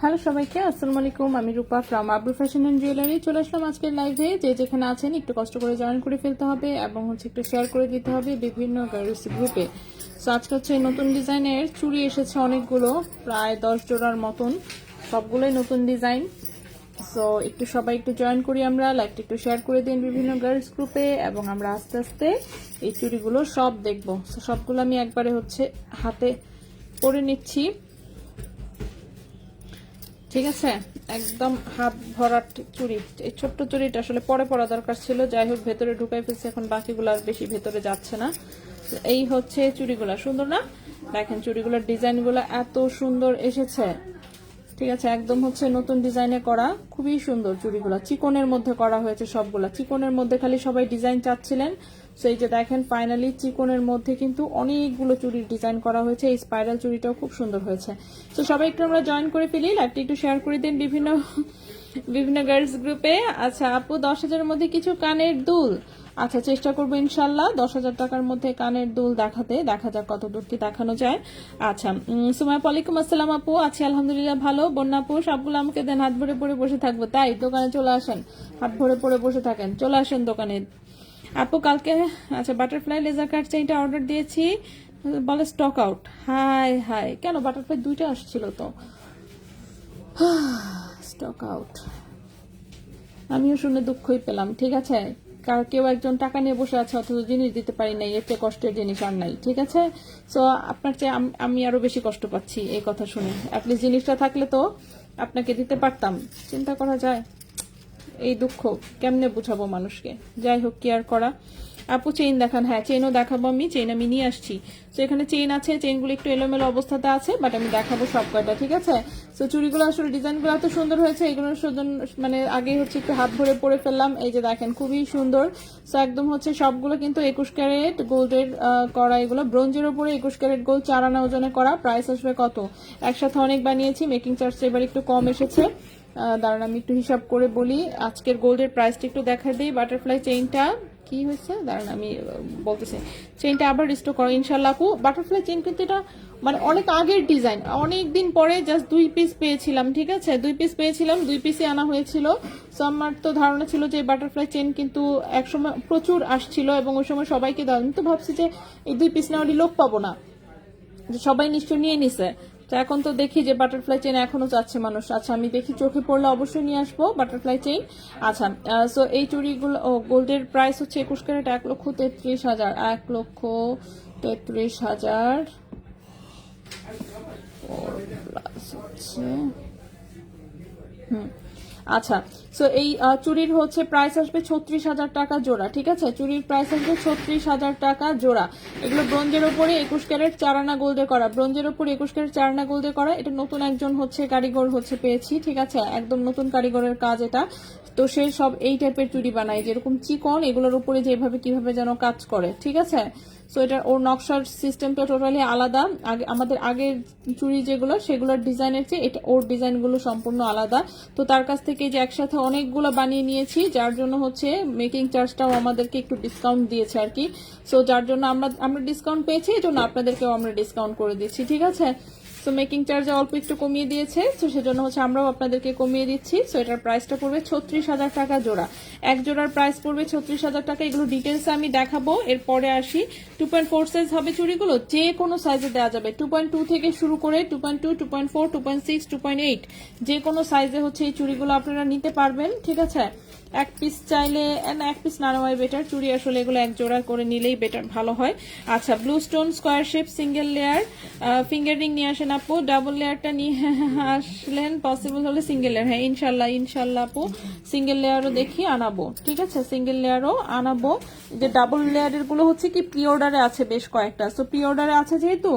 Hello সবাইকে, আসসালামু আলাইকুম। আমি রূপা from Abru fashion and jewellery. চলে আসলাম আজকের লাইভে। যে যেখানে আছেন একটু কষ্ট করে জয়েন করে ফেলতে হবে এবং একটু শেয়ার করে দিতে হবে বিভিন্ন গার্লস গ্রুপে। সো আজকে হচ্ছে নতুন ডিজাইনের চুড়ি এসেছে অনেকগুলো, প্রায় 10 জোড়ার মতন, সবগুলোই নতুন ডিজাইন। সো একটু সবাই একটু জয়েন করি আমরা, লাইভটা একটু শেয়ার করে দিন বিভিন্ন গার্লস গ্রুপে এবং আমরা আস্তে আস্তে এই চুড়িগুলো সব দেখবো। সো সবগুলো আমি একবারে হচ্ছে হাতে পরে নিচ্ছি, ঠিক আছে? একদম হাত ভরাট চুড়ি। এই ছোট্ট চুড়িটা আসলে পরে পরা দরকার ছিল, যাই হোক ভেতরে ঢুকাই ফেলছি, এখন বাকিগুলো আর বেশি ভেতরে যাচ্ছে না। এই হচ্ছে চুড়িগুলা, সুন্দর না? দেখেন চুড়িগুলোর ডিজাইনগুলো এত সুন্দর এসেছে, ঠিক আছে? একদম হচ্ছে নতুন ডিজাইনে করা, খুবই সুন্দর চুড়িগুলা। চিকনের মধ্যে করা হয়েছে সবগুলা, চিকনের মধ্যে খালি সবাই ডিজাইন চাচ্ছিলেন। সেই যে দেখেন ফাইনালি চিকনের মধ্যে কিন্তু অনেকগুলো চুড়ির ডিজাইন করা হয়েছে। এই স্পাইরাল চুড়িটাও খুব সুন্দর হয়েছে। তো সবাই একটু আমরা জয়েন করে ফেলি, লাইভটা একটু শেয়ার করে দিন বিভিন্ন গার্লস গ্রুপে। আচ্ছা আপু, 10,000-এর মধ্যে কিছু কানের দুল। আচ্ছা চেষ্টা করবো ইনশাল্লাহ 10,000 টাকার মধ্যে কানের দুল দেখাতে, দেখা যাক কত দূর কি দেখানো যায়। আচ্ছা সুমাইয়া, ওয়ালাইকুম আসসালাম আপু। আছি আলহামদুলিল্লাহ ভালো। বন্যা আপু, সবগুলো আমাকে দেন, হাত ভরে পরে বসে থাকবো। তাই দোকানে চলে আসেন, হাত ভরে পরে বসে থাকেন, চলে আসেন দোকানে। আপু কালকে আচ্ছা বাটারফ্লাই লেজার কাট চেইনটা অর্ডার দিয়েছি, বলে স্টক আউট। হাই হাই, কেন? বাটারফ্লাই 2টা আসছিল তো। স্টক আউট, আমিও শুনে দুঃখই পেলাম। ঠিক আছে, কেউ একজন টাকা নিয়ে বসে আছে অথচ জিনিস দিতে পারি নাই, এর চেয়ে কষ্টের জিনিস আর নাই, ঠিক আছে? সো আপনার চেয়ে আমি আরো বেশি কষ্ট পাচ্ছি এই কথা শুনে। অ্যাটলিস্ট জিনিসটা থাকলে তো আপনাকে দিতে পারতাম। চিন্তা করা যায়, এই দুঃখ কেমনে বুঝাবো মানুষকে? যাই হোক, কি আর করা। আপু চেইন দেখান। হ্যাঁ চেইনও দেখাবো আমি, চেইন আমি নিয়ে আসছি। তো এখানে চেইন আছে, চেইনগুলো একটু এলোমেলো অবস্থাতে আছে, বাট আমি দেখাবো সব কয়টা, ঠিক আছে? তো চুড়িগুলো আসলে ডিজাইনগুলো এত সুন্দর হয়েছে, এগুলোর মানে আগে হচ্ছে একটু হাত ভরে পরে ফেললাম। এই যে দেখেন খুবই সুন্দর। তো একদম হচ্ছে সবগুলো কিন্তু 21 ক্যারেট গোল্ডের করা, এগুলো ব্রোঞ্জের উপরে 21 ক্যারেট গোল্ড 4 আনা ওজনে করা। প্রাইস আসবে কত? একসাথে অনেক বানিয়েছি, মেকিং চার্জটা এবার একটু কম এসেছে। দাঁড়ান আমি একটু হিসাব করে বলি, আজকের গোল্ডের প্রাইসটা একটু দেখা দিই। বাটারফ্লাই চেইনটা কি হয়েছে দাঁড়ান আমি বলতেছি, চেইনটা আবার রিস্টোর করো ইনশাল্লাহ আপু। বাটারফ্লাই চেইন কিন্তু এটা মানে অনেক আগের ডিজাইন, অনেক দিন পরে জাস্ট 2 পিস পেয়েছিলাম, ঠিক আছে? 2 পিস পেয়েছিলাম, 2 পিসই আনা হয়েছিল। সো আমার তো ধারণা ছিল যে বাটারফ্লাই চেইন কিন্তু একসময় প্রচুর আসছিল এবং ওই সময় সবাইকে দেওয়া, আমি তো ভাবছি যে এই 2 পিস নেওয়ারই লোক পাবো না, যে সবাই নিশ্চয় নিয়ে নিছে। তো এখন তো দেখি যে বাটারফ্লাই চেইন এখনো চাচ্ছে মানুষ। আচ্ছা আমি দেখি, চোখে পড়লে অবশ্যই নিয়ে আসবো বাটারফ্লাই চেইন। আচ্ছা সো এই চুড়িগুলো গোল্ডের প্রাইস হচ্ছে 21 ক্যারেট 1,33,000, 1,33,000 প্লাস হচ্ছে আচ্ছা। সো এই চুড়ির হচ্ছে প্রাইস আসবে 36,000 টাকা জোড়া, ঠিক আছে? চুড়ির প্রাইস আসবে 36,000 টাকা জোড়া। এগুলো ব্রোঞ্জের উপরে 21 ক্যারেট 4 আনা গোল্ডে করা, ব্রোঞ্জের উপরে 21 ক্যারেট 4 আনা গোল্ডে করা। এটা নতুন একজন হচ্ছে কারিগর হচ্ছে পেয়েছি, ঠিক আছে? একদম নতুন কারিগরের কাজ এটা। তো সে সব এই টাইপের চুড়ি বানায়, যেরকম চিকন, এগুলোর উপরে যেভাবে কিভাবে যেন কাজ করে, ঠিক আছে? সো এটা ওর নকশার সিস্টেমটা টোটালি আলাদা। আমাদের আগের চুড়ি যেগুলো সেগুলোর ডিজাইনের চেয়ে এটা ওর ডিজাইনগুলো সম্পূর্ণ আলাদা। তো তার কাছ থেকে যে একসাথে অনেকগুলো বানিয়ে নিয়েছি, যার জন্য হচ্ছে মেকিং চার্জটাও আমাদেরকে একটু ডিসকাউন্ট দিয়েছে আর কি। সো যার জন্য আমরা ডিসকাউন্ট পেয়েছি, এই জন্য আপনাদেরকেও আমরা ডিসকাউন্ট করে দিচ্ছি, ঠিক আছে? সো মেকিং চার্জে অল্প একটু কমিয়ে দিয়েছে, সো সেজন্য হচ্ছে আমরাও আপনাদেরকে কমিয়ে দিচ্ছি। সো এটার প্রাইসটা পড়বে 36,000 টাকা জোড়া। এক জোড়ার প্রাইস পড়বে 36,000 টাকা। এগুলো ডিটেলস আমি দেখাবো, এরপরে আসি। 2.4 সাইজ হবে চুড়িগুলো, যে কোনো সাইজে দেওয়া যাবে। 2.2 থেকে শুরু করে 2.2, 2.4, 2.6, 2.8 যে কোনো সাইজে হচ্ছে এই চুড়িগুলো আপনারা নিতে পারবেন, ঠিক আছে। এক পিস চাইলে না, এক পিস না নেওয়াই বেটার। চুড়ি আসলে এগুলো এক জোড়া করে নিলেই বেটার, ভালো হয়। আচ্ছা, blue stone square shape single layer finger ring নিয়ে আসেন আপু। ডাবল লেয়ারটা নিয়ে আসলেন, পসিবল হলে সিঙ্গেল লেয়ার। হ্যাঁ ইনশাল্লাহ ইনশাল্লাহ আপু, সিঙ্গেল লেয়ারও দেখি আনাবো, ঠিক আছে, সিঙ্গেল লেয়ারও আনাবো। যে ডাবল লেয়ারের গুলো হচ্ছে কি প্রি অর্ডারে আছে বেশ কয়েকটা, সো প্রি অর্ডারে আছে যেহেতু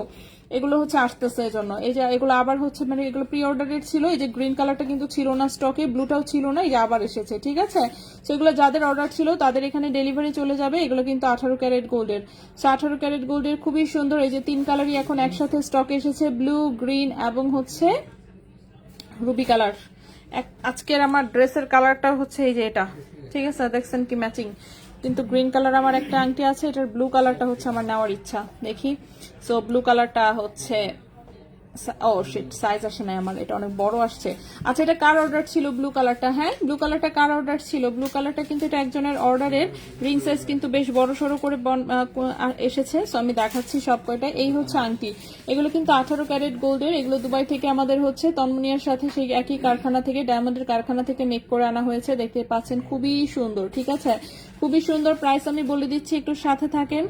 এগুলো হচ্ছে আসতেছে, এই জন্য। এই যে এগুলো আবার হচ্ছে মানে এগুলো প্রি অর্ডারের ছিল। এই যে গ্রিন কালারটা কিন্তু ছিল না স্টকে, ব্লুটাও ছিল না, এই যে আবার এসেছে, ঠিক আছে। সেগুলো যাদের অর্ডার ছিল তাদের এখানে ডেলিভারি চলে যাবে। এগুলো কিন্তু 18 ক্যারেট গোল্ডের। সো 18 ক্যারেট গোল্ডের খুবই সুন্দর। এই যে 3 কালারই এখন একসাথে স্টকে এসেছে, ব্লু, গ্রিন এবং হচ্ছে রুবি কালার। আজকের আমার ড্রেসের কালারটা হচ্ছে এই যে এটা, ঠিক আছে, দেখছেন কি ম্যাচিং। কিন্তু গ্রিন কালার আমার একটা আংটি আছে, এটার ব্লু কালারটা হচ্ছে আমার নেওয়ার ইচ্ছা, দেখি। সো ব্লু কালারটা হচ্ছে, ও শিট, সাইজ আসে নাই আমার, এটা অনেক বড় আসছে। আচ্ছা, এটা কার অর্ডার ছিল ব্লু কালারটা? হ্যাঁ, ব্লু কালারটা কার অর্ডার ছিল? ব্লু কালারটা কিন্তু এটা একজনের অর্ডারের। রিং সাইজ কিন্তু বেশ বড় সড়ো করে এসেছে। সো আমি দেখাচ্ছি সব কয়টা। এই হচ্ছে আংটি, এগুলো কিন্তু 18 ক্যারেট গোল্ডের। এগুলো দুবাই থেকে আমাদের হচ্ছে তন্মনিয়ার সাথে সেই একই কারখানা থেকে, ডায়মন্ডের কারখানা থেকে মেক করে আনা হয়েছে। দেখতে পাচ্ছেন খুবই সুন্দর, ঠিক আছে, খুবই সুন্দর। প্রাইস আমি বলে দিচ্ছি, একটু সাথে থাকেন।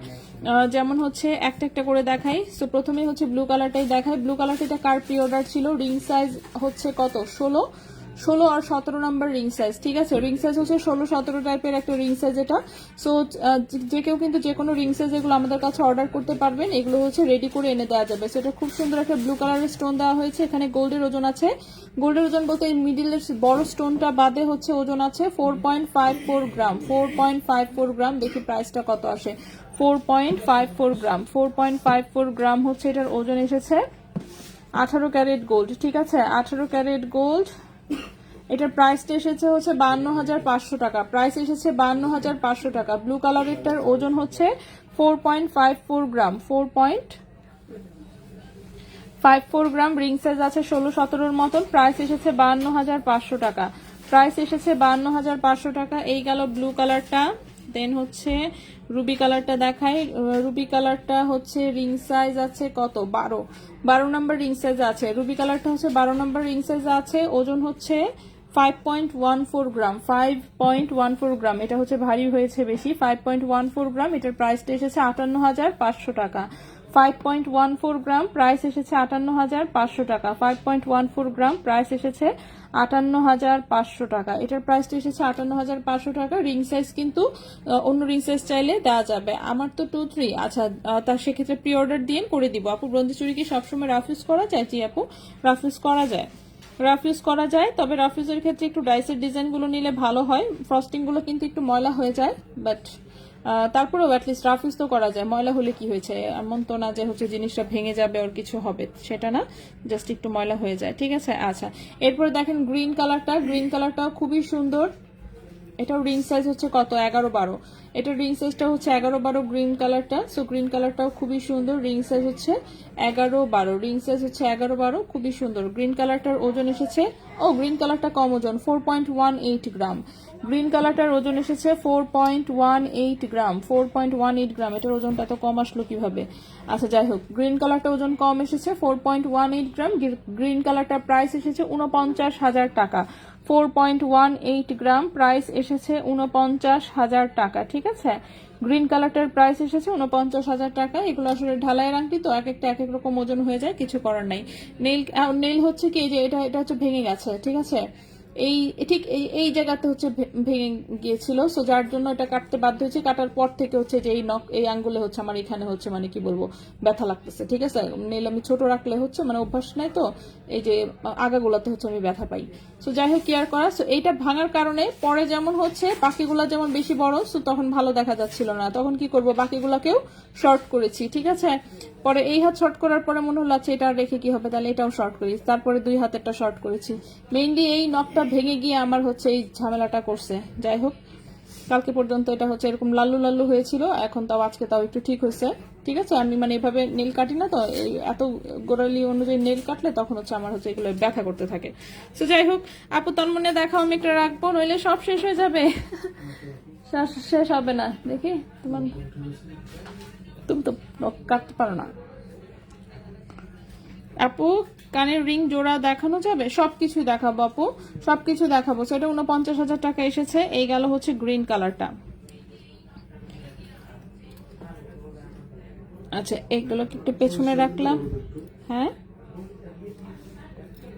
যেমন হচ্ছে একটা একটা করে দেখাই। সো প্রথমে হচ্ছে ব্লু কালারটাই দেখাই। ব্লু কালারটা কার প্রি অর্ডার ছিল? রিং সাইজ হচ্ছে কত? 16 আর 17 নাম্বার রিং সাইজ, ঠিক আছে। রিং সাইজ হচ্ছে 16-17 টাইপের একটা রিং সাইজ এটা। সো যে কেউ কিন্তু যে কোনো রিং সাইজ এগুলো আমাদের কাছে অর্ডার করতে পারবেন। এগুলো হচ্ছে রেডি করে এনে দেওয়া যাবে। সো এটা খুব সুন্দর একটা ব্লু কালারের স্টোন দেওয়া হয়েছে। এখানে গোল্ডের ওজন আছে, গোল্ডের ওজন বলতে এই মিডিলের বড় স্টোনটা বাদে হচ্ছে ওজন আছে 4.54 গ্রাম। 4.54 গ্রাম। দেখি প্রাইসটা কত আসে। 4.54 গ্রাম। 4.54 গ্রাম হচ্ছে এটার ওজন এসেছে। 18 ক্যারেট গোল্ড, ঠিক আছে, 18 ক্যারেট গোল্ড। এটার প্রাইসটা এসেছে হচ্ছে 52,500 টাকা। প্রাইস এসেছে 52,500 টাকা। ব্লু কালারেরটার ওজন হচ্ছে 4.54 গ্রাম। 4.54 গ্রাম। রিং সাইজ আছে 16-17 মতন। প্রাইস এসেছে 52,500 টাকা। প্রাইস এসেছে 52,500 টাকা। এই গেল ব্লু কালারটা। দেন হচ্ছে রুবি কালারটা দেখাই। রুবি কালারটা হচ্ছে রিং সাইজ আছে কত? 12 নম্বর রিং সাইজ আছে। রুবি কালারটা হচ্ছে 12 নম্বর রিং সাইজ আছে। ওজন হচ্ছে 5.14 গ্রাম। 5.14 গ্রাম। এটা হচ্ছে ভারী হয়েছে বেশি। 5.14 গ্রাম। এটার প্রাইসটা এসেছে 58,500 টাকা। 5.14 গ্রাম। প্রাইস এসেছে 58,500 টাকা। 5.14 গ্রাম। প্রাইস এসেছে 58,500 টাকা। এটার প্রাইসটা এসেছে 58,500 টাকা। রিং সাইজ কিন্তু অন্য রিং সাইজ চাইলে দেওয়া যাবে। আমার তো 2-3। আচ্ছা, তার সেক্ষেত্রে প্রি অর্ডার দিয়ে করে দিব। আপু ব্রোঞ্জ চুড়ি কি সবসময় রাফ ইউজ করা যায়? জি আপু, রাফ ইউজ করা যায়, রাফ ইউজ করা যায়। তবে রাফ ইউজের ক্ষেত্রে একটু ডাইসের ডিজাইনগুলো নিলে ভালো হয়। ফ্রস্টিংগুলো কিন্তু একটু ময়লা হয়ে যায়, বাট তারপরেও অ্যাটলিস্ট রাফ ইউজ তো করা যায়। ময়লা হলে কি হয়েছে, এমন তো না যে হচ্ছে জিনিসটা ভেঙে যাবে ওর কিছু হবে, সেটা না, জাস্ট একটু ময়লা হয়ে যায়, ঠিক আছে। আচ্ছা, এরপরে দেখেন গ্রিন কালারটা। গ্রিন কালারটাও খুবই সুন্দর। এটাও রিং সাইজ হচ্ছে কত? 11-12। এটার রিং সাইজটা হচ্ছে 11-12 গ্রিন কালারটা। সো গ্রিন কালারটাও খুবই সুন্দর। রিং সাইজ হচ্ছে 11-12। রিং সাইজ হচ্ছে 11-12, খুবই সুন্দর। গ্রিন কালারটার ওজন এসেছে, ও গ্রিন কালারটা কম ওজন, 4.18 গ্রাম। গ্রিন কালারটার ওজন এসেছে 4.18 গ্রাম। 4.18 গ্রাম। এটার ওজনটা তো কম আসলো কিভাবে? আচ্ছা যাই হোক, গ্রিন কালারটা ওজন কম এসেছে 4.18 গ্রাম। গ্রিন কালারটার প্রাইস এসেছে 49,000 টাকা। 4.18 গ্রাম। প্রাইস এসেছে 49,000 টাকা, ঠিক আছে। গ্রিন কালারটার প্রাইস এসেছে 49,000 টাকা। এগুলো আসলে ঢালাইয়ের আংটি তো, এক একটা এক এক রকম ওজন হয়ে যায়, কিছু করার নাই। নেইল হচ্ছে কি, যে এটা হচ্ছে ভেঙে গেছে, ঠিক আছে। এই ঠিক এই জায়গাতে হচ্ছে ভেঙে গিয়েছিল, সো যার জন্য এটা কাটতে বাধ্য হয়েছে। কাটার পর থেকে হচ্ছে যে এই আঙ্গুলে হচ্ছে আমার এখানে হচ্ছে মানে কি বলবো, ব্যথা লাগতেছে, ঠিক আছে। নেইল আমি ছোট রাখলে হচ্ছে মানে অভ্যাস নাই তো, এই যে আগাগুলাতে হচ্ছে আমি ব্যথা পাই। সো যাই হোক, কেয়ার করা। সো এইটা ভাঙার কারণে পরে যেমন হচ্ছে বাকিগুলা যেমন বেশি বড়, সো তখন ভালো দেখা যাচ্ছিল না। তখন কি করব, বাকিগুলাকেও শর্ট করেছি, ঠিক আছে। পরে এই হাত শর্ট করার পরে মনে হলো আচ্ছা এটা রেখে কি হবে, তাহলে এটাও শর্ট করি। তারপরে 2 হাতেরটা শর্ট করেছি। মেইনলি এই নখটা ভেঙে গিয়ে আমার হচ্ছে এই ঝামেলাটা করছে। যাই হোক, কালকে পর্যন্ত এটা হচ্ছে এরকম লাল্লু লাল্লু হয়েছিল, এখন তাও আজকে তাও একটু ঠিক হয়েছে। ঠিক আছে, আমি মানে এভাবে নেল কাটি না তো, এত গোড়ালি অনুযায়ী নেল কাটলে তখন হচ্ছে আমার হচ্ছে এগুলো ব্যথা করতে থাকে। তো যাই হোক আপু তন্মনে দেখাও, আমি একটা রাখবো, নইলে সব শেষ হয়ে যাবে। শেষ হবে না, দেখি তোমার, তুমি তো কাটতে পারো না। আপু কানের রিং জোড়া দেখানো যাবে? সবকিছু দেখাবো আপু, সবকিছু দেখাবো। সেটা 49,000 টাকা এসেছে। এই গেল হচ্ছে গ্রিন কালারটা। আচ্ছা এইগুলো একটু পেছনে রাখলাম। হ্যাঁ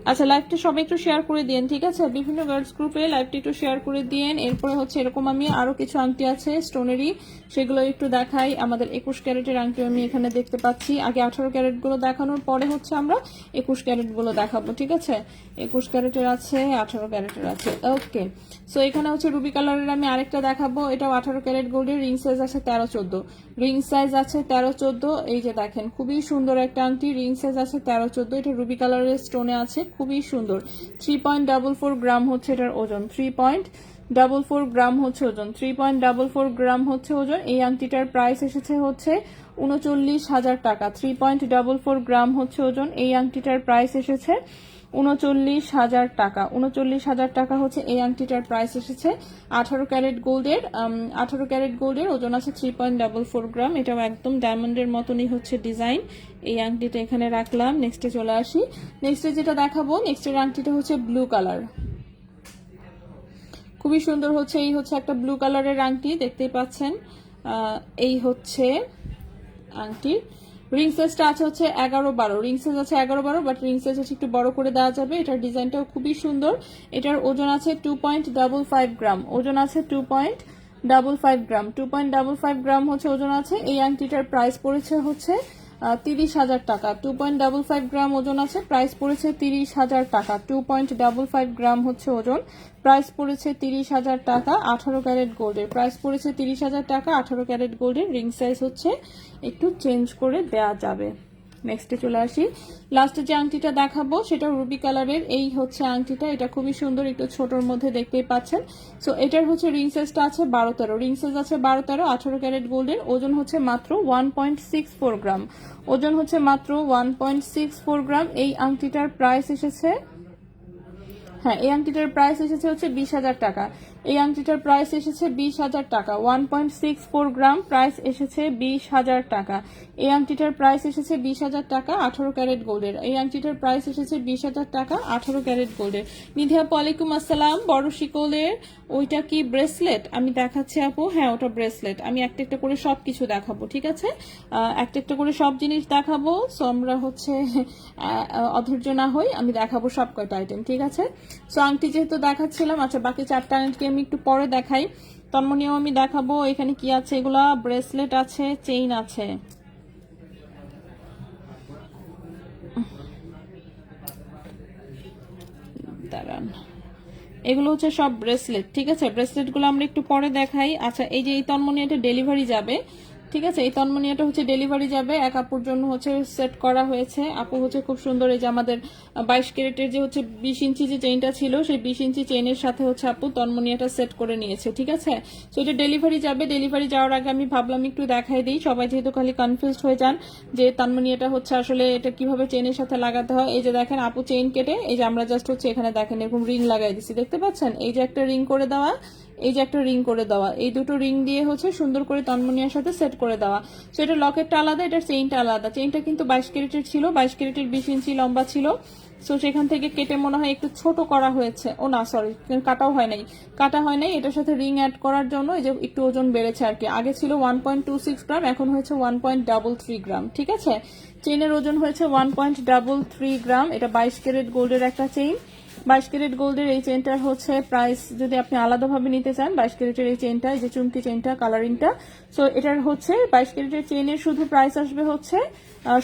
আচ্ছা, লাইভটা সবাই একটু শেয়ার করে দিন, ঠিক আছে? বিভিন্ন গার্লস গ্রুপে লাইভটা একটু শেয়ার করে দিন। এরপরে হচ্ছে এরকম আমি আরো কিছু আংটি আছে স্টোনেরই, সেগুলো একটু দেখাই। আমাদের 21 ক্যারেটের আংটি আমি এখানে দেখতে পাচ্ছি। আগে 18 ক্যারেট গুলো দেখানোর পরে হচ্ছে আমরা 21 ক্যারেট গুলো দেখাবো, ঠিক আছে? 21 ক্যারেটের আছে, 18 ক্যারেটের আছে। ওকে, সো এখানে হচ্ছে রুবি কালারের আমি আরেকটা দেখাবো। এটাও 18 ক্যারেট গোল্ডের, রিং সাইজ আছে 13-14, রিং সাইজ আছে 13-14। এই যে দেখেন খুবই সুন্দর একটা আংটি, রিং সাইজ আছে 13-14। এটা রুবি কালারের স্টোনে আছে, খুবই সুন্দর। 3.44 গ্রাম হচ্ছে এটার ওজন, 3.44 গ্রাম হচ্ছে ওজন, 3.44 গ্রাম হচ্ছে ওজন। এই আংটিটার প্রাইস এসেছে হচ্ছে 39,000 টাকা। 3.44 গ্রাম হচ্ছে ওজন, এই আংটিটার প্রাইস এসেছে 39,000 টাকা। 39,000 টাকা হচ্ছে এই আংটিটার প্রাইস এসেছে। 18 ক্যারেট গোল্ডের, 18 ক্যারেট গোল্ডের, ওজন আছে 3.44 গ্রাম। এটাও একদম ডায়মন্ডের মতনই হচ্ছে ডিজাইন। এই আংটিটা এখানে রাখলাম। নেক্সটে চলে আসি। নেক্সটে যেটা দেখাবো, নেক্সটের আংটিটা হচ্ছে ব্লু কালার, খুবই সুন্দর হচ্ছে। এই হচ্ছে একটা ব্লু কালারের আংটি, দেখতেই পাচ্ছেন। এই হচ্ছে আংটি, রিং সাইজটা আছে হচ্ছে 11-12, রিং সাইজ আছে 11-12, বাট রিং সাইজ হচ্ছে একটু বড় করে দেওয়া যাবে। এটার ডিজাইনটাও খুবই সুন্দর। এটার ওজন আছে 2.55 গ্রাম, ওজন আছে 2.55 গ্রাম, 2.55 গ্রাম হচ্ছে ওজন আছে। এই আংটিটার প্রাইস পড়েছে হচ্ছে 30,000 টাকা। 2.55 গ্রাম ওজন আছে, প্রাইস পড়েছে 30,000 টাকা। 2.55 গ্রাম হচ্ছে ওজন, প্রাইস পড়েছে 30,000 টাকা। 18 ক্যারেট গোল্ডের, প্রাইস পড়েছে 30,000 টাকা। 18 ক্যারেট গোল্ডের, রিং সাইজ হচ্ছে একটু চেঞ্জ করে দেয়া যাবে। নেক্সটে চলে আসি। লাস্টে যে আংটিটা দেখাবো সেটা রুবি কালারের। এই হচ্ছে আংটিটা, এটা খুবই সুন্দর, একটু ছোটর মধ্যে দেখতেই পাচ্ছেন। সো এটার হচ্ছে রিং সাইজটা আছে 12-13, রিং সাইজ আছে 12-13। 18 ক্যারেট গোল্ডের, ওজন হচ্ছে মাত্র 1.64 গ্রাম, ওজন হচ্ছে মাত্র 1.64 গ্রাম। এই আংটিটার প্রাইস এসেছে, হ্যাঁ এই আংটিটার প্রাইস এসেছে হচ্ছে 20,000 টাকা। এই আংটিটার প্রাইস এসেছে 20,000 টাকা। 1.64 গ্রাম, প্রাইস এসেছে 20,000 টাকা। এই আংটিটার প্রাইস এসেছে 20,000 টাকা। 18 ক্যারেট গোল্ডের, এই আংটিটার প্রাইস এসেছে 20,000 টাকা। 18 ক্যারেট গোল্ডের। নিধিয়া ওয়ালাইকুম আসসালাম। বড় শিকলের ওইটা কি ব্রেসলেট? আমি দেখাচ্ছি আপু, হ্যাঁ ওটা ব্রেসলেট। আমি একটা একটা করে সবকিছু দেখাবো, ঠিক আছে? একটা একটা করে সব জিনিস দেখাবো। সো আমরা হচ্ছে অধৈর্য না হই, আমি দেখাবো সব কয়টা আইটেম, ঠিক আছে? সো আংটি যেহেতু দেখাচ্ছিলাম, আচ্ছা বাকি 4টা আংটি আমি একটু পরে দেখাই। তন্মনীয় আমি দেখাবো। এখানে কি আছে? এগুলা ব্রেসলেট আছে, চেইন আছে। দাঁড়ান, এগুলো হচ্ছে সব ব্রেসলেট, ঠিক আছে? ব্রেসলেট গুলো আমরা একটু পরে দেখাই। আচ্ছা এই যে এই তন্মনীয়টা ডেলিভারি যাবে, ঠিক আছে? এই তন্মনীয়টা হচ্ছে ডেলিভারি যাবে, এক আপুর জন্য হচ্ছে সেট করা হয়েছে। আপু হচ্ছে খুব সুন্দর, এই যে আমাদের 22 ক্যারেটের যে হচ্ছে 20 ইঞ্চি যে চেইনটা ছিল, সেই 20 ইঞ্চি চেইনের সাথে হচ্ছে আপু তন্মনীয়টা সেট করে নিয়েছে, ঠিক আছে? সো এটা ডেলিভারি যাবে। ডেলিভারি যাওয়ার আগে আমি ভাবলাম একটু দেখাই দিই, সবাই যেহেতু খালি কনফিউজড হয়ে যান যে তন্মনীয়টা হচ্ছে আসলে এটা কিভাবে চেইনের সাথে লাগাতে হয়। এই যে দেখেন আপু চেইন কেটে, এই যে আমরা জাস্ট হচ্ছে এখানে দেখেন এরকম রিং লাগাই দিছি, দেখতে পাচ্ছেন? এই যে একটা রিং করে দেওয়া, এই যে একটা রিং করে দেওয়া, এই দুটো রিং দিয়ে হচ্ছে সুন্দর করে তন্মনীয়ার সাথে সেট করে দেওয়া। সো এটা লকেটটা আলাদা, এটার চেইনটা আলাদা। চেইনটা কিন্তু 22 ক্যারেটের ছিল, 22 ক্যারেটের 20 ইঞ্চি লম্বা ছিল। সো সেখান থেকে কেটে মনে হয় একটু ছোট করা হয়েছে। ও না সরি, কাটাও হয় নাই, কাটা হয় নাই। এটার সাথে রিং অ্যাড করার জন্য এই যে একটু ওজন বেড়েছে আর কি। আগে ছিল 1.26 গ্রাম, এখন হয়েছে 1.33 গ্রাম, ঠিক আছে? চেইনের ওজন হয়েছে 1.33 গ্রাম। এটা 22 ক্যারেট গোল্ডের একটা চেইন। 22 ক্যারেট গোল্ডের এই চেইনটার হচ্ছে প্রাইস, যদি আপনি আলাদাভাবে নিতে চান, 22 ক্যারেটের এই চেইনটা, এই যে চুমকি চেইনটা, কালারিংটা, সো এটার হচ্ছে 22 ক্যারেটের চেইনের শুধু প্রাইস আসবে হচ্ছে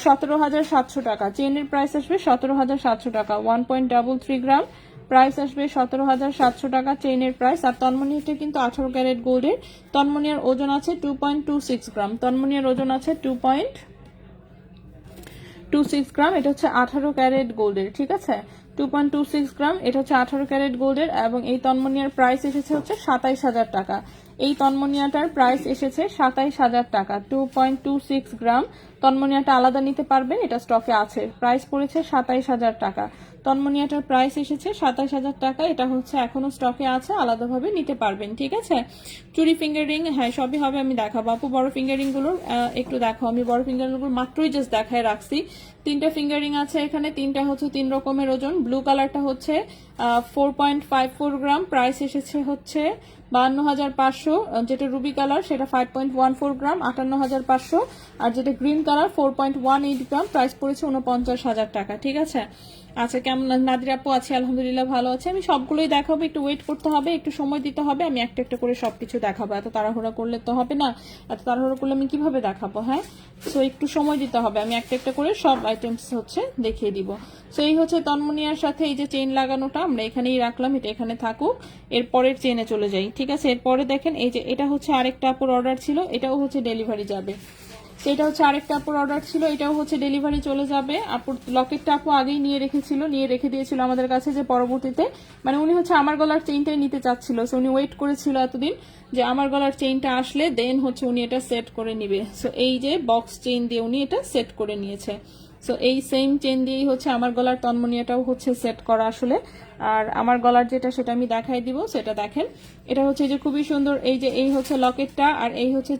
17,700 টাকা। চেইনের প্রাইস আসবে 17,700 টাকা। 1.33 গ্রাম, প্রাইস আসবে 17,700 টাকা চেইনের প্রাইস। আর তন্মনীয়টা কিন্তু 18 ক্যারেট গোল্ডের। তন্মনীয়ার ওজন আছে 2.26 গ্রাম। তন্মনীয়ার ওজন আছে 2.26 গ্রাম। এটা হচ্ছে 18 ক্যারেট গোল্ডের, ঠিক আছে? 2.26 গ্রাম, এটা হচ্ছে 18 ক্যারেট গোল্ডের। এবং এই তন্মনীয়ার প্রাইস এসেছে হচ্ছে 27,000 টাকা। এই তন্মনিয়াটার প্রাইস এসেছে 27,000 টাকা, 2.26 গ্রাম। তন্মনিয়াটা আলাদা নিতে পারবেন, এটা স্টকে আছে। প্রাইস পড়েছে 27,000 টাকা। তন্মনিয়াটার প্রাইস এসেছে 27,000 টাকা, এটা হচ্ছে এখনো স্টকে আছে, আলাদাভাবে নিতে পারবেন, ঠিক আছে। চুড়ি ফিঙ্গারিং, হ্যাঁ সবই হবে, আমি দেখাবো আপু। বড় ফিঙ্গারিং গুলোর একটু দেখো, আমি বড় ফিঙ্গারিং গুলো মাত্রই জাস্ট দেখায় রাখছি। 3টা ফিঙ্গারিং আছে এখানে, 3টা হচ্ছে 3 রকমের ওজন। ব্লু কালারটা হচ্ছে 4.54 গ্রাম, প্রাইস এসেছে হচ্ছে 52,500। যেটা রুবি কালার সেটা 5.14 গ্রাম, 58,500। আর যেটা গ্রিন কালার 4.18 গ্রাম, প্রাইস পড়েছে 49,000 টাকা, ঠিক আছে। আচ্ছা, কেমন নাদির আপু? আছে আলহামদুলিল্লাহ, ভালো আছে। আমি সবগুলোই দেখাবো, একটু ওয়েট করতে হবে, একটু সময় দিতে হবে। আমি একটা একটা করে সবকিছু দেখাবো, এত তাড়াহুড়া করলে তো হবে না, এত তাড়াহুড়া করলে আমি কিভাবে দেখাবো, হ্যাঁ। সো একটু সময় দিতে হবে, আমি একটা একটা করে সব আইটেমস হচ্ছে দেখিয়ে দিব। সো এই হচ্ছে তন্মনিয়ার সাথে এই যে চেইন লাগানোটা আমরা এখানেই রাখলাম, এটা এখানে থাকুক। এরপরের চেইনে চলে যাই, ঠিক আছে। এরপরে দেখেন এই যে এটা হচ্ছে আরেকটা আপুর অর্ডার ছিল, এটাও হচ্ছে ডেলিভারি যাবে। সেটা হচ্ছে আরেকটা আপুর অর্ডার ছিল, এটাও হচ্ছে ডেলিভারি চলে যাবে। আপুর লকেটটা আপু আগেই নিয়ে রেখে দিয়েছিল আমাদের কাছে, যে পরবর্তীতে মানে উনি হচ্ছে আমার গলার চেইনটাই নিতে চাচ্ছিল। সো উনি ওয়েট করেছিল এতদিন যে আমার গলার চেইনটা আসলে দেন হচ্ছে উনি এটা সেট করে নিবে। সো এই যে বক্স চেইন দিয়ে উনি এটা সেট করে নিয়েছে। সো এই সেম চেন দিয়েই হচ্ছে আমার গলার তন্মনিয়াটাও হচ্ছে সেট করা আসলে। আর আমার গলার যেটা সেটা আমি দেখাই দিব, সেটা দেখেন। এটা হচ্ছে যে খুবই সুন্দর, এই যে এই হচ্ছে লকেটটা আর এই হচ্ছে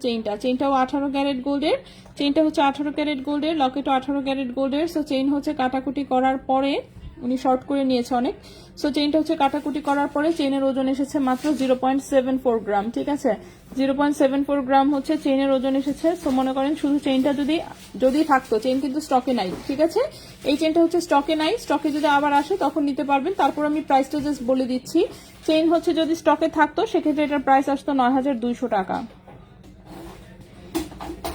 চেইনটাও 18 ক্যারেট গোল্ডের। চেইনটা হচ্ছে 18 ক্যারেট গোল্ডের, লকেটও 18 ক্যারেট গোল্ডের। সো চেইন হচ্ছে কাটাকুটি করার পরে উনি শর্ট করে নিয়েছে অনেক। সো চেইনটা হচ্ছে কাটাকুটি করার পরে চেইনের ওজন এসেছে মাত্র 0.74 গ্রাম, ঠিক আছে। 0.74 গ্রাম হচ্ছে চেইনের ওজন এসেছে। সো মনে করেন শুধু চেইনটা যদি থাকতো, চেইন কিন্তু স্টকে নাই, ঠিক আছে। এই চেইনটা হচ্ছে স্টকে নাই, স্টকে যদি আবার আসে তখন নিতে পারবেন। তারপর আমি প্রাইসটা জাস্ট বলে দিচ্ছি। চেইন হচ্ছে যদি স্টকে থাকতো সেক্ষেত্রে এটার প্রাইস আসতো 9,200 টাকা,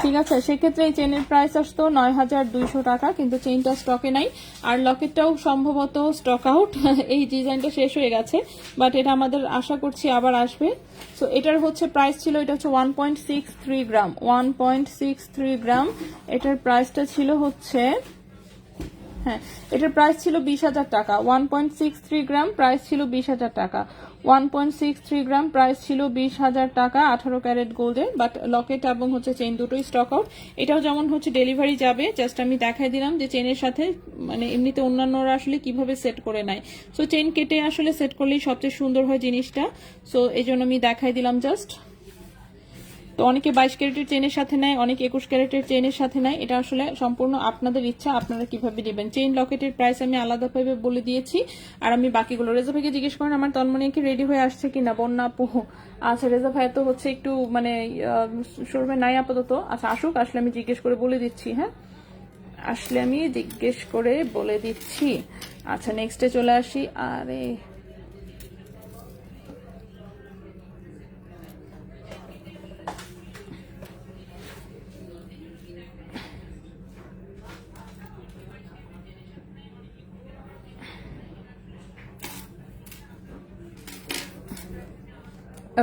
ঠিক আছে। সেক্ষেত্রে এই চেনের প্রাইস আসতো 9,200 টাকা, কিন্তু চেইনটা স্টকে নাই। আর লকেটটাও সম্ভবত স্টক আউট, এই ডিজাইনটা শেষ হয়ে গেছে, বাট এটা আমাদের আশা করছি আবার আসবে। সো এটার হচ্ছে প্রাইস ছিল, এটা হচ্ছে 1.63 গ্রাম, 1.63 গ্রাম। এটার প্রাইসটা ছিল হচ্ছে, হ্যাঁ এটার প্রাইস ছিল 20,000 টাকা। 1.63 গ্রাম প্রাইস ছিল 20,000 টাকা। 1.63 গ্রাম প্রাইস ছিল 20,000 টাকা 18 ক্যারেট গোল্ডে। বাট লকেট এবং হচ্ছে চেইন দুটোই স্টক আউট। এটাও যেমন হচ্ছে ডেলিভারি যাবে, জাস্ট আমি দেখাই দিলাম যে চেইনের সাথে মানে এমনিতে অন্যান্যরা আসলে কিভাবে সেট করে নেয়। সো চেইন কেটে আসলে সেট করলেই সবচেয়ে সুন্দর হয় জিনিসটা। সো এই জন্য আমি দেখাই দিলাম জাস্ট। তো অনেকে 22 ক্যারেটের চেনের সাথে নেয়, অনেকে 21 ক্যারেটের চেনের সাথে নেয়, এটা আসলে সম্পূর্ণ আপনাদের ইচ্ছা, আপনারা কিভাবে দিবেন। চেইন লকেটের প্রাইস আমি আলাদাভাবে বলে দিয়েছি। আর আমি বাকিগুলো রেজা ভাইকে জিজ্ঞেস করেন আমার তন্মনিকে রেডি হয়ে আসছে কিনা। বন্যা আপু, আচ্ছা রেজা ভাই তো হচ্ছে একটু মানে শোরুমে নাই আপাতত। আচ্ছা আসুক, আসলে আমি জিজ্ঞেস করে বলে দিচ্ছি, হ্যাঁ আসলে আমি জিজ্ঞেস করে বলে দিচ্ছি। আচ্ছা নেক্সটে চলে আসি। আরে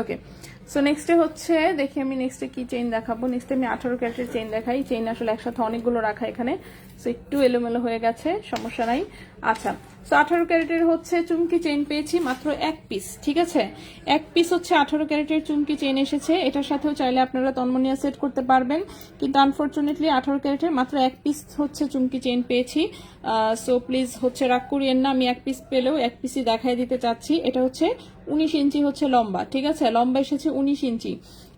ওকে, সো নেক্সটে হচ্ছে দেখি আমি নেক্সটে কি চেইন দেখাবো। নেক্সটে আমি 18 ক্যারেটের চেইন দেখাই। চেইন আসলে একসাথে অনেকগুলো রাখা এখানে, সো একটু এলোমেলো হয়ে গেছে, সমস্যা নাই। আচ্ছা, সো 18 ক্যারেটের হচ্ছে চুমকি চেইন পেয়েছি মাত্র এক পিস, ঠিক আছে। এক পিস হচ্ছে 18 ক্যারেটের চুমকি চেইন এসেছে। এটার সাথেও চাইলে আপনারা তন্মনিয়া সেট করতে পারবেন, কিন্তু আনফরচুনেটলি 18 ক্যারেটের মাত্র এক পিস হচ্ছে চুমকি চেইন পেয়েছি। সো প্লিজ হচ্ছে রাগ করিয়েন না, আমি এক পিস পেলেও এক পিসই দেখাই দিতে চাচ্ছি। এটা হচ্ছে 19 ইঞ্চি হচ্ছে লম্বা, ঠিক আছে। লম্বা এসেছে 19 ইঞ্চি,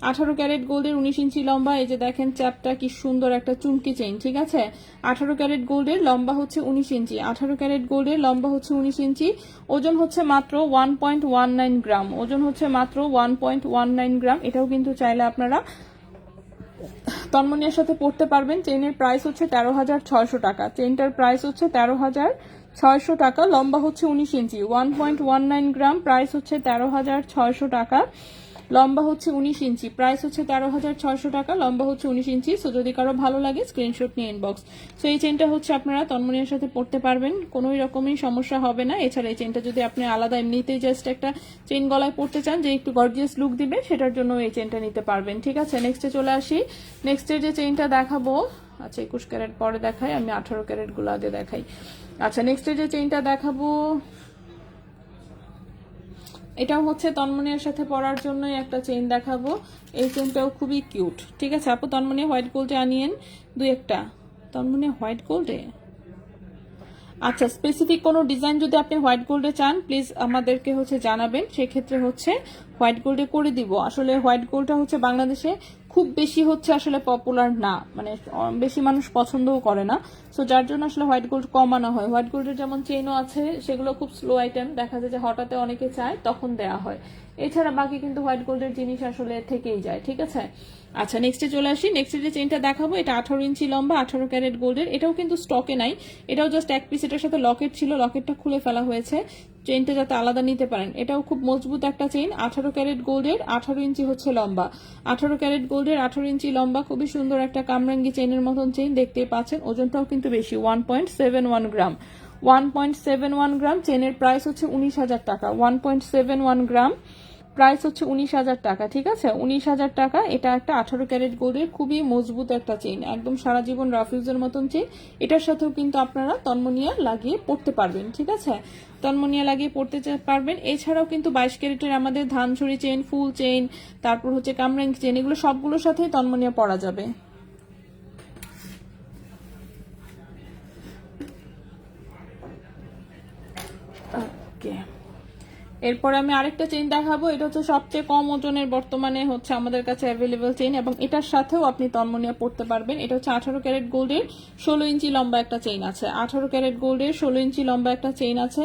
18 ক্যারেট গোল্ডের 19 ইঞ্চি লম্বা। এই যে দেখেন চারটা কি সুন্দর একটা চুমকি চেইন, ঠিক আছে। 18 ক্যারেট গোল্ডের লম্বা হচ্ছে 19 ইঞ্চি, 18 ক্যারেট গোল্ডের লম্বা হচ্ছে 19 ইঞ্চি। ওজন হচ্ছে মাত্র 1.19 গ্রাম, ওজন হচ্ছে মাত্র 1.19 গ্রাম। এটাও কিন্তু চাইলে আপনারা তন্মনিয়ার সাথে পড়তে পারবেন। চেইনের প্রাইস হচ্ছে 13,600 টাকা, চেইনটার প্রাইস হচ্ছে 13,600 টাকা। লম্বা হচ্ছে 19 ইঞ্চি, 1.19 গ্রাম, প্রাইস হচ্ছে 13,600 টাকা। লম্বা হচ্ছে 19 ইঞ্চি, প্রাইস হচ্ছে 13,600 টাকা, লম্বা হচ্ছে 19 ইঞ্চি। সো যদি কারো ভালো লাগে স্ক্রিনশট নিয়ে ইনবক্স। সো এই চেনটা হচ্ছে আপনারা তন্মনিয়ার সাথে পড়তে পারবেন, কোনো রকমই সমস্যা হবে না। এছাড়া এই চেনটা যদি আপনি আলাদা এমনিতেই জাস্ট একটা চেন গলায় পড়তে চান যে একটু গর্জিয়াস লুক দিবে, সেটার জন্য এই চেনটা নিতে পারবেন, ঠিক আছে। নেক্সটে চলে আসি। নেক্সটের যে চেনটা দেখাবো, আচ্ছা 21 ক্যারেট পরে দেখাই, আমি 18 ক্যারেট গুলো আগে দেখাই। আচ্ছা নেক্সটের যে চেনটা দেখাবো, এটাও হচ্ছে তন্মনিয়ার সাথে পরার জন্যই একটা চেইন দেখাবো। এই চেইনটাও খুবই কিউট। ঠিক আছে আপু, তন্মনিয়া হোয়াইট গোল্ডে আনিয়েন দুই একটা। তন্মনিয়া হোয়াইট গোল্ডে, আচ্ছা স্পেসিফিক কোনো ডিজাইন যদি আপনি হোয়াইট গোল্ডে চান প্লিজ আমাদেরকে হচ্ছে জানাবেন, সেক্ষেত্রে হচ্ছে হোয়াইট গোল্ডে করে দিব। আসলে হোয়াইট গোল্ডটা হচ্ছে বাংলাদেশে খুব বেশি হচ্ছে আসলে পপুলার না, মানে বেশি মানুষ পছন্দও করে না। সো যার জন্য আসলে হোয়াইট গোল্ড কমানো হয়। হোয়াইট গোল্ডের যেমন চেইনও আছে, সেগুলো খুব স্লো আইটেম, দেখা যায় যে হঠাৎ অনেকে চায় তখন দেয়া হয়। এছাড়া বাকি কিন্তু হোয়াইট গোল্ডের জিনিস আসলে থেকেই যায়। ঠিক আছে, আচ্ছা নেক্সটে চলে আসি। নেক্সটে যে চেইনটা দেখাবো এটা 18 ইঞ্চি লম্বা, 18 ক্যারেট গোল্ডের। এটাও কিন্তু স্টকে নাই, এটাও জাস্ট এক পিস। এটার সাথে লকেট ছিল, লকেটটা খুলে ফেলা হয়েছে চেইনটা যাতে আলাদা নিতে পারেন। এটাও খুব মজবুত একটা চেইন, 18 ক্যারেট গোল্ডের, 18 ইঞ্চি হচ্ছে লম্বা। 18 ক্যারেট গোল্ডের 18 ইঞ্চি লম্বা, খুবই সুন্দর একটা কামরাঙ্গি চেইনের মতন চেইন, দেখতেই পাচ্ছেন। ওজনটাও কিন্তু বেশি, 1.71 গ্রাম। 1.71 গ্রাম। চেইনের প্রাইস হচ্ছে 19,000 টাকা। 1.71 গ্রাম, প্রাইস হচ্ছে 19,000 টাকা। ঠিক আছে, 19,000 টাকা। এটা একটা 18 ক্যারেট গোল্ডের খুবই মজবুত একটা চেইন, একদম সারা জীবন রাফিউজের মতন চেইন। এটার সাথেও কিন্তু আপনারা তন্মনিয়া লাগিয়ে পড়তে পারবেন। ঠিক আছে, তন্মনিয়া লাগিয়ে পড়তে পারবেন। এছাড়াও কিন্তু 22 ক্যারেটের আমাদের ধানছড়ি চেইন, ফুল চেইন, তারপর হচ্ছে কামরাং চেইন, এগুলো সবগুলোর সাথেই তন্মনিয়া পরা যাবে। ওকে, এরপরে আমি আরেকটা চেইন দেখাবো। এটা হচ্ছে সবচেয়ে কম ওজনের বর্তমানে হচ্ছে আমাদের কাছে অ্যাভেলেবল চেইন, এবং এটার সাথেও আপনি তন্মনিয়া পড়তে পারবেন। এটা হচ্ছে 18 ক্যারেট গোল্ডের 16 ইঞ্চি লম্বা একটা চেইন আছে। 18 ক্যারেট গোল্ডের 16 ইঞ্চি লম্বা একটা চেইন আছে।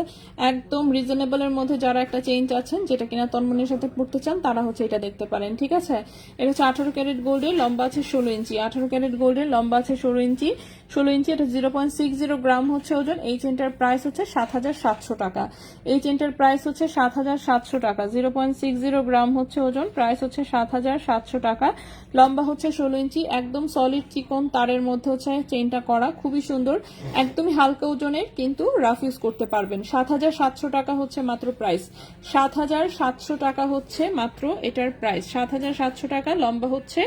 একদম রিজনেবলের মধ্যে যারা একটা চেইন চাচ্ছেন, যেটা কিনা তন্মনিয়ার সাথে পড়তে চান, তারা হচ্ছে এটা দেখতে পারেন। ঠিক আছে, এটা হচ্ছে 18 ক্যারেট গোল্ডের, লম্বা আছে 16 ইঞ্চি। 18 ক্যারেট গোল্ডের লম্বা আছে 16 ইঞ্চি। 16 ইঞ্চি, এটা 0.60 গ্রাম হচ্ছে ওজন। এই চেইনটার প্রাইস হচ্ছে 7,700 টাকা। এই চেইনটার প্রাইস হচ্ছে 7,700 টাকা। 0.60 গ্রাম হচ্ছে ওজন, প্রাইস হচ্ছে 7,700 টাকা। লম্বা হচ্ছে 16 ইঞ্চি, একদম সলিড চিকন তারের মধ্যে হচ্ছে চেইনটা করা, খুবই সুন্দর, একদমই হালকা ওজনের, কিন্তু রাফ ইউজ করতে পারবেন। 7,700 টাকা হচ্ছে মাত্র প্রাইস। 7,700 টাকা হচ্ছে মাত্র এটার প্রাইস। 7,700 টাকা। লম্বা হচ্ছে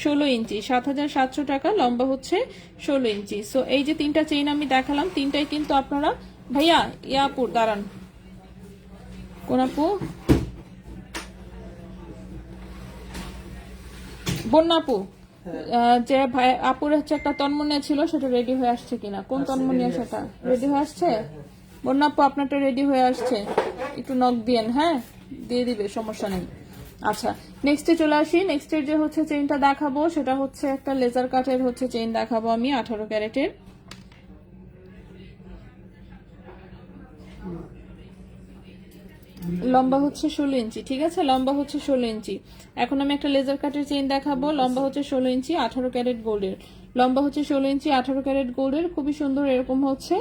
16 ইঞ্চি। 7,700 টাকা, লম্বা হচ্ছে 16 ইঞ্চি। সো এই যে তিনটা চেইন আমি দেখালাম, তিনটাই কিন্তু আপনারা, ভাইয়া ইয়াপুর দাঁড়ান, কোন আপু? বন্যাপু, যে ভাই আপুর হচ্ছে একটা তন্মনিয়া ছিল, সেটা রেডি হয়ে আসছে কিনা? কোন তন্মনিয়া? সেটা রেডি হয়ে আসছে? বন্যাপু আপনারটা রেডি হয়ে আসছে, একটু নক দিয়েন। হ্যাঁ, দিয়ে দিবে, সমস্যা নেই। আচ্ছা, নেক্সটে চলে আসি। নেক্সটের যে হচ্ছে চেইনটা দেখাবো সেটা হচ্ছে একটা লেজার কাটের হচ্ছে চেইন দেখাবো আমি, 18 ক্যারেটের। লম্বা হচ্ছে 16 ইঞ্চি। ঠিক আছে, লম্বা হচ্ছে 16 ইঞ্চি। এখন আমি একটা লেজার কাটের চেইন দেখাবো, লম্বা হচ্ছে 16 ইঞ্চি, 18 ক্যারেট গোল্ডের। লম্বা হচ্ছে 16 ইঞ্চি, 18 ক্যারেট গোল্ডের, খুবই সুন্দর। এরকম হচ্ছে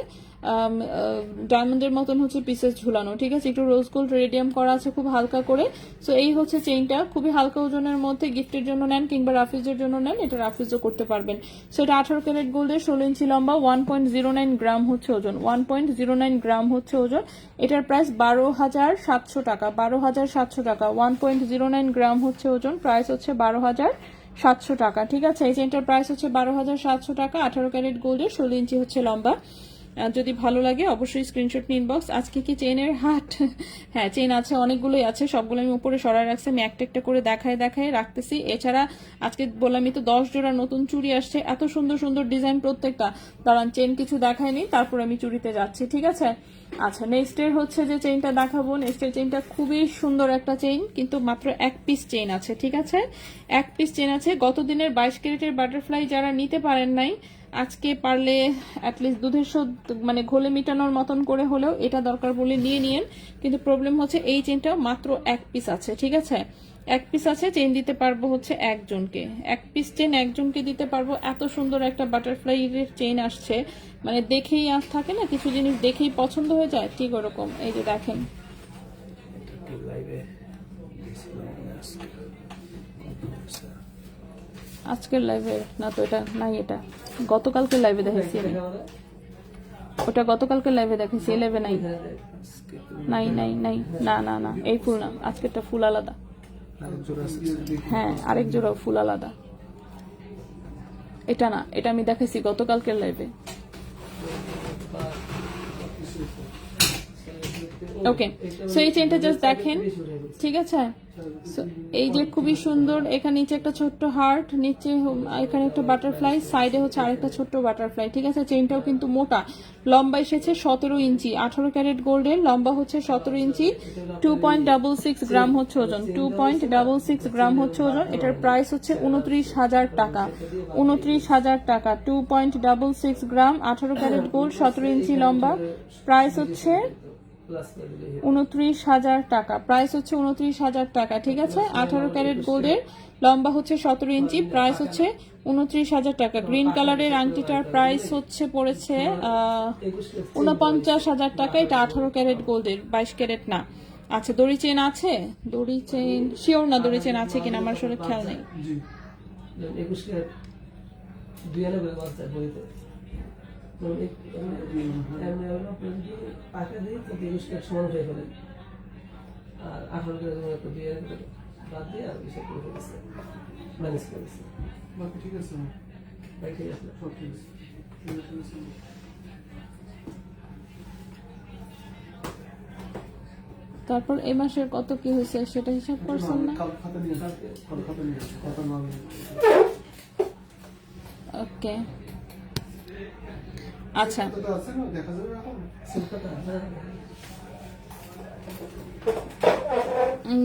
ডায়মন্ডের মতন হচ্ছে পিসেস ঝুলানো। ঠিক আছে, একটু রোজ গোল্ড রেডিয়াম করা আছে খুব হালকা করে। সো এই হচ্ছে চেইনটা, খুবই হালকা ওজনের মধ্যে, গিফটের জন্য নেন কিংবা রাফিজের জন্য নেন, এটা রাফিজও করতে পারবেন। সো এটা 18 ক্যারেট গোল্ডের, 16 ইঞ্চি লম্বা, 1.09 গ্রাম হচ্ছে ওজন। 1.09 গ্রাম হচ্ছে ওজন। এটার প্রাইস 12,700 টাকা। 12,700 টাকা। 1.09 গ্রাম হচ্ছে ওজন, প্রাইস হচ্ছে 12,700 টাকা। ঠিক আছে, এই চেইনটার প্রাইস হচ্ছে 12,700 টাকা। 18 ক্যারেট গোল্ডের, 16 ইঞ্চি হচ্ছে লম্বা। যদি ভালো লাগে অবশ্যই স্ক্রিনশট নিন ইনবক্স। আজকে কি চেইনের হাট? হ্যাঁ, চেইন আছে, অনেকগুলোই আছে, সবগুলো আমি উপরে সরাই রাখছি। আমি একটা একটা করে দেখায় রাখতেছি। এছাড়া আজকে বললামই তো 10 জোড়া নতুন চুড়ি আসছে, এত সুন্দর সুন্দর ডিজাইন প্রত্যেকটা। দাঁড়ান, চেইন কিছু দেখায়নি, তারপর আমি চুড়িতে যাচ্ছি। ঠিক আছে, আচ্ছা নেক্সটের হচ্ছে যে চেইনটা দেখাবো, নেক্সটের চেইনটা খুবই সুন্দর একটা চেইন, কিন্তু মাত্র এক পিস চেইন আছে। ঠিক আছে, এক পিস চেইন আছে। গত দিনের 22 ক্যারেটের বাটারফ্লাই যারা নিতে পারেন নাই, আজকে পারলে অ্যাটলিস্ট দুধের শোধ মানে ঘোলে মিটানোর মতন করে হলেও এটা দরকার বলে নিয়ে নিয়েন। কিন্তু প্রবলেম হচ্ছে এই চেইনটা মাত্র এক পিস আছে। ঠিক আছে, এক পিস আছে, চেইন দিতে পারবো হচ্ছে একজনকে। এক পিস চেইন একজনকে দিতে পারবো। এত সুন্দর একটা বাটারফ্লাই এর চেইন আসছে, মানে দেখেই আর থাকে না, কিছু জিনিস দেখেই পছন্দ হয়ে যায়, ঠিক ওরকম। এই যে দেখেন, আজকের লাইভে না তো, এটা নাই, এটা গতকালকে লাইভে দেখেছি আমি, ওটা গতকালকে লাইভে দেখেছি, এই লাইভে নাই। নাই নাই নাই, না না না, এই ফুল না, আজকেরটা ফুল আলাদা। হ্যাঁ, আরেক জোড়া ফুল আলাদা, এটা না, এটা আমি দেখেছি গতকালকের লাইভে। ওকে, সো এই চেনটা জাস্ট দেখেন, ঠিক আছে। So, এই যে খুবই সুন্দর, এখানে নিচে একটা ছোট্ট হার্ট, নিচে এখানে একটা বাটারফ্লাই, সাইডে হচ্ছে আরেকটা ছোট্ট বাটারফ্লাই, ঠিক আছে। চেইনটাও কিন্তু মোটা, লম্বা এসেছে 17 ইঞ্চি, 18 ক্যারেট গোল্ডের, লম্বা হচ্ছে 17 ইঞ্চি, 2.66 গ্রাম হচ্ছে ওজন, 2.66 গ্রাম হচ্ছে ওজন। এটার প্রাইস হচ্ছে 29,000 টাকা, 29,000 টাকা, 2.66 গ্রাম, 18 ক্যারেট গোল্ড, 17 ইঞ্চি লম্বা, প্রাইস হচ্ছে 29,000 টাকা, প্রাইস হচ্ছে 29,000 টাকা, ঠিক আছে। 18 ক্যারেট গোল্ডের, লম্বা হচ্ছে 17 ইঞ্চি, প্রাইস হচ্ছে 29,000 টাকা। গ্রিন কালারের আংটিটার প্রাইস হচ্ছে পড়েছে 49,000 টাকা। এটা 18 ক্যারেট গোল্ডের, 22 ক্যারেট না। আচ্ছা, দড়ি চেন আছে, দড়ি চেন শিওর না দড়ি চেন আছে কিনা আমার আসলে খেয়াল নেই। তারপর এই মাসের কত কি হয়েছে সেটা হিসাব করছেন না? ওকে, আচ্ছা,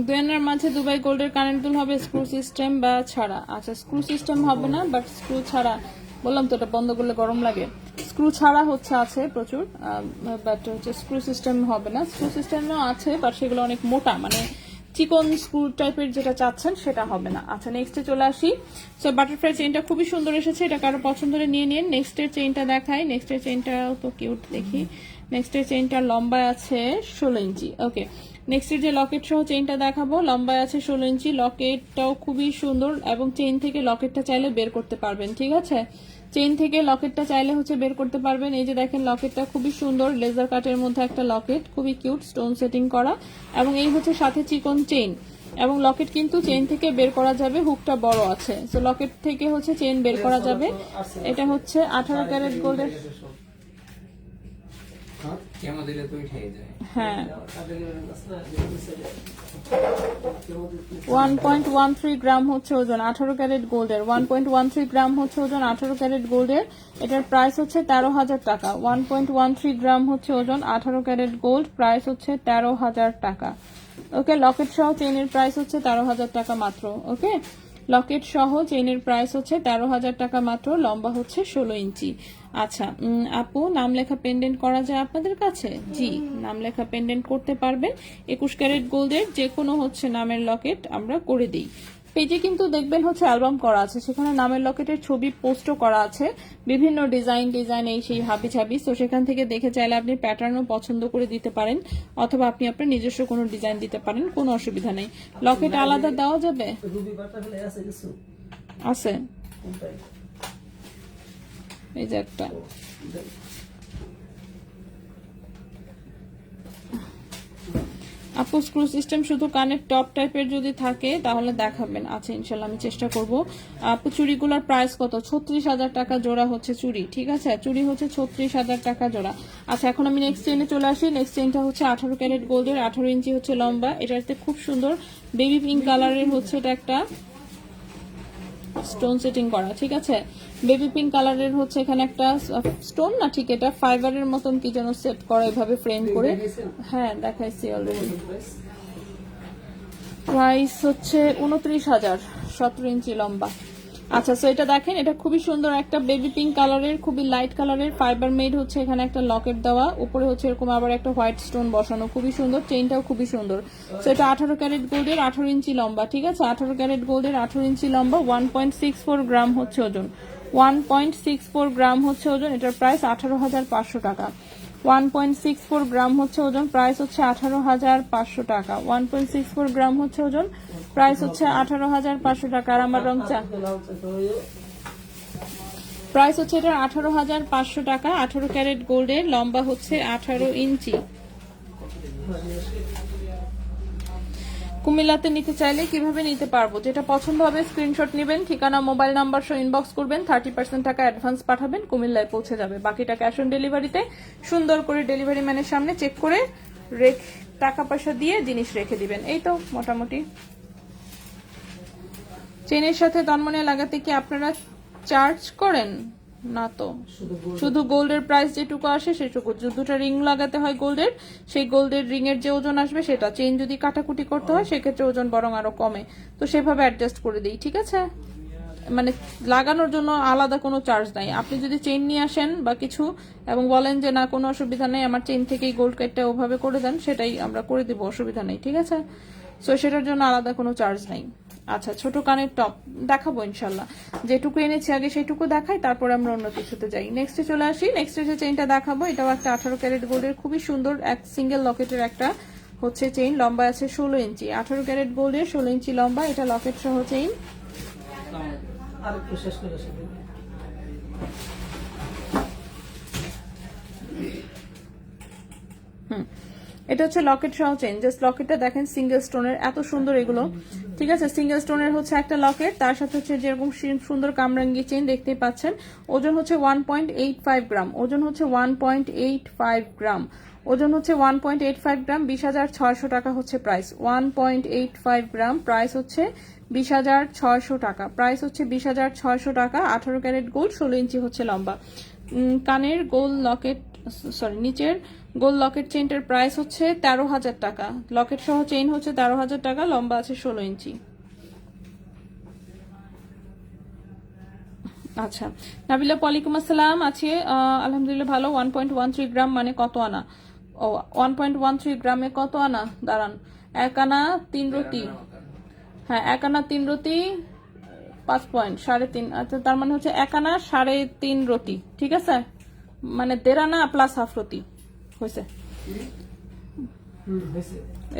দুয়েনের মাঝে দুবাই গোল্ডের কারেন্ট দুল হবে স্ক্রু সিস্টেম বা ছাড়া? আচ্ছা, স্ক্রু সিস্টেম হবে না, বাট স্ক্রু ছাড়া, বললাম তো এটা বন্ধ করলে গরম লাগে। স্ক্রু ছাড়া হচ্ছে আছে প্রচুর, বাট হচ্ছে স্ক্রু সিস্টেম হবে না। স্ক্রু সিস্টেমও আছে, বাট সেগুলো অনেক মোটা, মানে চিকন স্ক্রু টাইপের যেটা চাচ্ছেন সেটা হবে না। আচ্ছা, নেক্সটে চলে আসি। সো বাটারফ্লাই চেইনটা খুবই সুন্দর এসেছে, এটা কারো পছন্দ হলে নিয়ে নিন। নেক্সটের চেইনটা দেখাই, নেক্সটের চেইনটাও তো কিউট দেখি। নেক্সটের চেইনটা লম্বায় আছে 16 ইঞ্চি। ওকে, নেক্সটের যে লকেট সহ চেইনটা দেখাবো, লম্বায় আছে 16 ইঞ্চি, লকেটটাও খুবই সুন্দর, এবং চেইন থেকে লকেটটা চাইলে বের করতে পারবেন, ঠিক আছে। চেইন থেকে লকেটটা চাইলে হচ্ছে বের করতে পারবেন। এই যে দেখেন লকেটটা খুবই সুন্দর, লেজার কাটের মধ্যে একটা লকেট, খুবই কিউট, স্টোন সেটিং করা, এবং এই হচ্ছে সাথে চিকন চেইন, এবং লকেট কিন্তু চেইন থেকে বের করা যাবে, হুকটা বড় আছে, সো লকেট থেকে হচ্ছে চেইন বের করা যাবে। এটা হচ্ছে 18 ক্যারেট গোল্ডের, হ্যাঁ 1.13 গ্রাম হচ্ছে ওজন, 18 ক্যারেট গোল্ডের, 1.13 গ্রাম হচ্ছে ওজন, 18 ক্যারেট গোল্ডের। এটার প্রাইস হচ্ছে 13,000 টাকা। 1.13 গ্রাম হচ্ছে ওজন, 18 ক্যারেট গোল্ড, প্রাইস হচ্ছে 13,000 টাকা। ওকে, লকেট সহ চেইনের প্রাইস হচ্ছে 13,000 টাকা মাত্র। ওকে, লকেট সহ চেইনের প্রাইস হচ্ছে 13,000 টাকা মাত্র, লম্বা হচ্ছে 16 ইঞ্চি। আচ্ছা আপু, নাম লেখা পেন্ডেন্ট করা যায় আপনাদের কাছে? জি, নাম লেখা পেন্ডেন্ট করতে পারবেন। 21 ক্যারেট গোল্ডের যে কোনো হচ্ছে নামের লকেট আমরা করে দিই। পেজে কিন্তু দেখবেন হচ্ছে অ্যালবাম করা আছে, সেখানে নামের লকেটের ছবি পোস্টও করা আছে, বিভিন্ন ডিজাইন এই সেই হাবি ছাবি। তো সেখান থেকে দেখে চাইলে আপনি প্যাটার্নও পছন্দ করে দিতে পারেন, অথবা আপনি আপনার নিজস্ব কোনো ডিজাইন দিতে পারেন, কোনো অসুবিধা নেই। লকেট আলাদা দেওয়া যাবে? আছে, এই যে একটা, আপু স্ক্রু সিস্টেম শুধু কানের টপ টাইপের যদি থাকে তাহলে দেখাবেন। আচ্ছা, ইনশাল্লাহ আমি চেষ্টা করব। আপু চুড়িগুলোর প্রাইস কত? 36,000 টাকা জোড়া হচ্ছে চুড়ি, ঠিক আছে, চুড়ি হচ্ছে 36,000 টাকা জোড়া। আচ্ছা, এখন আমি নেক্সট চেইনে চলে আসি। নেক্সট চেইনটা হচ্ছে 18 ক্যারেট গোল্ডের, 18 ইঞ্চি হচ্ছে লম্বা, এটাতে খুব সুন্দর বেবি পিঙ্ক কালারের হচ্ছে এটা একটা স্টোন সেটিং করা, ঠিক আছে, বেবি পিঙ্ক কালারের হচ্ছে এখানে একটা স্টোন না, ঠিক এটা ফাইবারের মতন কি যেন সেট করা এভাবে ফ্রেম করে। হ্যাঁ দেখাইছি অলরেডি। প্রাইস হচ্ছে 29,000, 17 ইঞ্চি লম্বা। আচ্ছা, সো এটা দেখেন, এটা খুবই সুন্দর একটা বেবি পিঙ্ক কালারের, খুবই লাইট কালারের, ফাইবার মেড হচ্ছে এখানে একটা লকেট দেওয়া, উপরে হচ্ছে এরকম আবার একটা হোয়াইট স্টোন বসানো, খুবই সুন্দর, চেইনটাও খুবই সুন্দর। সো এটা 18 ক্যারেট গোল্ডের, 18 ইঞ্চি লম্বা, ঠিক আছে, 18 ক্যারেট গোল্ডের, 18 ইঞ্চি লম্বা, 1.64 গ্রাম হচ্ছে ওজন, 1.64 গ্রাম হচ্ছে ওজন। এটার প্রাইস 18,500 টাকা। 1.64 গ্রাম হচ্ছে ওজন, প্রাইস হচ্ছে 18,500 টাকা। 1.64 গ্রাম হচ্ছে ওজন, প্রাইস হচ্ছে 18,500 টাকা। আর আমার রং চা প্রাইস হচ্ছে এটা 18,500 টাকা। 18 ক্যারেট গোল্ডের, লম্বা হচ্ছে 18 ইঞ্চি। কুমিল্লাতে নিতে চাইলে কিভাবে নিতে পারবো? যেটা পছন্দ হবে স্ক্রিনশট নেবেন, ঠিকানা মোবাইল নাম্বার সহ ইনবক্স করবেন, 30% টাকা অ্যাডভান্স পাঠাবেন, কুমিল্লায় পৌঁছে যাবে, বাকিটা ক্যাশ অন ডেলিভারিতে। সুন্দর করে ডেলিভারি ম্যানের সামনে চেক করে টাকা পয়সা দিয়ে জিনিস রেখে দিবেন, এই তো মোটামুটি। চেনের সাথে তন্মনে লাগাতে কি আপনারা চার্জ করেন? না তো, শুধু গোল্ডের প্রাইস যেটুকু আসে সেটুকু। দুটো রিং লাগাতে হয় গোল্ডের, সেই গোল্ডের রিং এর যে ওজন আসবে সেটা। চেইন যদি কাটাকুটি করতে হয় সেক্ষেত্রে ওজন বরং আরো কমে, তো সেভাবে অ্যাডজাস্ট করে দিই, ঠিক আছে? মানে লাগানোর জন্য আলাদা কোনো চার্জ নাই। আপনি যদি চেইন নিয়ে আসেন বা কিছু এবং বলেন যে না কোনো অসুবিধা নেই, আমার চেইন থেকেই গোল্ড কাটটা ওভাবে করে দেন, সেটাই আমরা করে দিব, অসুবিধা নেই, ঠিক আছে? সো সেটার জন্য আলাদা কোনো চার্জ নাই। আচ্ছা, ছোট কানের টপ দেখাবো ইনশাল্লাহ, যেটুকু এনেছি আগে সেইটুকু দেখাই, তারপরে আমরা অন্য কিছুতে যাই। নেক্সটে চলে আসি। নেক্সটে যে চেইনটা দেখাবো এটাও একটা 18 ক্যারেট গোল্ডের খুবই সুন্দর এক সিঙ্গেল লকেটের একটা হচ্ছে চেইন, লম্বা আছে 16 ইঞ্চি, 18 ক্যারেট গোল্ডের 16 ইঞ্চি লম্বা, এটা লকেট সহ চেইন। এটা হচ্ছে লকেট সহ চেইন, জাস্ট লকেটটা দেখেন সিঙ্গেল স্টোনের, এত সুন্দর এগুলো, ঠিক আছে? সিঙ্গেল স্টোনের হচ্ছে একটা লকেট, তার সাথে হচ্ছে যেরকম সুন্দর কামরাঙ্গি চেইন দেখতেই পাচ্ছেন। ওজন হচ্ছে 1.85 গ্রাম, ওজন হচ্ছে 1.85 গ্রাম, ওজন হচ্ছে 1.85 গ্রাম, 20,600 টাকা হচ্ছে প্রাইস। 1.85 গ্রাম, প্রাইস হচ্ছে 20,600 টাকা, প্রাইস হচ্ছে 20,600 টাকা। 18 ক্যারেট গোল্ড, 16 ইঞ্চি হচ্ছে লম্বা। কানের গোল লকেট, সরি নিচের গোল লকেট চেইনটার প্রাইস হচ্ছে 13,000 টাকা, লকেট সহ চেইন হচ্ছে 13,000 টাকা, লম্বা আছে 16 ইঞ্চি। আচ্ছা, নাবিলা ওয়ালাইকুম আসসালাম, আছে আলহামদুলিল্লাহ ভালো। 1.13 গ্রাম মানে কত আনা? ও 1.13 গ্রামে কত আনা? দাঁড়ান, 1 আনা 3 রতি, হ্যাঁ 1 আনা 3 রতি 5 পয়েন্ট 3.5, আচ্ছা তার মানে হচ্ছে 1 আনা 3.5 রতি, ঠিক আছে? মানে 1.5 আনা প্লাস হাফ রতি হয়েছে,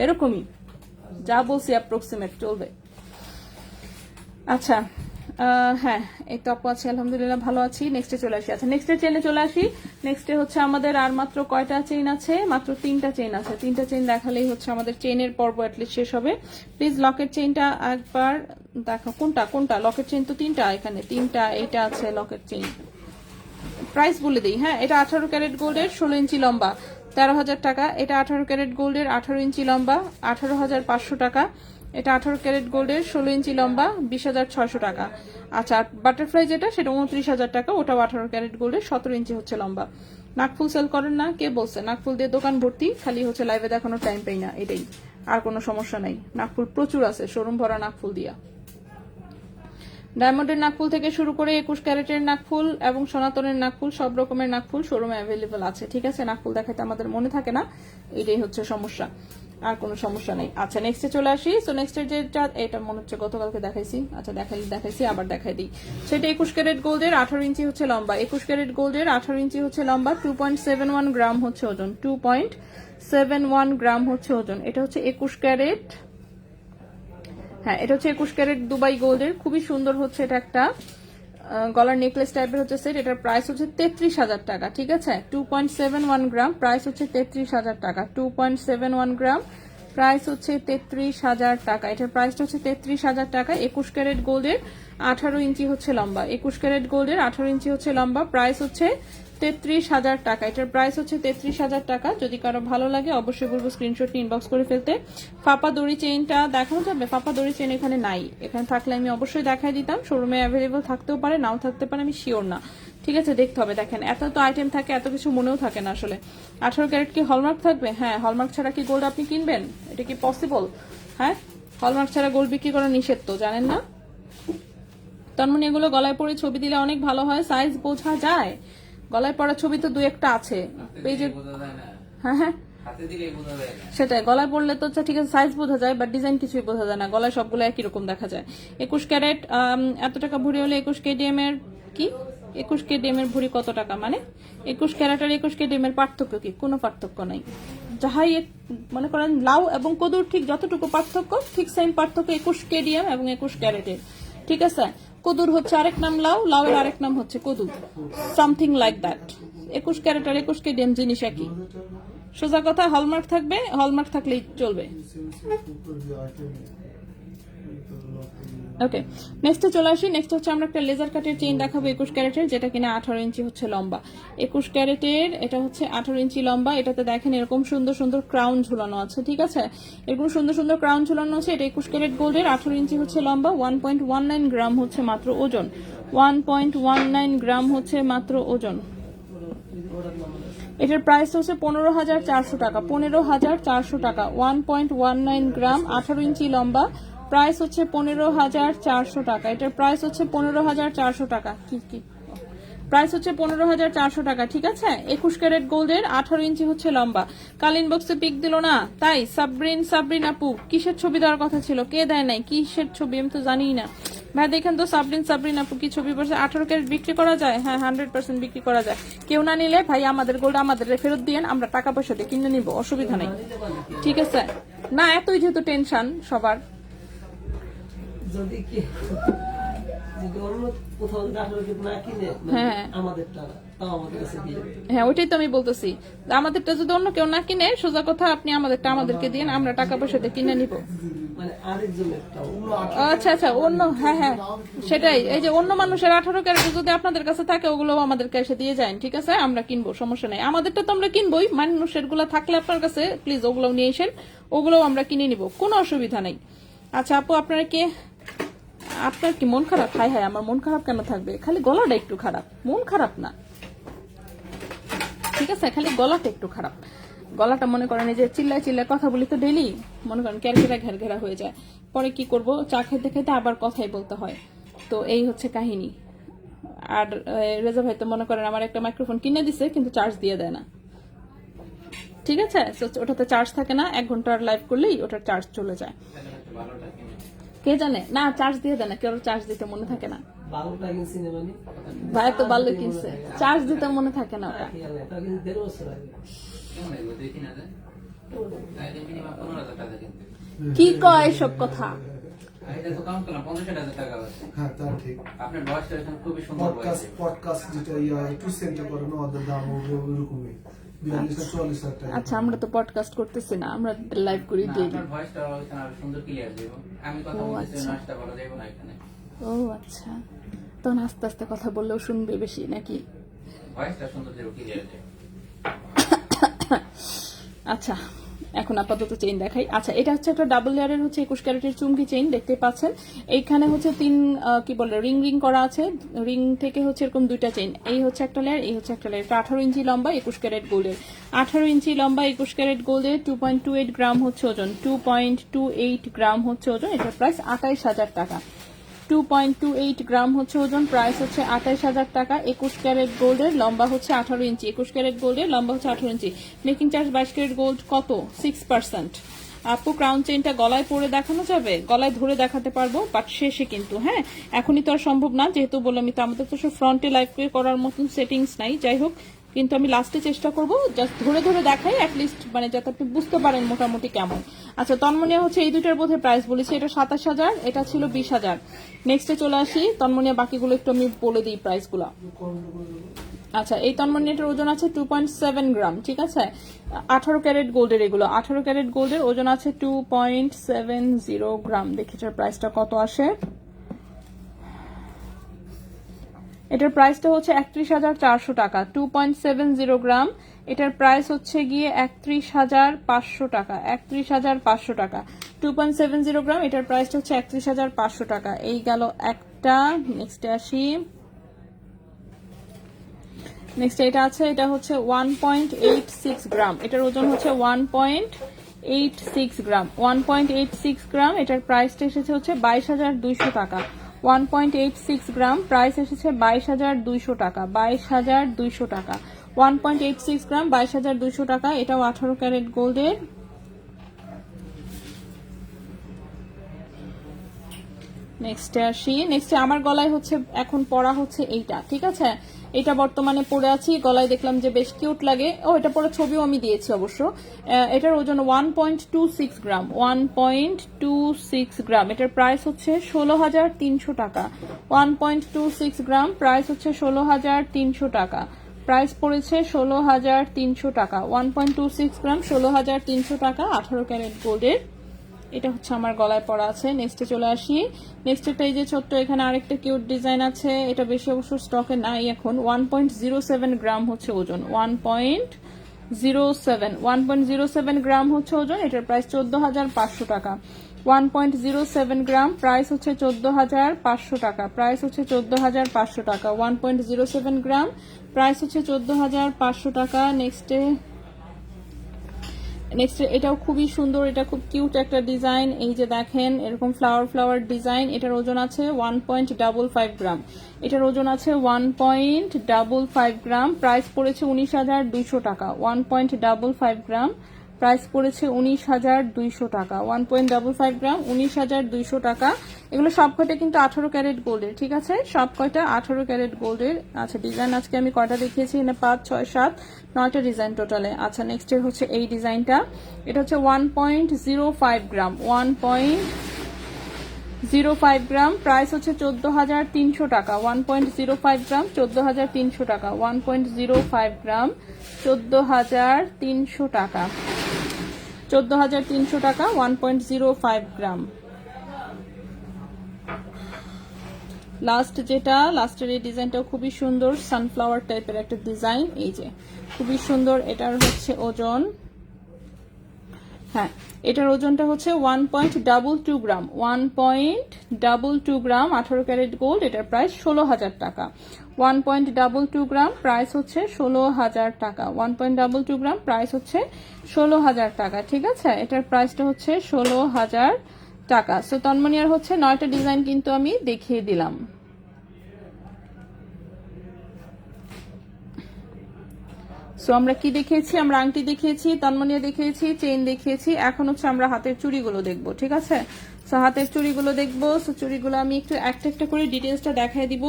এরকমই যা বলছি অ্যাপ্রক্সিমেট চলবে। আচ্ছা, হ্যাঁ এই তো আপু আছে আলহামদুলিল্লাহ ভালো আছি। নেক্সটে চলে আসি। আচ্ছা নেক্সটের চেইনে চলে আসি। নেক্সটে হচ্ছে আমাদের আর মাত্র কয়টা চেইন আছে? মাত্র 3টা চেইন আছে। 3টা চেইন দেখালেই হচ্ছে আমাদের চেইনের পর্ব অ্যাটলিস্ট শেষ হবে। প্লিজ লকেট চেইনটা একবার দেখো, কোনটা কোনটা লকেট চেইন? তো 3টা, এখানে 3টা, এইটা আছে লকেট চেইন। প্রাইস বলে দিই, হ্যাঁ এটা 18 ক্যারেট গোল্ডের 16 ইঞ্চি লম্বা, 13,000 টাকা। এটা 18 ক্যারেট গোল্ডের 18 ইঞ্চি লম্বা, 18,500 টাকা। এটা 18 ক্যারেট গোল্ডের 16 ইঞ্চি লম্বা, 20,600 টাকা। আচ্ছা বাটারফ্লাই যেটা সেটা 29,000 টাকা, ওটাও 18 ক্যারেট গোল্ডের 17 ইঞ্চি হচ্ছে লম্বা। নাকফুল সেল করেন না? কে বলছে? নাকফুল দিয়ে দোকান ভর্তি, খালি হচ্ছে লাইভে দেখানোর টাইম পাই না, এটাই, আর কোনো সমস্যা নাই। নাকফুল প্রচুর আছে, শোরুম ভরা নাকফুল দিয়া। ডায়মন্ডের নাকফুল থেকে শুরু করে 21 ক্যারেটের নাকফুল এবং সনাতনের নাকফুল, সব রকমের নাকফুল শোরুমে অ্যাভেলেবল আছে, ঠিক আছে? নাকফুল দেখাতে আমাদের মনে থাকে না, এটাই হচ্ছে সমস্যা, আর কোনো সমস্যা নেই। আচ্ছা নেক্সটে চলে আসি। সো নেক্সটের যেটা, এটা মনে হচ্ছে গতকালকে দেখাইছি, আচ্ছা দেখাইছি আবার দেখাই দিই। সেটা 21 ক্যারেট গোল্ডের 18 ইঞ্চি হচ্ছে লম্বা, 21 ক্যারেট গোল্ডের 18 ইঞ্চি হচ্ছে লম্বা, 2.71 গ্রাম হচ্ছে ওজন, 2.71 গ্রাম হচ্ছে ওজন। এটা হচ্ছে 21 ক্যারেট, হ্যাঁ এটা হচ্ছে 21 ক্যারেট দুবাই গোল্ডের, খুবই সুন্দর হচ্ছে এটা একটা গলার নেকলেস টাইপের হচ্ছে সেট। এটার প্রাইস হচ্ছে 33,000 টাকা, ঠিক আছে? 2.71 গ্রাম, প্রাইস হচ্ছে 33,000 টাকা। 2.71 গ্রাম, প্রাইস হচ্ছে 33,000 টাকা। এটার প্রাইসটা হচ্ছে 33,000 টাকা। 21 ক্যারেট গোল্ডের 18 ইঞ্চি হচ্ছে লম্বা, 21 ক্যারেট গোল্ডের 18 ইঞ্চি হচ্ছে লম্বা, প্রাইস হচ্ছে 33,000 টাকা। এটার প্রাইস হচ্ছে 33,000 টাকা। যদি কারো ভালো লাগে অবশ্যই বলবো স্ক্রিনশট ইনবক্স করে ফেলতে। ফাপা দড়ি চেইনটা দেখানো যাবে? ফাপা দড়ি চেইন এখানে নাই, এখানে থাকলে আমি অবশ্যই দেখাই দিতাম। শোরুমে অ্যাভেলেবল থাকতেও পারে, নাও থাকতে পারে, আমি শিওর না, ঠিক আছে? দেখতে হবে। দেখেন এত তো আইটেম থাকে, এত কিছু মনেও থাকে না আসলে। 18 ক্যারেট কি হলমার্ক থাকবে? হ্যাঁ, হলমার্ক ছাড়া কি গোল্ড আপনি কিনবেন? এটা কি পসিবল? হ্যাঁ, হলমার্ক ছাড়া গোল্ড বিক্রি করা নিষেধ, তো জানেন না? তার মানে এগুলো গলায় পরে ছবি দিলে অনেক ভালো হয়, সাইজ বোঝা যায়। গলায় পড়া ছবি তো 2-1টা আছে পেজে, হ্যাঁ হ্যাঁ সেটাই, গলায় পড়লে তো ঠিক আছে সাইজ বোঝা যায়, বাট ডিজাইন কিছুই বোঝা যায় না, গলায় সবগুলো একই রকম দেখা যায়। 21 ক্যারেট এত টাকা ভরি হলে 21 কেডিএম এর কি? 21 কেডিএম এর ভরি কত টাকা? মানে 21 ক্যারেট আর 21 কেডিএম এর পার্থক্য কি? কোনো পার্থক্য নাই। যাহাই মনে করেন লাউ এবং কদুর ঠিক যতটুকু পার্থক্য, ঠিক সেম পার্থক্য 21 কেডিএম এবং 21 ক্যারেটের, ঠিক আছে? কদুর হচ্ছে আরেক নাম লাউ, লাউয়ের আরেক নাম হচ্ছে কদু, সামথিং লাইক দ্যাট। 21 ক্যারেট আর 21 কেডিএম জিনিস একই। সোজা কথা, হলমার্ক থাকবে, হলমার্ক থাকলেই চলবে। ওকে, নেক্সটে চলে আসি। নেক্সট হচ্ছে আমরা একটা লেজার কাটের চেইন দেখাবো 21 ক্যারেটের, যেটা কিনা 18 ইঞ্চি হচ্ছে লম্বা। 21 ক্যারেটের এটা হচ্ছে 18 ইঞ্চি লম্বা। এটাতে দেখেন এরকম সুন্দর সুন্দর ক্রাউন ঝুলানো আছে, ঠিক আছে, এরকম সুন্দর সুন্দর ক্রাউন ঝুলানো আছে। এটা 21 ক্যারেট গোল্ডের, 18 ইঞ্চি হচ্ছে লম্বা, 1.19 গ্রাম হচ্ছে মাত্র ওজন, 1.19 গ্রাম হচ্ছে মাত্র ওজন। এটার প্রাইস হচ্ছে 15,400 টাকা, 15,400 টাকা, 1.19 গ্রাম, 18 ইঞ্চি লম্বা, প্রাইস হচ্ছে 15,400 টাকা। এটার প্রাইস হচ্ছে 15,400 টাকা। কি প্রাইস হচ্ছে 15,400 টাকা, ঠিক আছে। 21 ক্যারেট গোল্ডের, 18 ইঞ্চি হচ্ছে লম্বা। কালিন বক্সে পিক দিল না, তাই সাবরিন আপু কিসের ছবি দেওয়ার কথা ছিল, কে দেয় নাই, কিসের ছবি আমি তো জানিই না ভাই। দেখেন তো সাবরিন আপু কি ছবি পড়ছে। 18 ক্যারেট বিক্রি করা যায়? হ্যাঁ, 100% বিক্রি করা যায়। কেউ না নিলে ভাই আমাদের গোল্ড আমাদের ফেরত দিয়েন, আমরা টাকা পয়সা দিয়ে কিনে নিব, অসুবিধা নেই, ঠিক আছে। না এতই যেহেতু টেনশন সবার। হ্যাঁ ওইটাই তো আমি বলতেছি, আমাদেরটা যদি অন্য কেউ না কিনে, সোজা কথা আপনি আমাদেরটা আমাদেরকে দিন, আমরা টাকা পয়সা দিয়ে কিনে নিব। আচ্ছা আচ্ছা, অন্য, হ্যাঁ সেটাই, এই যে অন্য মানুষের 18 ক্যারেট যদি আপনাদের কাছে থাকে, ওগুলো আমাদেরকে এসে দিয়ে যায়, ঠিক আছে, আমরা কিনবো, সমস্যা নেই। আমাদেরটা তো আমরা কিনবোই, মানুষের গুলো থাকলে আপনার কাছে প্লিজ ওগুলো নিয়ে এসেন, ওগুলো আমরা কিনে নিব, কোনো অসুবিধা নেই। আচ্ছা আপু, আপনার কি মন খারাপ? হাই হাই, আমার মন খারাপ কেন থাকবে, খালি গলাটা একটু খারাপ, মন খারাপ না, ঠিক আছে, খালি গলাটা একটু খারাপ। গলাটা মনে করেন যে চিল্লায় চিল্লায় কথা বলি তো ডেইলি, মনে করেন ক্যারকেরা ঘেরা হয়ে যায়, পরে কি করব, চা খেতে খেতে আবার কথাই বলতে হয়, তো এই হচ্ছে কাহিনী। আর রেজা ভাই তো মনে করেন আমার একটা মাইক্রোফোন কিনে দিছে, কিন্তু চার্জ দিয়ে দেয় না, ঠিক আছে, ওটাতে চার্জ থাকে না, 1 ঘন্টার লাইভ করলেই ওটার চার্জ চলে যায়। কে জানে, না চার্জ দিয়ে দেয় না, কেউ চার্জ দিতে মনে থাকে না, ভাই তো ভালো কিনছে, চার্জ দিতে মনে থাকে না ওটা। কি কয় এসব কথা? আচ্ছা, আমরা তো পডকাস্ট করতেছি না, আমরা লাইভ করি ডেইলি। ও আচ্ছা, তখন আস্তে আস্তে কথা বললেও শুনবে বেশি নাকি? আচ্ছা, এখন আপাতত চেইন দেখাই। আচ্ছা, এটা হচ্ছে একটা ডাবল লেয়ারের হচ্ছে 21 ক্যারেটের চুমকি চেইন, দেখতে পাচ্ছেন। এইখানে হচ্ছে 3 কি বলে রিং করা আছে, রিং থেকে হচ্ছে এরকম 2টা চেইন, এই হচ্ছে একটা লেয়ার, এই হচ্ছে একটা লেয়ার। 18 ইঞ্চি লম্বা 21 ক্যারেট গোল্ডের, 18 ইঞ্চি লম্বা 21 ক্যারেট গোল্ডের, 2.28 গ্রাম হচ্ছে ওজন, 2.28 গ্রাম হচ্ছে ওজন। এটার প্রাইস 28,000 টাকা, 2.28 গ্রাম হচ্ছে ওজন, প্রাইস হচ্ছে 28,000 টাকা। 21 ক্যারেট গোল্ডের, লম্বা হচ্ছে 18 ইঞ্চি, 21 ক্যারেট গোল্ডের লম্বা হচ্ছে 18 ইঞ্চি। মেকিং চার্জ 22 ক্যারেট গোল্ড কত? 6%। আপু ক্রাউন চেইনটা গলায় পরে দেখানো যাবে? গলায় ধরে দেখাতে পারবো, বাট শেষে কিন্তু, হ্যাঁ এখনই তো আর সম্ভব না, যেহেতু বললাম তো আমাদের তো সব ফ্রন্টে লাইভ করার মতন সেটিংস নাই, যাই হোক, কিন্তু আমি লাস্টে চেষ্টা করবো জাস্ট ধরে ধরে দেখাই, অ্যাটলিস্ট মানে যাতে আপনি বুঝতে পারেন মোটামুটি কেমন। আচ্ছা, তন্মনিয়া হচ্ছে এই দুটার বোধহয় প্রাইস বলেছি, এটা 27,000, এটা ছিল 20,000। নেক্সটে চলে আসি, তন্মনিয়া বাকিগুলো একটু আমি বলে দিই প্রাইসগুলো। আচ্ছা, এই তন্মনিয়াটার ওজন আছে 2.7 গ্রাম, ঠিক আছে, 18 ক্যারেট গোল্ডের, এগুলো 18 ক্যারেট গোল্ডের, ওজন আছে 2.70 গ্রাম। দেখি এটার প্রাইসটা কত আসে। এটার প্রাইসটা হচ্ছে 31,400 টাকা, 2.70 গ্রাম। এটার প্রাইস হচ্ছে গিয়ে 31,500 টাকা, 31,500 টাকা, 2.70 গ্রাম। এটার প্রাইসটা হচ্ছে 31,500 টাকা। এই গেল একটা। নেক্সটে আসি, নেক্সট এটা আছে, এটা হচ্ছে 1.86 গ্রাম, এটার ওজন হচ্ছে 1.86 গ্রাম, 1.86 গ্রাম। এটার প্রাইসটা এসেছে হচ্ছে 22,200 টাকা, 1.86 গ্রাম, প্রাইস এসেছে 22,200 টাকা, 22,200 টাকা, 1.86 গ্রাম, 22,200 টাকা। এটাও 18 ক্যারেট গোল্ডের। নেক্সটে আসি, নেক্সটে আমার গলায় হচ্ছে এখন পরা হচ্ছে এইটা, ঠিক আছে, এটা বর্তমানে পরে আছি, গলায় দেখলাম যে বেশ কিউট লাগে। ও, এটা পরে ছবিও আমি দিয়েছি অবশ্য। এটার ওজন 1.26 গ্রাম, 1.26 গ্রাম। এটার প্রাইস হচ্ছে 16,300 টাকা, 1.26 গ্রাম, প্রাইস হচ্ছে 16,300 টাকা, প্রাইস পড়েছে 16,300 টাকা, 1.26 গ্রাম, 16,300 টাকা, 18 ক্যারেট গোল্ডের। এটা হচ্ছে আমার গলায় পরা আছে। নেক্সটে চলে আসি। নেক্সটটা এই যে ছোট্ট এখানে আরেকটা কিউট ডিজাইন আছে, এটা বেশি অবশ্য স্টকে নাই এখন। 1.07 গ্রাম হচ্ছে ওজন, 1.07 গ্রাম হচ্ছে ওজন। এটার প্রাইস 14,500 টাকা। 1.07 গ্রাম, প্রাইস হচ্ছে 14,500 টাকা। প্রাইস হচ্ছে 14,500 টাকা। 1.07 গ্রাম, প্রাইস হচ্ছে 14,500 টাকা। নেক্সটে এটাও খুবই সুন্দর, এটা খুব কিউট একটা ডিজাইন। এই যে দেখেন এরকম ফ্লাওয়ার ডিজাইন। এটার ওজন আছে 1.55 গ্রাম। এটার ওজন আছে 1.55 গ্রাম। প্রাইস পড়েছে 19,200 টাকা। 1.55 গ্রাম, প্রাইস পড়েছে 19,200 টাকা। 1.55 গ্রাম, 19,200 টাকা। এগুলো সব কয়টা কিন্তু 18 ক্যারেট গোল্ডের, ঠিক আছে? সব কয়টা 18 ক্যারেট গোল্ডের। আচ্ছা, ডিজাইন আজকে আমি কয়টা দেখিয়েছি? 5, 6, 7, 9টা ডিজাইন টোটালে। আচ্ছা, নেক্সট হচ্ছে এই ডিজাইনটা। এটা হচ্ছে 1.05 গ্রাম। 1.05 গ্রাম, প্রাইস হচ্ছে 14,300 টাকা। 1.05 গ্রাম, 14,300 টাকা। 1.05 গ্রাম, 14,300 টাকা। 14,300 টাকা, 1.05 গ্রাম। লাস্টের এই ডিজাইনটাও খুবই সুন্দর, সানফ্লাওয়ার টাইপের একটা ডিজাইন। এই যে খুবই সুন্দর। এটার হচ্ছে ওজন, হ্যাঁ, এটার ওজনটা হচ্ছে 1.22 গ্রাম। 1.22 গ্রাম, 18 ক্যারেট গোল্ড। এটার প্রাইস 16,000 টাকা। 1.22 গ্রাম, প্রাইস হচ্ছে 16,000 টাকা। 1.22 গ্রাম, প্রাইস হচ্ছে 16,000 টাকা, ঠিক আছে? এটার প্রাইসটা হচ্ছে 16,000 টাকা। সো তন্মনিয়ার হচ্ছে 9টা ডিজাইন কিন্তু আমি দেখিয়ে দিলাম। সো আমরা কি দেখিয়েছি? আমরা আংটি দেখিয়েছি, তন্মনিয়া দেখিয়েছি, চেইন দেখিয়েছি। এখন হচ্ছে আমরা হাতের চুড়িগুলো দেখবো, ঠিক আছে? সো হাতের চুড়িগুলো দেখবো। সো চুড়িগুলো আমি একটু একটা করে ডিটেলসটা দেখাই দিব।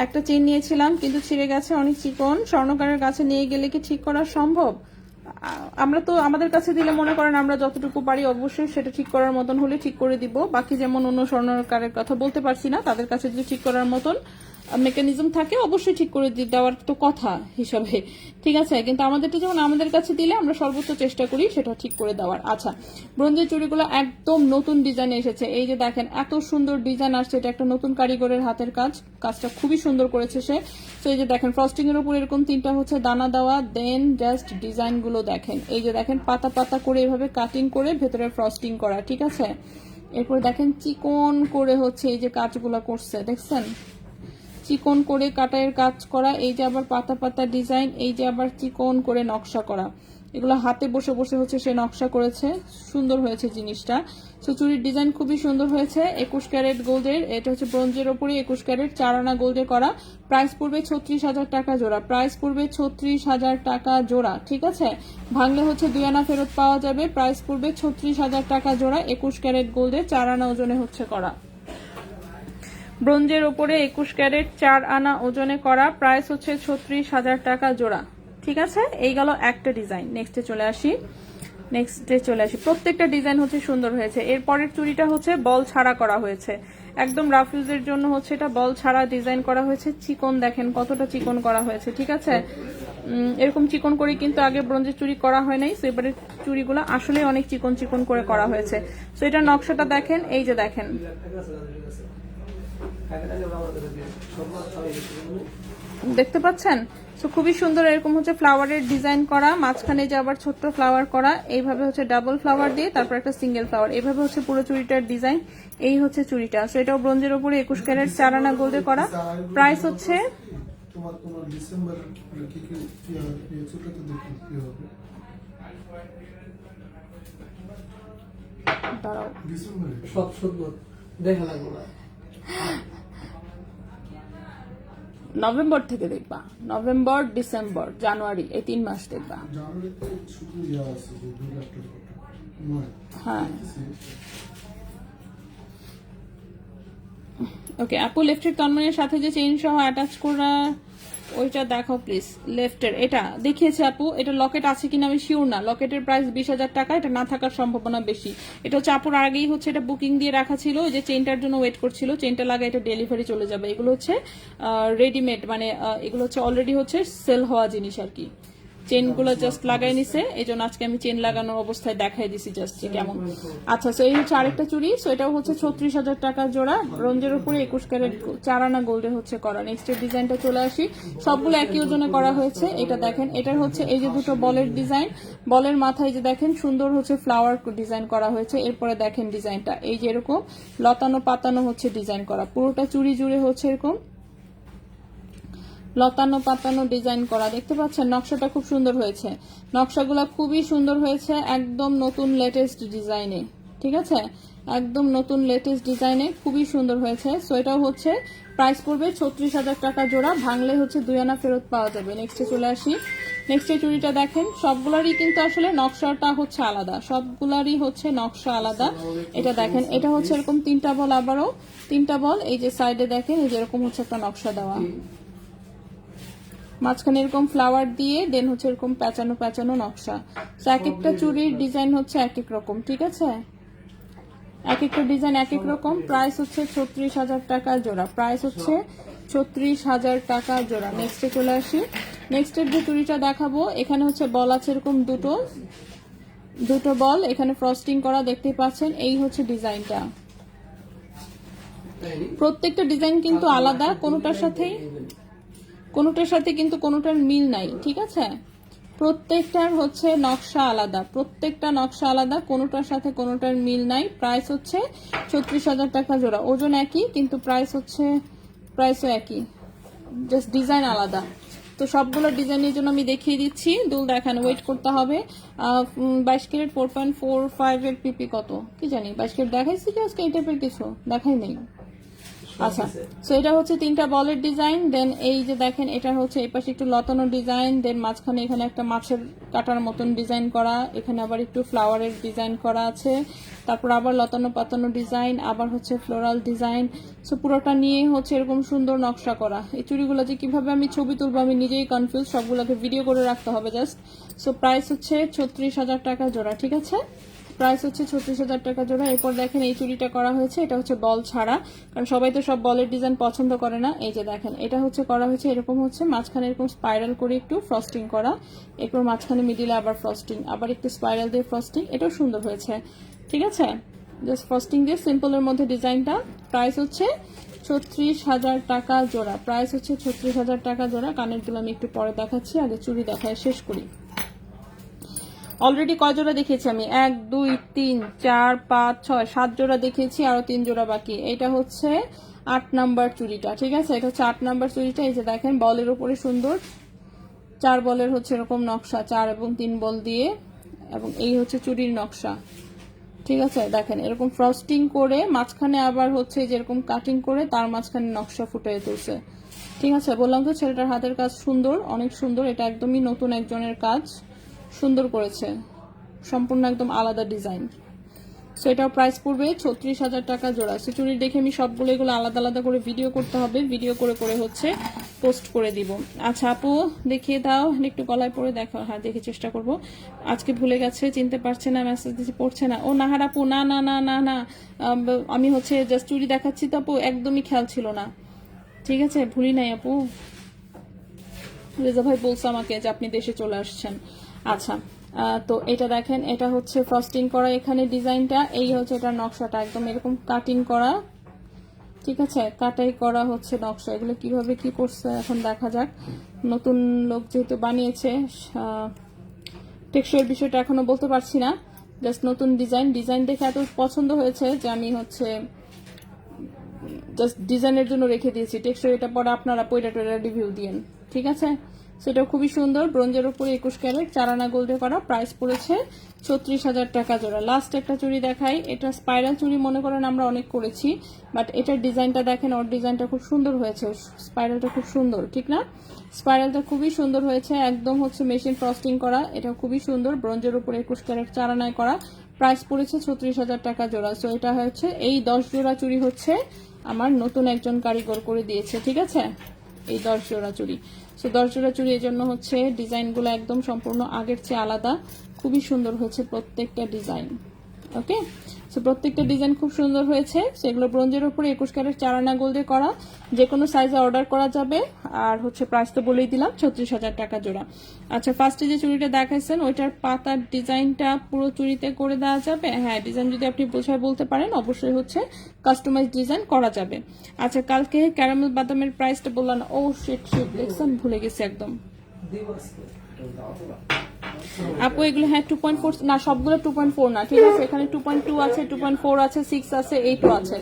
একটা চেইন নিয়েছিলাম কিন্তু ছিঁড়ে গেছে, অনেক চিকন। স্বর্ণকারের কাছে নিয়ে গেলে কি ঠিক করা সম্ভব? আমরা তো আমাদের কাছে দিলে মনে করেন আমরা যতটুকু পারি অবশ্যই সেটা ঠিক করার মতন হলে ঠিক করে দিব। বাকি যেমন অন্য স্বর্ণকারের কথা বলতে পারছি না, তাদের কাছে যদি ঠিক করার মতন মেকানিজম থাকে অবশ্যই ঠিক করে দেওয়ার তো কথা হিসাবে, ঠিক আছে? কিন্তু আমাদেরটা যেমন আমাদের কাছে দিলে আমরা সর্বোচ্চ চেষ্টা করি সেটা ঠিক করে দেওয়ার। আচ্ছা, ব্রোঞ্জের চুড়িগুলো একদম নতুন ডিজাইনে এসেছে। এই যে দেখেন এত সুন্দর ডিজাইন আসছে, এটা একটা নতুন কারিগরের হাতের কাজটা খুবই সুন্দর করেছে সে। তো এই যে দেখেন ফ্রস্টিং এর উপর এরকম 3টা হচ্ছে দানা দেওয়া। দেন জাস্ট ডিজাইন গুলো দেখেন, এই যে দেখেন পাতা পাতা করে এভাবে কাটিং করে ভেতরে ফ্রস্টিং করা, ঠিক আছে? এরপর দেখেন চিকন করে হচ্ছে এই যে কাজগুলো করছে, দেখছেন? চিকন করে কাটাইয়ের কাজ করা। এই যে আবার পাতা পাতা ডিজাইন, এই যে আবার চিকন করে নকশা করা। এগুলো হাতে বসে বসে হচ্ছে সে নকশা করেছে, সুন্দর হয়েছে জিনিসটা। সো চুরির ডিজাইন খুবই সুন্দর হয়েছে। 21 ক্যারেট গোল্ডের, এটা হচ্ছে ব্রোঞ্জের ওপরে 21 ক্যারেট 4 আনা গোল্ডে করা। প্রাইস পড়বে 36,000 টাকা জোড়া। প্রাইস পড়বে 36,000 টাকা জোড়া, ঠিক আছে? ভাঙলে হচ্ছে 2 আনা ফেরত পাওয়া যাবে। প্রাইস পড়বে 36,000 টাকা জোড়া। 21 ক্যারেট গোল্ডে 4 আনা ওজনে হচ্ছে করা। ব্রোঞ্জের ওপরে 21 ক্যারেট 4 আনা ওজনে করা। প্রাইস হচ্ছে 36,000 টাকা জোড়া, ঠিক আছে? এই গেল একটা ডিজাইন। নেক্সটে চলে আসি। প্রত্যেকটা ডিজাইন হচ্ছে সুন্দর হয়েছে। এরপরের চুড়িটা হচ্ছে বল ছাড়া করা হয়েছে, একদম রাফ ইউজের জন্য হচ্ছে এটা বল ছাড়া ডিজাইন করা হয়েছে। চিকন দেখেন কতটা চিকন করা হয়েছে, ঠিক আছে? এরকম চিকন করে কিন্তু আগে ব্রোঞ্জের চুড়ি করা হয় নাই। সো এবারে চুড়িগুলো আসলে অনেক চিকন চিকন করে করা হয়েছে। সো এটার নকশাটা দেখেন, এই যে দেখেন দেখতে পাচ্ছেন? সো খুবই সুন্দর। এরকম হচ্ছে ফ্লাওয়ারের ডিজাইন করা, মাঝখানে যে আবার ছোট্ট ফ্লাওয়ার করা, এইভাবে হচ্ছে ডাবল ফ্লাওয়ার দিয়ে তারপর একটা সিঙ্গেল ফ্লাওয়ার, এইভাবে হচ্ছে পুরো চুড়িটার ডিজাইন। এই হচ্ছে চুড়িটা। সো এটাও ব্রোঞ্জের উপরে 21 ক্যারেট 4 আনা গোল্ডে করা। প্রাইস হচ্ছে নভেম্বর থেকে দেখবা, নভেম্বর, ডিসেম্বর, জানুয়ারি, এই 3 মাস দেখবা। হ্যাঁ, ওকে আপু, লেফটের তন্ময়ের সাথে যে চেইন সহ অ্যাটাচ করা ওইটা দেখাও প্লিজ। লেফটের এটা দেখিয়েছে আপু, এটা লকেট আছে কিনা আমি শিওর না। লকেটের প্রাইস 20,000 টাকা, এটা না থাকার সম্ভাবনা বেশি। এটা হচ্ছে আপুর আগেই হচ্ছে এটা বুকিং দিয়ে রাখা ছিল, যে চেইনটার জন্য ওয়েট করছিল। চেইনটা লাগা এটা ডেলিভারি চলে যাবে। এগুলো হচ্ছে রেডিমেড, মানে এগুলো হচ্ছে অলরেডি হচ্ছে সেল হওয়া জিনিস আর কি। চেনগুলো জাস্ট লাগাই নিছে, এই জন্য আজকে আমি চেন লাগানোর অবস্থায় দেখাই দিছি জাস্ট কেমন। আচ্ছা, সো এই হচ্ছে আরেকটা চুড়ি। সো এটাও হচ্ছে 36,000 টাকা জোড়া, ব্রোঞ্জের উপরে 21 ক্যারেট 4 আনা গোল্ডের হচ্ছে করা। নেক্সট এর ডিজাইনটা চলে আসি, সবগুলো একই ওজনে করা হয়েছে। এটা দেখেন, এটার হচ্ছে এই যে দুটো বলের ডিজাইন, বলের মাথায় যে দেখেন সুন্দর হচ্ছে ফ্লাওয়ার ডিজাইন করা হয়েছে। এরপরে দেখেন ডিজাইনটা এই যে এরকম লতানো পাতানো হচ্ছে ডিজাইন করা, পুরোটা চুড়ি জুড়ে হচ্ছে এরকম লতানো পাতানো ডিজাইন করা, দেখতে পাচ্ছেন নকশাটা খুব সুন্দর হয়েছে। নকশাগুলো খুবই সুন্দর হয়েছে, একদম নতুন লেটেস্ট ডিজাইনে, ঠিক আছে, একদম নতুন লেটেস্ট ডিজাইনে খুবই সুন্দর হয়েছে। সো এটাও হচ্ছে প্রাইস পড়বে 36,000 টাকা জোড়া, ভাঙলে হচ্ছে 2 আনা ফেরত পাওয়া যাবে। নেক্সটে চলে আসি, নেক্সটে চুড়িটা দেখেন, সবগুলারই কিন্তু আসলে নকশাটা হচ্ছে আলাদা, সবগুলারই হচ্ছে নকশা আলাদা। এটা দেখেন, এটা হচ্ছে এরকম 3টা বল, আবারও 3টা বল, এই যে সাইডে দেখেন এই যে এরকম হচ্ছে একটা নকশা দেওয়া, মাঝখানে এরকম ফ্লাওয়ার দিয়ে দেন হচ্ছে এরকম প্যাঁচানো প্যাঁচানো নকশা। তো এক একটা চুড়ির ডিজাইন হচ্ছে এক এক রকম, ঠিক আছে, এক একটা ডিজাইন এক এক রকম। প্রাইস হচ্ছে 36,000 টাকা জোড়া, প্রাইস হচ্ছে 36,000 টাকা জোড়া। নেক্সটে চলে আসি, নেক্সটের যে চুড়িটা দেখাবো, এখানে হচ্ছে বল আছে এরকম দুটো বল, এখানে ফ্রস্টিং করা দেখতে পাচ্ছেন। এই হচ্ছে ডিজাইনটা, প্রত্যেকটা ডিজাইন কিন্তু আলাদা, কোনোটার সাথে কিন্তু কোনোটার মিল নাই, ঠিক আছে, প্রত্যেকটার হচ্ছে নকশা আলাদা, প্রত্যেকটা নকশা আলাদা, কোনোটার সাথে কোনোটার মিল নাই। প্রাইস হচ্ছে 36,000 টাকা জোড়া, ওজন একই কিন্তু প্রাইসও একই, জাস্ট ডিজাইন আলাদা। তো সবগুলো ডিজাইনের জন্য আমি দেখিয়ে দিচ্ছি, দুল দেখানো ওয়েট করতে হবে। 22 ক্যারেট 4.45 এর পিপি কত কি জানি, 22 ক্যারেট দেখাইছি কি আজকে, এই টাইপের কিছু দেখাই নেই। আচ্ছা, সো এটা হচ্ছে 3টা বলের ডিজাইন, দেন এই যে দেখেন এটা হচ্ছে এই পাশে একটু লতানো ডিজাইন, দেন মাঝখানে এখানে একটা মাছের কাটার মতন ডিজাইন করা, এখানে আবার একটু ফ্লাওয়ারের ডিজাইন করা আছে, তারপর আবার লতানো পাতানো ডিজাইন, আবার হচ্ছে ফ্লোরাল ডিজাইন। সো পুরোটা নিয়ে হচ্ছে এরকম সুন্দর নকশা করা। এই চুড়িগুলো যে কিভাবে আমি ছবি তুলবো আমি নিজেই কনফিউজ, সবগুলোকে ভিডিও করে রাখতে হবে জাস্ট। সো প্রাইস হচ্ছে 36,000 টাকা জোড়া, ঠিক আছে, প্রাইস হচ্ছে 36,000 টাকা জোড়া। এরপর দেখেন এই চুড়িটা করা হয়েছে, এটা হচ্ছে বল ছাড়া, কারণ সবাই তো সব বলের ডিজাইন পছন্দ করে না। এই যে দেখেন এটা হচ্ছে করা হয়েছে এরকম হচ্ছে মাঝখানে এরকম স্পাইরাল করে একটু ফ্রস্টিং করা, এরপর মাঝখানে মিডিলে আবার ফ্রস্টিং, আবার একটু স্পাইরাল দিয়ে ফ্রস্টিং, এটাও সুন্দর হয়েছে, ঠিক আছে, জাস্ট ফ্রস্টিং দিয়ে সিম্পলের মধ্যে ডিজাইনটা। প্রাইস হচ্ছে 36,000 টাকা জোড়া, প্রাইস হচ্ছে 36,000 টাকা জোড়া। কানের দুল আমি একটু পরে দেখাচ্ছি, আগে চুড়ি দেখায় শেষ করি। অলরেডি কয় জোড়া দেখিয়েছি আমি, 1 2 3 4 5 6 7 জোড়া দেখিয়েছি, আরো 3 জোড়া বাকি। এটা হচ্ছে 8 নাম্বার চুড়িটা, ঠিক আছে, এটা হচ্ছে 8 নাম্বার চুড়িটা। এই যে দেখেন বলের উপরে সুন্দর 4 বলের হচ্ছে এরকম নকশা, 4 এবং 3 বল দিয়ে, এবং এই হচ্ছে চুড়ির নকশা, ঠিক আছে, দেখেন এরকম ফ্রস্টিং করে মাঝখানে আবার হচ্ছে যেরকম কাটিং করে তার মাঝখানে নকশা ফুটিয়ে তুলছে, ঠিক আছে। বললাম তো ছেলেটার হাতের কাজ সুন্দর, অনেক সুন্দর, এটা একদমই নতুন একজনের কাজ, সুন্দর করেছে, সম্পূর্ণ একদম আলাদা ডিজাইন। সো এটার প্রাইস পড়বে 36,000 টাকা জোড়া। সো চুড়ির দেখে আমি সবগুলো এগুলো আলাদা আলাদা করে ভিডিও করতে হবে, ভিডিও করে করে হচ্ছে পোস্ট করে দিব। আচ্ছা আপু দেখিয়ে দাও, একটু গলায় পরে দেখো, হ্যাঁ দেখে চেষ্টা করব। আজকে ভুলে গেছে, চিনতে পারছে না, মেসেজ দিচ্ছে পড়ছে না। ও নাহার আপু, না না না না না, আমি হচ্ছে জাস্ট চুড়ি দেখাচ্ছি তো আপু, একদমই খেয়াল ছিল না, ঠিক আছে, ভুলি নাই আপু। রেজা ভাই বলছে আমাকে যে আপনি দেশে চলে আসছেন। আচ্ছা, তো এটা দেখেন এটা হচ্ছে ফ্রস্টিং করা, এখানে ডিজাইনটা, এই হচ্ছে এটা নকশাটা একদম এরকম কাটিং করা, ঠিক আছে, কাটাই করা হচ্ছে নকশা। এগুলো কিভাবে কি করছে এখন দেখা যাক, নতুন লোক যেহেতু বানিয়েছে, টেকসইয়ের বিষয়টা এখনো বলতে পারছি না, জাস্ট নতুন ডিজাইন দেখে এত পছন্দ হয়েছে যে আমি হচ্ছে জাস্ট ডিজাইনের জন্য রেখে দিয়েছি। টেকসই এটা পরে আপনারা পয়টা রিভিউ দিয়েন, ঠিক আছে। সেটা খুবই সুন্দর, ব্রোঞ্জের উপরে 21 ক্যারেট 4 আনা গোল্ডে করা, প্রাইস পড়েছে 36,000 টাকা জোড়া। লাস্ট একটা চুড়ি দেখাই, এটা স্পাইরাল চুড়ি মনে করেন আমরা অনেক করেছি, বাট এটার ডিজাইনটা দেখেন, ওর ডিজাইনটা খুব সুন্দর হয়েছে, স্পাইরালটা খুব সুন্দর, ঠিক না, স্পাইরালটা খুবই সুন্দর হয়েছে, একদম হচ্ছে মেশিন ফ্রস্টিং করা, এটা খুবই সুন্দর, ব্রোঞ্জের উপরে 21 ক্যারেট 4 আনায় করা, প্রাইস পড়েছে 36,000 টাকা জোড়া। সো এটা হচ্ছে এই 10 জোড়া চুড়ি হচ্ছে আমার নতুন একজন কারিগর করে দিয়েছে, ঠিক আছে, এই 10 জোড়া চুড়ি। সো 10 জোড়া চুড়ি এই জন্য হচ্ছে ডিজাইনগুলো একদম সম্পূর্ণ আগের চেয়ে আলাদা, খুবই সুন্দর হচ্ছে প্রত্যেকটা ডিজাইন, ওকে। সো প্রত্যেকটা ডিজাইন খুব সুন্দর হয়েছে। সেগুলো ব্রোঞ্জের উপরে 21 ক্যারেট 4 আনা গোল্ডে করা, যে কোনো সাইজে অর্ডার করা যাবে। আর হচ্ছে প্রাইস তো বলেই দিলাম 36,000 টাকা জোড়া। আচ্ছা, ফার্স্টে যে চুড়িটা দেখাইছেন ওইটার পাতার ডিজাইনটা পুরো চুড়িতে করে দেওয়া যাবে? হ্যাঁ, ডিজাইন যদি আপনি বোঝায় বলতে পারেন অবশ্যই হচ্ছে কাস্টমাইজ ডিজাইন করা যাবে। আচ্ছা, কালকে ক্যারামেল বাদামের প্রাইসটা বললাম না। ও শিট শিট, দেখছেন ভুলে গেছি একদম। আপু এগুলো হ্যাঁ 2.4 না, সবগুলো 2.4 না, ঠিক আছে। এখানে 2.2 আছে, 2.4 আছে, 6 আছে, 8ও আছে।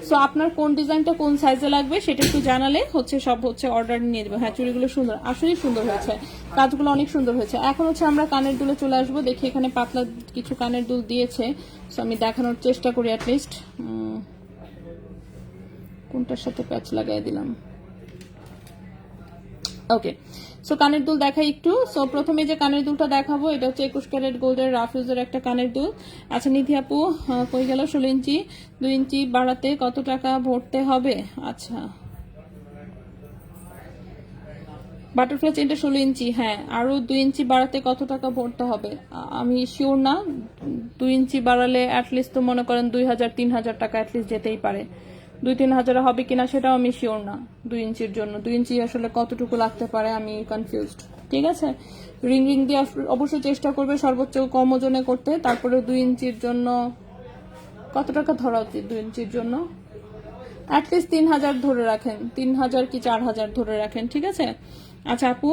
সো আপনার কোন ডিজাইনটা কোন সাইজে লাগবে সেটা একটু জানালে হচ্ছে সব হচ্ছে অর্ডার নিয়ে দেবো। হ্যাঁ, চুড়িগুলো সুন্দর, আসলেই সুন্দর হয়েছে, কাজগুলো অনেক সুন্দর হয়েছে। এখন হচ্ছে আমরা কানের দুলে চলে আসবো। দেখি এখানে পাতলা কিছু কানের দুল দিয়েছে, সো আমি দেখানোর চেষ্টা করি অ্যাটলিস্ট। কোনটার সাথে প্যাচ লাগাই দিলাম, ওকে। সো কানের দুল দেখাই একটু। সো প্রথমে যে কানের দুলটা দেখাবো এটা হচ্ছে 21 ক্যারেট গোল্ডের রাফ ইউজের একটা কানের দুল। আচ্ছা নিধি আপু, কই গেল? 16 ইঞ্চি 2 ইঞ্চি বাড়াতে কত টাকা ভরতে হবে? আচ্ছা, বাটারফ্লাই চেনটা 16 ইঞ্চি, হ্যাঁ, আরো 2 ইঞ্চি বাড়াতে কত টাকা ভরতে হবে আমি শিওর না। 2 ইঞ্চি বাড়ালে অ্যাটলিস্ট তো মনে করেন 2,000-3,000 টাকা অ্যাটলিস্ট যেতেই পারে। 2-3 হাজার হবে কিনা সেটাও আমি শিওর না 2 ইঞ্চির জন্য। 2 ইঞ্চি আসলে কতটুকু লাগতে পারে আমি কনফিউজড, ঠিক আছে। রিং রিং দিয়ে অবশ্যই চেষ্টা করবে সর্বোচ্চ কম ওজনে করতে। তারপরে 2 ইঞ্চির জন্য কত টাকা ধরা উচিত? 2 ইঞ্চির জন্য অ্যাটলিস্ট 3,000 ধরে রাখেন, 3,000 কি 4,000 ধরে রাখেন, ঠিক আছে। আচ্ছা আপু,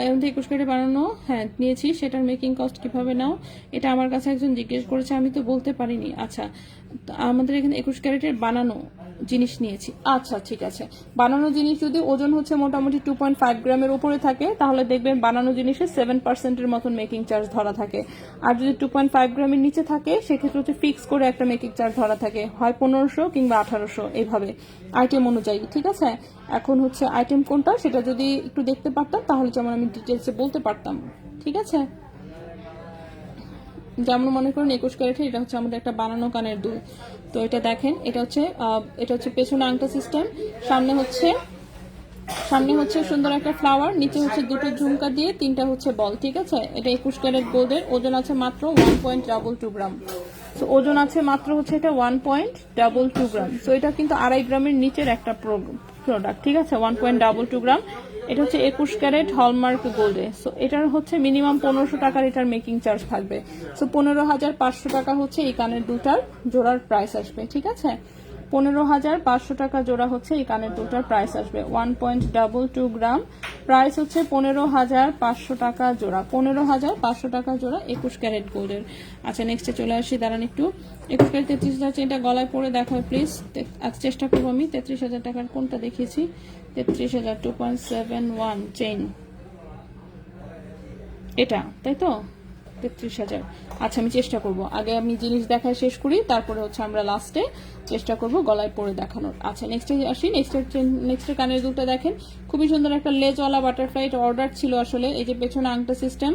এর মধ্যে 21 ক্যারেট বানানো হ্যাঁ নিয়েছি, সেটার মেকিং কস্ট কিভাবে নাও? এটা আমার কাছে একজন জিজ্ঞেস করেছে, আমি তো বলতে পারিনি। আচ্ছা, আমাদের এখানে 21 ক্যারেটের বানানো জিনিস নিয়েছি। আচ্ছা ঠিক আছে, বানানো জিনিস যদি ওজন হচ্ছে মোটামুটি 2.5 গ্রামের উপরে থাকে তাহলে দেখবেন বানানো জিনিসে 7%-এর মতন মেকিং চার্জ ধরা থাকে। আর যদি 2.5 গ্রামের নিচে থাকে সেক্ষেত্রে হচ্ছে ফিক্স করে একটা মেকিং চার্জ ধরা থাকে, হয় 1500 কিংবা 1800 এইভাবে আইটেম অনুযায়ী, ঠিক আছে। এখন হচ্ছে আইটেম কোনটা সেটা যদি একটু দেখতে পারতাম তাহলে যেমন আমি ডিটেলসে বলতে পারতাম, ঠিক আছে। যেমন মনে করুন 21 ক্যারেটের এটা হচ্ছে আমাদের একটা বানানো কানের দুল। তো এটা দেখেন, এটা হচ্ছে পেছনে আংটা সিস্টেম, সামনে হচ্ছে সুন্দর একটা ফ্লাওয়ার, নিচে হচ্ছে দুটো ঝুমকা দিয়ে 3টা হচ্ছে বল, ঠিক আছে। এটা 21 ক্যারেট গোল্ডের, ওজন আছে মাত্র 1.22 গ্রাম। তো ওজন আছে মাত্র হচ্ছে এটা 1.22 গ্রাম। তো এটা কিন্তু 2.5 গ্রামের নিচের একটা প্রোডাক্ট, ঠিক আছে। 1.22 গ্রাম, এটা হচ্ছে 21 ক্যারেট হলমার্ক গোল্ডে। সো এটার হচ্ছে মিনিমাম 1500 টাকার এটার মেকিং চার্জ থাকবে। সো 15,500 টাকা হচ্ছে এই কানের দুটার জোড়ার প্রাইস আসবে, ঠিক আছে। 15,500 টাকা জোড়া হচ্ছে এই কানের দুটার প্রাইস আসবে। 1.22 গ্রাম, প্রাইস হচ্ছে 15,500 টাকা জোড়া। 15,500 টাকা জোড়া 21 ক্যারেট গোল্ডের। আচ্ছা নেক্সটে চলে আসি, দাঁড়ান একটু। 21 ক্যারেট 33,000 চেনটা গলায় পরে দেখায় প্লিজ। চেষ্টা করবো আমি। 33,000 টাকার কোনটা দেখিয়েছি? 33,000 2.71 চেইন, এটা তাই তো? 33,000। আচ্ছা আমি চেষ্টা করব, আগে আমি জিনিস দেখা শেষ করি, তারপরে হচ্ছে আমরা লাস্টে চেষ্টা করব গলায় পরে দেখানোর। আচ্ছা নেক্সটে আসি। নেক্সটের কানের দুলটা দেখেন, খুবই সুন্দর একটা লেজওয়ালা বাটারফ্লাই, এটা অর্ডার ছিল আসলে। এই যে পেছনে আংটা সিস্টেম,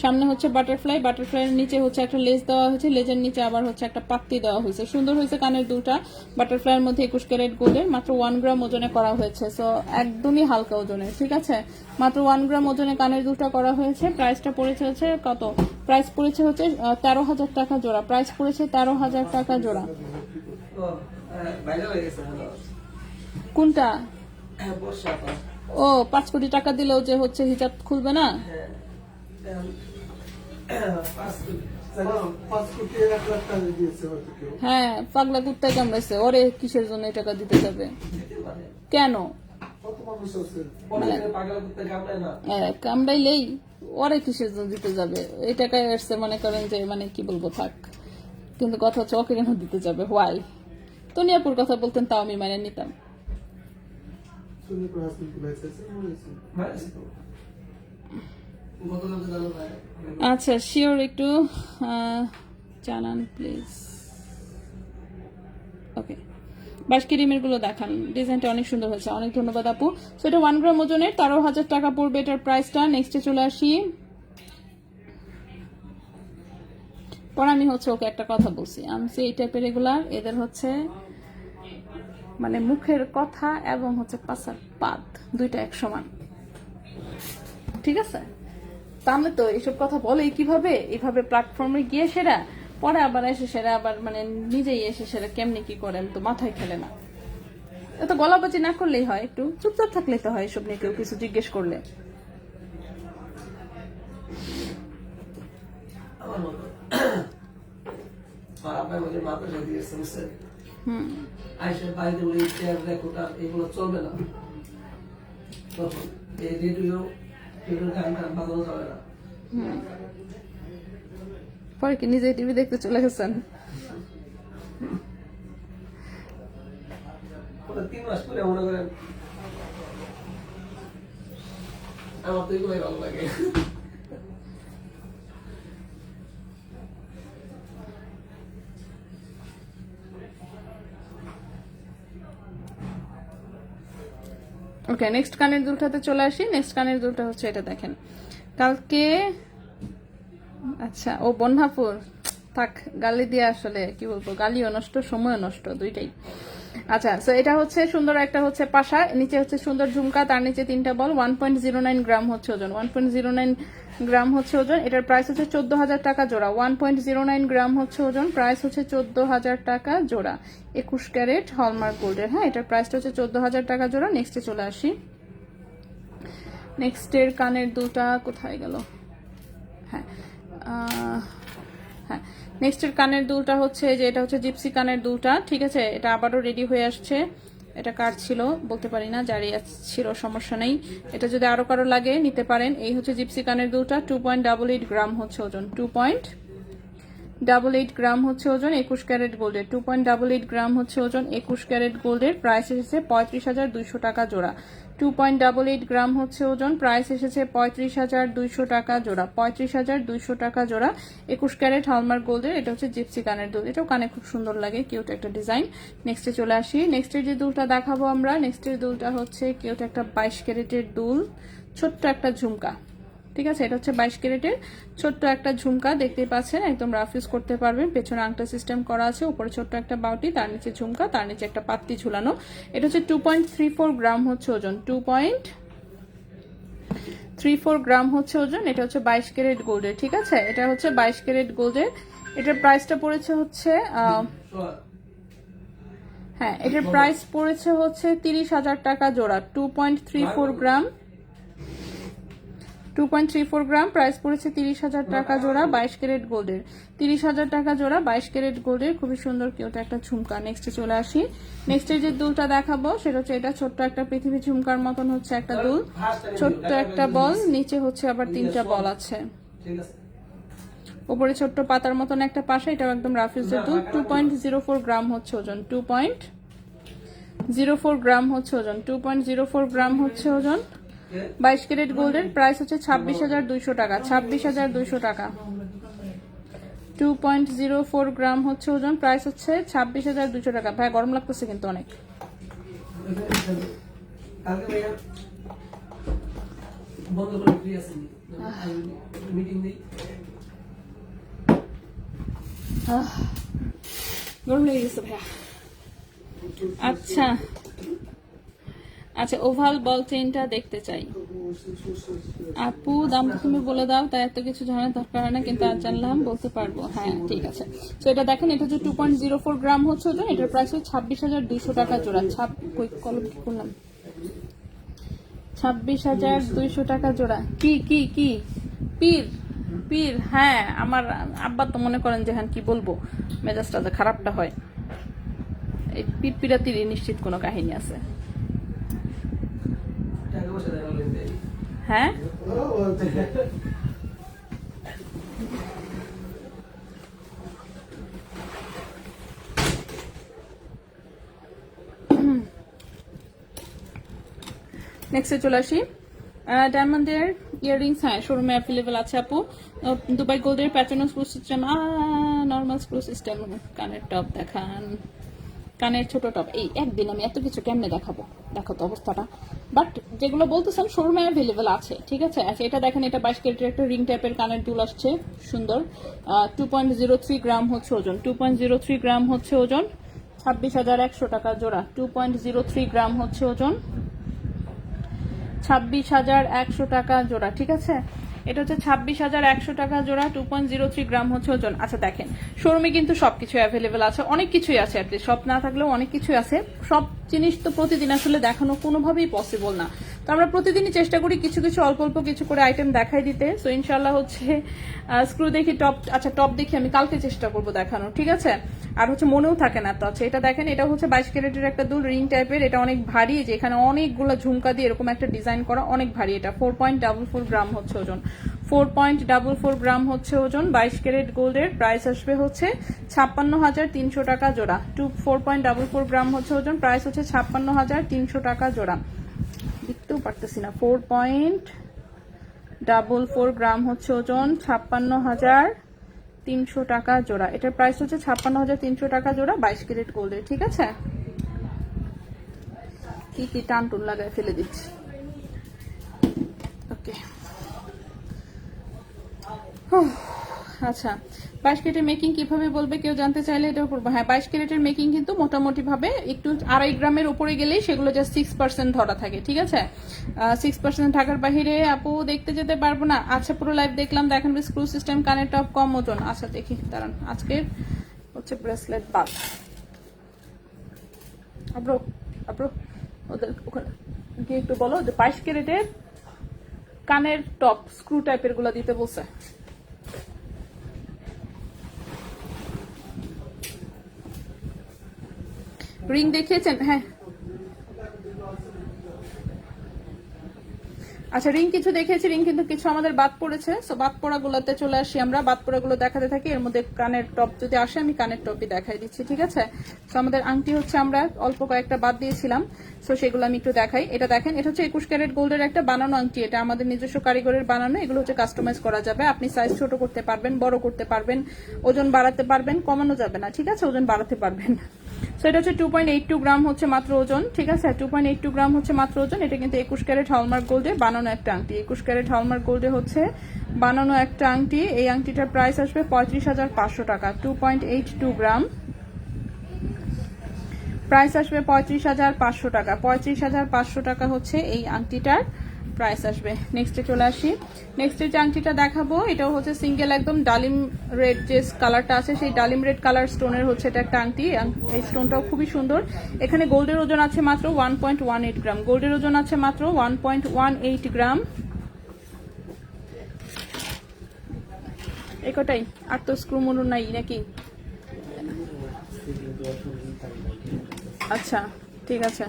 সামনে হচ্ছে বাটারফ্লাইয়ের নিচে হচ্ছে একটা লেজ দেওয়া হয়েছে, লেজের নিচে আবার হচ্ছে একটা পাত্তি দেওয়া হয়েছে। সুন্দর হয়েছে কানের দুলটা। বাটারফ্লাইয়ের মধ্যে 21 ক্যারেট গোল্ডের, মাত্র 1 গ্রাম ওজনে করা হয়েছে। সো একদমই হালকা ওজনে, ঠিক আছে। মাত্র 1 গ্রাম ওজনে কানের দুলটা করা হয়েছে। প্রাইসটা পড়েছে হচ্ছে কত? প্রাইস পড়েছে হচ্ছে 13,000 টাকা জোড়া। প্রাইস পড়েছে 13,000 টাকা জোড়া। কোনটা? ও 5 কোটি টাকা দিলেও যে হচ্ছে হিজাব খুলবে না? হ্যাঁ, পাগলা কুত্তায় কামড়াইছে ওরে, কিসের জন্য এই টাকা দিতে যাবে? কেন কামড়াইলেই ওরে কিসের জন্য দিতে যাবে? এই টাকায় আসছে মনে করেন যে মানে কি বলবো, থাক। কিন্তু কথা হচ্ছে ওকে কেন দিতে যাবে? হোয়াই? তনিয়াপুর কথা বলতেন তাও আমি মানে নিতাম। আচ্ছা শিওর একটু জানান প্লিজ। ওকে, বাসকি রিমের গুলো দেখান, ডিজাইনটা অনেক সুন্দর হয়েছে, অনেক ধন্যবাদ আপু। সো এটা 1 গ্রাম ওজনের, 13,000 টাকা পড়বে এটার প্রাইসটা। নেক্সটে চলে আসি। পরে আমি হচ্ছে ওকে একটা কথা বলছি, আমি এই টাইপের রেগুলার এদের হচ্ছে মানে মুখের কথা এবং হচ্ছে পাশার পাত দুইটা এক সমান, ঠিক আছে। তাহলে তো এইসব কথা বলে কিভাবে? এইভাবে প্ল্যাটফর্মে গিয়ে সেরা পরে আবার এসে সেরা আবার মানে নিজেই এসে সেরা কেমনি কি করে তো মাথায় খেলে না। এত গলাবাজি না করলেই হয়, একটু চুপচাপ থাকলে তো হয় এসব নিয়ে কেউ কিছু জিজ্ঞেস করলে। এগুলো চলবে না, তখন এই রেডিও গান বাজানো যাবে না। পরে কি নিজে টিভি দেখতে চলে গেছেন? 3 মাস পরে মনে করেন আমার তো এগুলোই ভালো লাগে। ওকে, নেক্সট কানের দুলটাতে চলে আসি। নেক্সট কানের দুলটা হচ্ছে এটা, দেখেন কালকে, আচ্ছা ও বন্যাপুর থাক, গালি দিয়ে আসলে কি বলবো, গালিও নষ্ট সময়ও নষ্ট দুইটাই। আচ্ছা, সো এটা হচ্ছে সুন্দর একটা হচ্ছে পাশা, নিচে হচ্ছে সুন্দর ঝুমকা, তার নিচে 3টা বল, 1.09 গ্রাম হচ্ছে ওজন, 1.09 গ্রাম হচ্ছে ওজন। এটার প্রাইস হচ্ছে 14,000 টাকা জোড়া। 1.09 গ্রাম হচ্ছে ওজন, প্রাইস হচ্ছে 14,000 টাকা জোড়া, 21 ক্যারেট হলমার্ক গোল্ডের। হ্যাঁ, এটার প্রাইসটা হচ্ছে 14,000 টাকা জোড়া। নেক্সটে চলে আসি। নেক্সটের কানের দুলটা কোথায় গেল? হ্যাঁ হ্যাঁ, নেক্সটের কানের দুলটা হচ্ছে যে এটা হচ্ছে জিপসি কানের দুলটা, ঠিক আছে। এটা আবারও রেডি হয়ে আসছে। এটা কার ছিল বলতে পারি না, যারই ছিল সমস্যা নেই। এটা যদি আরো কারো লাগে নিতে পারেন। এই হচ্ছে জিপসি কানের দুলটা, 2.88 গ্রাম হচ্ছে ওজন, 2.88 গ্রাম হচ্ছে ওজন, 21 ক্যারেট গোল্ডের। 2.88 গ্রাম হচ্ছে ওজন, 21 ক্যারেট গোল্ডের। প্রাইস এসেছে 35,200 টাকা জোড়া। 2.88 গ্রাম হচ্ছে ওজন, প্রাইস এসেছে 35,200 টাকা জোড়া, 35,200 টাকা জোড়া, 21 ক্যারেট হলমার্ক গোল্ডের। এটা হচ্ছে জিপসি কানের দুল, এটাও কানে খুব সুন্দর লাগে, কিউট একটা ডিজাইন। নেক্সটে চলে আসি। নেক্সটের যে দুলটা দেখাবো আমরা, নেক্সটের দুলটা হচ্ছে কিউট একটা 22 ক্যারেটের দুল, ছোট্ট একটা ঝুমকা, ঠিক আছে। এটা হচ্ছে 22 ক্যারেটের ছোট্ট একটা ঝুমকা, দেখতেই পাচ্ছেন, একদম রাফ ইউজ করতে পারবেন। পেছনে আংটা সিস্টেম করা আছে, উপরে ছোট্ট একটা বাউটি, তার নিচে ঝুমকা, তার নিচে একটা পাত্তি ঝুলানো। এটা হচ্ছে 2.34 গ্রাম হচ্ছে ওজন, 2.34 গ্রাম হচ্ছে ওজন। এটা হচ্ছে 22 ক্যারেট গোল্ডের, ঠিক আছে। এটা হচ্ছে 22 ক্যারেট গোল্ডের। এটার প্রাইসটা পড়েছে হচ্ছে হ্যাঁ, এটার প্রাইস পড়েছে হচ্ছে 30,000 টাকা জোড়া। 2.34 গ্রাম, 2.34 গ্রাম, প্রাইস পড়েছে 30,000 টাকা জোড়া, 22 ক্যারেট গোল্ডের। 30,000 টাকা জোড়া, 22 ক্যারেট গোল্ডের, খুবই সুন্দর কিউট একটা ঝুমকা। নেক্সটে চলে আসি। নেক্সটের যে দুলটা দেখাবো সেটা হচ্ছে এটা, ছোট্ট একটা পৃথিবী ঝুমকার মতন হচ্ছে একটা দুল, ছোট্ট একটা বল, নিচে হচ্ছে আবার 3টা বল আছে, উপরে ছোট্ট পাতার মতন একটা পাশে। এটাও একদম রাফ ইউজের দুল। 2.04 গ্রাম হচ্ছে ওজন, 2.04 গ্রাম হচ্ছে ওজন, 2.04 গ্রাম হচ্ছে ওজন, 22 ক্যারেট গোল্ডের। প্রাইস হচ্ছে 26,200 টাকা, 26,200 টাকা। 2.04 গ্রাম হচ্ছে ওজন, প্রাইস হচ্ছে 26,200 টাকা। ভাই গরম লাগতেছে কিন্তু অনেক। গরম লেগে গেছে ভাইয়া। আচ্ছা আচ্ছা, ওভাল বল চেইনটা দেখতে চাই আপু, দামটা তুমি বলে দাও, তাই এত কিছু জানার দরকার হয় না, কিন্তু আজ জানলাম বলতে পারবো। হ্যাঁ ঠিক আছে। তো এটা দেখেন, এটা হচ্ছে 2.04 গ্রাম হচ্ছে ওজন, এটার প্রাইস হচ্ছে 26,200 টাকা জোড়া। কলম কি করলাম, 26,200 টাকা জোড়া। কি কি কি পীর পীর, হ্যাঁ আমার আব্বা তো মনে করেন যে হ্যাঁ কি বলবো, মেজাজটা যে খারাপটা হয়। এই পীর পিরাতিরই নিশ্চিত কোনো কাহিনী আছে। হ্যাঁ নেক্সটে চলে আসি। ডায়মন্ডের ইয়াররিংস, হ্যাঁ শোরুমে অ্যাভেলেবেল আছে আপু। দুবাই গোল্ডের pattern screw system, normal screw system. কানের টপ দেখান, কানের ছোট টপ। এই একদিন আমি এত কিছু কেমনে দেখাবো, দেখো তো অবস্থাটা। বাট যেগুলো বলতেছেন শোরুমে অ্যাভেলেবেল আছে, ঠিক আছে। আচ্ছা এটা দেখেন, এটা 22 ক্যারেটের একটা রিং টাইপের কানের দুল আসছে, সুন্দর। 2.03 গ্রাম হচ্ছে ওজন, 2.03 গ্রাম হচ্ছে ওজন, 26,100 টাকা জোড়া। 2.03 গ্রাম হচ্ছে ওজন, 26,100 টাকা জোড়া, ঠিক আছে। এটা হচ্ছে 26,100 টাকা জোড়া, 2.03 গ্রাম হচ্ছে ওজন। আচ্ছা দেখেন, শোরুমে কিন্তু সবকিছু অ্যাভেলেবেল আছে, অনেক কিছুই আছে, অ্যাটলিস্ট সব না থাকলেও অনেক কিছুই আছে। সব জিনিস তো প্রতিদিন আসলে দেখানো কোনোভাবেই পসিবল না, তো আমরা প্রতিদিনই চেষ্টা করি কিছু কিছু অল্প অল্প কিছু করে আইটেম দেখাই দিতে। সো ইনশাল্লাহ হচ্ছে স্ক্রু দেখি, টপ, আচ্ছা টপ দেখি আমি কালকে চেষ্টা করব দেখানো, ঠিক আছে? আর হচ্ছে মনেও থাকে না তো। আচ্ছা এটা দেখেন, এটা হচ্ছে 22 ক্যারেটের একটা দুল, রিং টাইপের, এটা অনেক ভারী, যে এখানে অনেকগুলো ঝুমকা দিয়ে এরকম একটা ডিজাইন করা, অনেক ভারী। এটা 4.44 গ্রাম হচ্ছে ওজন, 4.44 গ্রাম হচ্ছে ওজন। 22 ক্যারেট গোল্ডের প্রাইস আসবে হচ্ছে 56,300 টাকা জোড়া। 4.44 গ্রাম হচ্ছে ওজন, প্রাইস হচ্ছে 56,300 টাকা জোড়া। দেখতেও পারতেছি না, 4.44 গ্রাম হচ্ছে ওজন, 56,300 টাকা জোড়া। এটার প্রাইস হচ্ছে 56,300 টাকা জোড়া, 22 ক্যারেট গোল্ডের, ঠিক আছে? কি কি টান টুন লাগায় ফেলে দিচ্ছি। ওকে, আচ্ছা 22 ক্যারেটের মেকিং কিভাবে বলবে কেউ জানতে চাইলে এটাও করবো। হ্যাঁ, 22 ক্যারেটের মেকিং কিন্তু মোটামুটি ভাবে একটু 2.5 গ্রামের উপরে গেলেই সেগুলো জাস্ট 6% ধরা থাকে, ঠিক আছে? 6% ঢাকার বাহিরে আপু দেখতে যেতে পারবো না। আচ্ছা পুরো লাইভ দেখলাম, দেখেন স্ক্রু সিস্টেম, কানের টপ, কম ওজন। আচ্ছা দেখি দাঁড়ান, আজকের হচ্ছে ব্রেসলেট বাদ। আব্রো আব্রো ওদের ওখানে গিয়ে একটু বলো যে 22 ক্যারেটের কানের টপ স্ক্রু টাইপের গুলো দিতে বলছে। রিং দেখিয়েছেন? হ্যাঁ আচ্ছা, রিং কিছু দেখিয়েছি, রিং কিন্তু কিছু আমাদের বাদ পড়েছে। সো বাদ পড়া গুলোতে চলে আসি আমরা, বাদ পড়া গুলো দেখাতে থাকি। এর মধ্যে কানের টপ যদি আসে আমি কানের টপই দেখাই দিচ্ছি, ঠিক আছে? তো আমাদের আংটি হচ্ছে আমরা অল্প কয়েকটা বাদ দিয়েছিলাম, সো সেগুলো আমি একটু দেখাই। এটা দেখেন, এটা হচ্ছে 21 ক্যারেট গোল্ডের একটা বানানো আংটি, এটা আমাদের নিজস্ব কারিগরের বানানো। এগুলো হচ্ছে কাস্টমাইজ করা যাবে, আপনি সাইজ ছোট করতে পারবেন, বড় করতে পারবেন, ওজন বাড়াতে পারবেন, কমানো যাবে না, ঠিক আছে? ওজন বাড়াতে পারবেন। সো এটা হচ্ছে 2.82 গ্রাম হচ্ছে মাত্র ওজন, ঠিক আছে? 2.82 গ্রাম হচ্ছে মাত্র ওজন। এটা কিন্তু 21 ক্যারেট হলমার্ক গোল্ডে বানানো একটা আংটি, 21 ক্যারেট হলমার্ক গোল্ডে হচ্ছে বানানো একটা আংটি। এই আংটিটার প্রাইস আসবে 35,500 টাকা। 2.82 গ্রাম, প্রাইস আসবে 35,500 টাকা। 35,500 টাকা হচ্ছে এই আংটিটার প্রাইস আসবে। নেক্সটে চলে আসি, নেক্সটে যে আংটিটা দেখাবো এটাও হচ্ছে সিঙ্গেল, একদম ডালিম রেড যে কালারটা আছে সেই ডালিম রেড কালার স্টোনের হচ্ছে এটা একটা আংটি। এই স্টোনটাও খুবই সুন্দর। এখানে গোল্ডের ওজন আছে মাত্র 1.18 গ্রাম, গোল্ডের ওজন আছে মাত্র 1.18 গ্রাম। একটাই আর তো স্ক্রু মনুর নাই নাকি? আচ্ছা ঠিক আছে,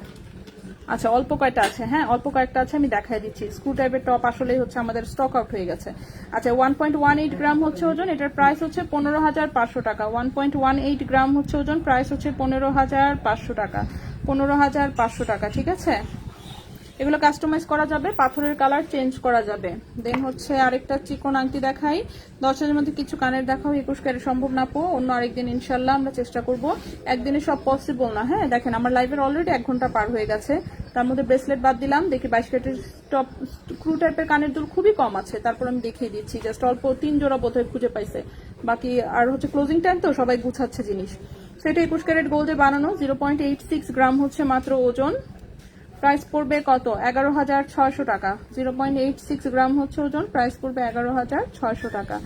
আচ্ছা অল্প কয়টা আছে, হ্যাঁ অল্প কয়েকটা আছে, আমি দেখাই দিচ্ছি। স্ক্রু টাইপের টপ আসলে হচ্ছে আমাদের স্টক আউট হয়ে গেছে। আচ্ছা 1.18 গ্রাম হচ্ছে ওজন, এটার প্রাইস হচ্ছে 15,500 টাকা। 1.18 গ্রাম হচ্ছে ওজন, প্রাইস হচ্ছে 15,500 টাকা। 15,500 টাকা, ঠিক আছে? এগুলো কাস্টমাইজ করা যাবে, পাথরের কালার চেঞ্জ করা যাবে। দেন হচ্ছে আরেকটা চিকন আংটি দেখাই। 10-এর মধ্যে কিছু কানের দেখাও, 21 ক্যারেট সম্ভব না পো, অন্য আরেকদিন ইনশাল্লাহ আমরা চেষ্টা করব। একদিনে সব পসিবল না। হ্যাঁ দেখেন আমার লাইভের অলরেডি 1 ঘন্টা পার হয়ে গেছে, তার মধ্যে ব্রেসলেট বাদ দিলাম। দেখি 22 ক্যারেটের টপ ক্রু টাইপের কানের দুল খুবই কম আছে, তারপর আমি দেখিয়ে দিচ্ছি। জাস্ট অল্প 3 জোড়া বোধহয় খুঁজে পাইছে, বাকি আর হচ্ছে ক্লোজিং টাইম তো সবাই গুছাচ্ছে জিনিস। সেটা 21 ক্যারেট গোল্ডে বানানো, 0.86 গ্রাম হচ্ছে মাত্র ওজন। প্রাইস পড়বে কত? 11,600 টাকা। 0.86 গ্রাম হচ্ছে ওজন, প্রাইস পড়বে 11,600 টাকা।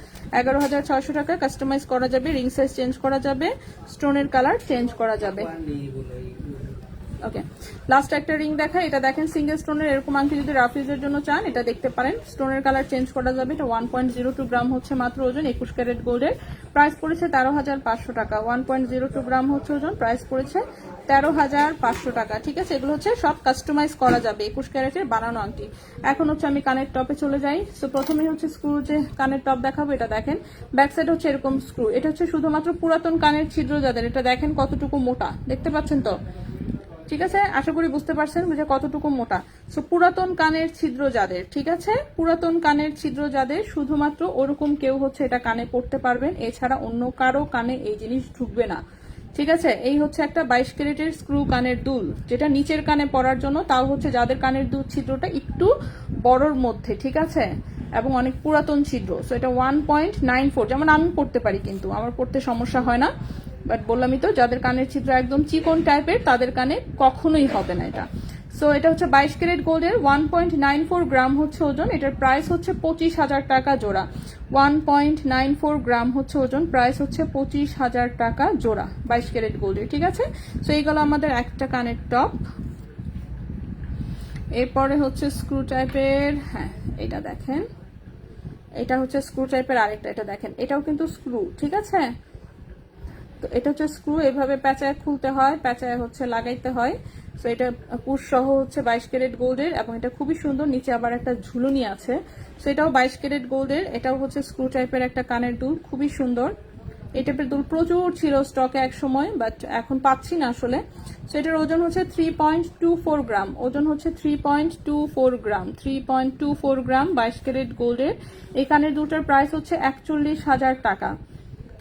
11,600 টাকা। কাস্টমাইজ করা যাবে, রিং সাইজ চেঞ্জ করা যাবে, স্টোনের কালার চেঞ্জ করা যাবে। ওকে, লাস্ট একটা রিং দেখা। এটা দেখেন সিঙ্গেল স্টোনের এরকম আংটি যদি রাফ ইউজের জন্য চান এটা দেখতে পারেন, স্টোনের কালার চেঞ্জ করা যাবে। এটা 1.02 গ্রাম হচ্ছে মাত্র ওজন, 21 ক্যারেট গোল্ডের। প্রাইস পড়েছে 13,500 টাকা। 1.02 গ্রাম হচ্ছে ওজন, প্রাইস পড়েছে 13,500 টাকা, ঠিক আছে? এগুলো হচ্ছে সব কাস্টমাইজ করা যাবে, 21 ক্যারেটের বানানো আংটি। এখন হচ্ছে আমি কানের টপে চলে যাই। সো প্রথমে হচ্ছে স্ক্রু যে কানের টপ দেখাবো, এটা দেখেন ব্যাক সাইড হচ্ছে এরকম স্ক্রু। এটা হচ্ছে শুধুমাত্র পুরাতন কানের ছিদ্র যাদের, এটা দেখেন কতটুকু মোটা, দেখতে পাচ্ছেন তো? ঠিক আছে, আশা করি বুঝতে পারছেন যে কতটুকু মোটা। সো পুরাতন কানের ছিদ্র যাদের, ঠিক আছে, পুরাতন কানের ছিদ্র যাদের, শুধুমাত্র ওরকম কেউ হচ্ছে এটা কানে পড়তে পারবেন, এছাড়া অন্য কারো কানে এই জিনিস ঢুকবে না, ঠিক আছে? এই হচ্ছে একটা 22 ক্যারেটের স্ক্রু কানের দুল, যেটা নিচের কানে পরার জন্য, তাও হচ্ছে যাদের কানের দুল ছিদ্রটা একটু বড়র মধ্যে, ঠিক আছে, এবং অনেক পুরাতন ছিদ্র। সো এটা 1.94, যেমন আমি পড়তে পারি কিন্তু আমার পড়তে সমস্যা হয় না, বাট বললামই তো যাদের কানের ছিদ্র একদম চিকন টাইপের তাদের কানে কখনোই হবে না এটা। সো এটা হচ্ছে 22 ক্যারেট গোল্ডের 1.94 গ্রাম হচ্ছে ওজন, এটার প্রাইস হচ্ছে 25,000 টাকা জোড়া। 1.94 গ্রাম হচ্ছে ওজন, প্রাইস হচ্ছে 25,000 টাকা জোড়া 22 ক্যারেট গোল্ডের, ঠিক আছে। সো এইগুলো আমাদের একটা কানের টপ। এরপরে হচ্ছে স্ক্রু টাইপের, হ্যাঁ এটা দেখেন, এটা হচ্ছে স্ক্রু টাইপের আরেকটা, এটা দেখেন এটাও কিন্তু স্ক্রু, ঠিক আছে। তো এটা হচ্ছে স্ক্রু, এভাবে প্যাঁচায় খুলতে হয়, প্যাঁচায় হচ্ছে লাগাইতে হয়। সো এটা পুশ সহ হচ্ছে 22 ক্যারেট গোল্ডের, এবং এটা খুবই সুন্দর, নিচে আবার একটা ঝুলুনি আছে। সো এটাও 22 ক্যারেট গোল্ডের, এটাও হচ্ছে স্ক্রু টাইপের একটা কানের দুল, খুবই সুন্দর। এই টাইপের দুল প্রচুর ছিল স্টকে এক সময়, বাট এখন পাচ্ছি না আসলে। সো এটার ওজন হচ্ছে 3.24 গ্রাম, ওজন হচ্ছে 3.24 গ্রাম, 3.24 গ্রাম 22 ক্যারেট গোল্ডের। এই কানের দুলটার প্রাইস হচ্ছে 41,000 টাকা।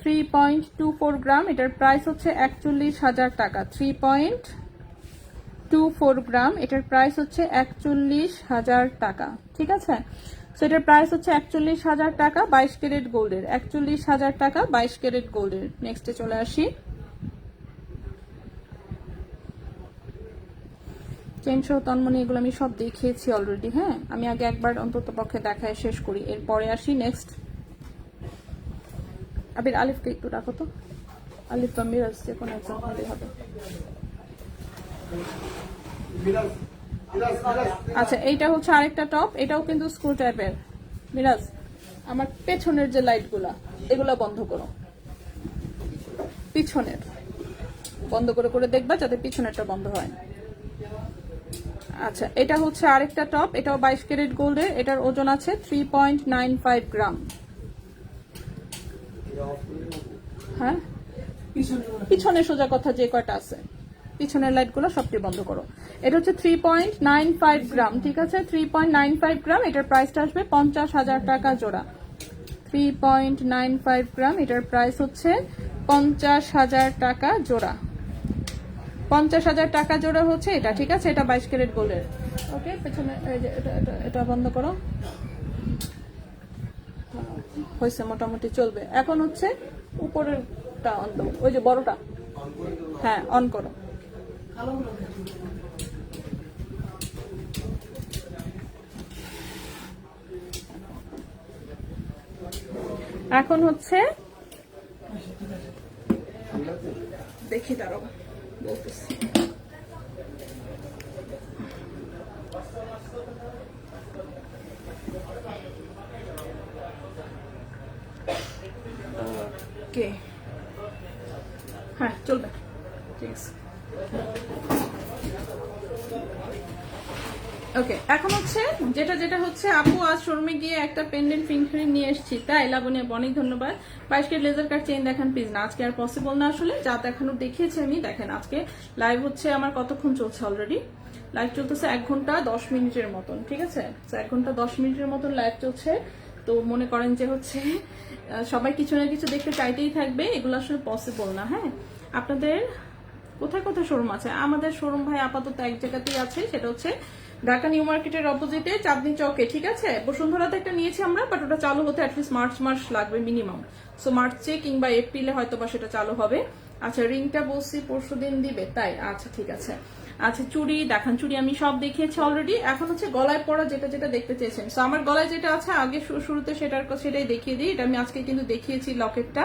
3.24 গ্রাম, এটার প্রাইস হচ্ছে 41,000 টাকা। 3.24 গ্রাম, এটার প্রাইস হচ্ছে 41,000 টাকা, ঠিক আছে। সো এটার প্রাইস হচ্ছে 41,000 টাকা 22 ক্যারেট গোল্ডের, 41,000 টাকা 22 ক্যারেট গোল্ডের। নেক্সটে চলে আসি, চেন সহ তন্মনি, এগুলো আমি সব দেখিয়েছি অলরেডি। হ্যাঁ, আমি আগে একবার অন্তত পক্ষে দেখায় শেষ করি, এরপরে আসি নেক্সট। আবির আলিফকে একটু রাখো তো, আলিফ বা মিরাজ যে কোনো একজন হলেই হবে। আচ্ছা, এইটা হচ্ছে আরেকটা টপ, এটাও কিন্তু স্ক্রু টাইপের। মিরাজ, আমার পেছনের যে লাইটগুলা এগুলা বন্ধ করো, পিছনের বন্ধ করে করে দেখবা যাতে পিছনেরটা বন্ধ হয়। আচ্ছা, এটা হচ্ছে আরেকটা টপ, এটাও 22 ক্যারেট গোল্ডের, এটার ওজন আছে 3.95 গ্রাম। হ্যাঁ, পিছনে সোজা কথা যে কয়টা আছে পিছনের লাইটগুলো সবটি বন্ধ করো। এটা হচ্ছে 3.95 গ্রাম, ঠিক আছে, 3.95 গ্রাম, এটার প্রাইসটা আসবে 50,000 টাকা জোড়া। 3.95 গ্রাম, এটার প্রাইস হচ্ছে 50,000 টাকা জোড়া। 50,000 টাকা জোড়া হচ্ছে এটা, ঠিক আছে। এটা 22 ক্যারেট গোল্ডের। ওকে, পেছনে এটা বন্ধ করো, হয়েছে, মোটামুটি চলবে। এখন হচ্ছে উপরেরটা অন দাও, ওই যে বড়টা, হ্যাঁ অন করো। এখন হচ্ছে দেখি, দাঁড়াও বলতেছি। ওকে, হ্যাঁ চলবে, ঠিক আছে। ওকে, এখন হচ্ছে যেটা হচ্ছে, আপু আজ শোরুমে গিয়ে একটা পেন্ডেন্ট ফিঙ্গারিং নিয়ে এসেছি, তাই লাবণী আপু অনেক ধন্যবাদ। 22 ক্যারেট লেজার কাট চেইন দেখান প্লিজ। না, আজকে আর পসিবল না আসলে, যা দেখানোর দেখিয়েছি আমি। দেখেন আজকে লাইভ হচ্ছে আমার কতক্ষণ চলছে, অলরেডি লাইভ চলতেছে 1 ঘন্টা 10 মিনিটের মতন, ঠিক আছে। 1 ঘন্টা 10 মিনিটের মতন লাইভ চলছে। তো মনে করেন যে হচ্ছে সবাই কিছু না কিছু দেখতে চাইতেই থাকবে, এগুলো আসলে পসিবল না। হ্যাঁ, আপনাদের কোথায় কোথায় শোরুম আছে? আমাদের শোরুম ভাই আপাতত এক জায়গাতেই আছে, সেটা হচ্ছে ঢাকা নিউ মার্কেটের অপোজিটে চাঁদনি চকে, ঠিক আছে। বসুন্ধরাতে একটা নিয়েছি আমরা, বাট ওটা চালু হতে অ্যাটলিস্ট মার্চ মাস লাগবে মিনিমাম। সো মার্চে কিংবা এপ্রিলে হয়তো বা সেটা চালু হবে। আচ্ছা, রিংটা বলছি পরশুদিন দিবে, তাই? আচ্ছা ঠিক আছে। আচ্ছা, চুড়ি দেখান, চুড়ি আমি সব দেখিয়েছি অলরেডি। এখন হচ্ছে গলায় পরা যেটা যেটা দেখতে চেয়েছেন। সো আমার গলায় যেটা আছে আগে শুরুতে সেটাই দেখিয়ে দিই। এটা আমি আজকে কিন্তু দেখিয়েছি লকেটটা,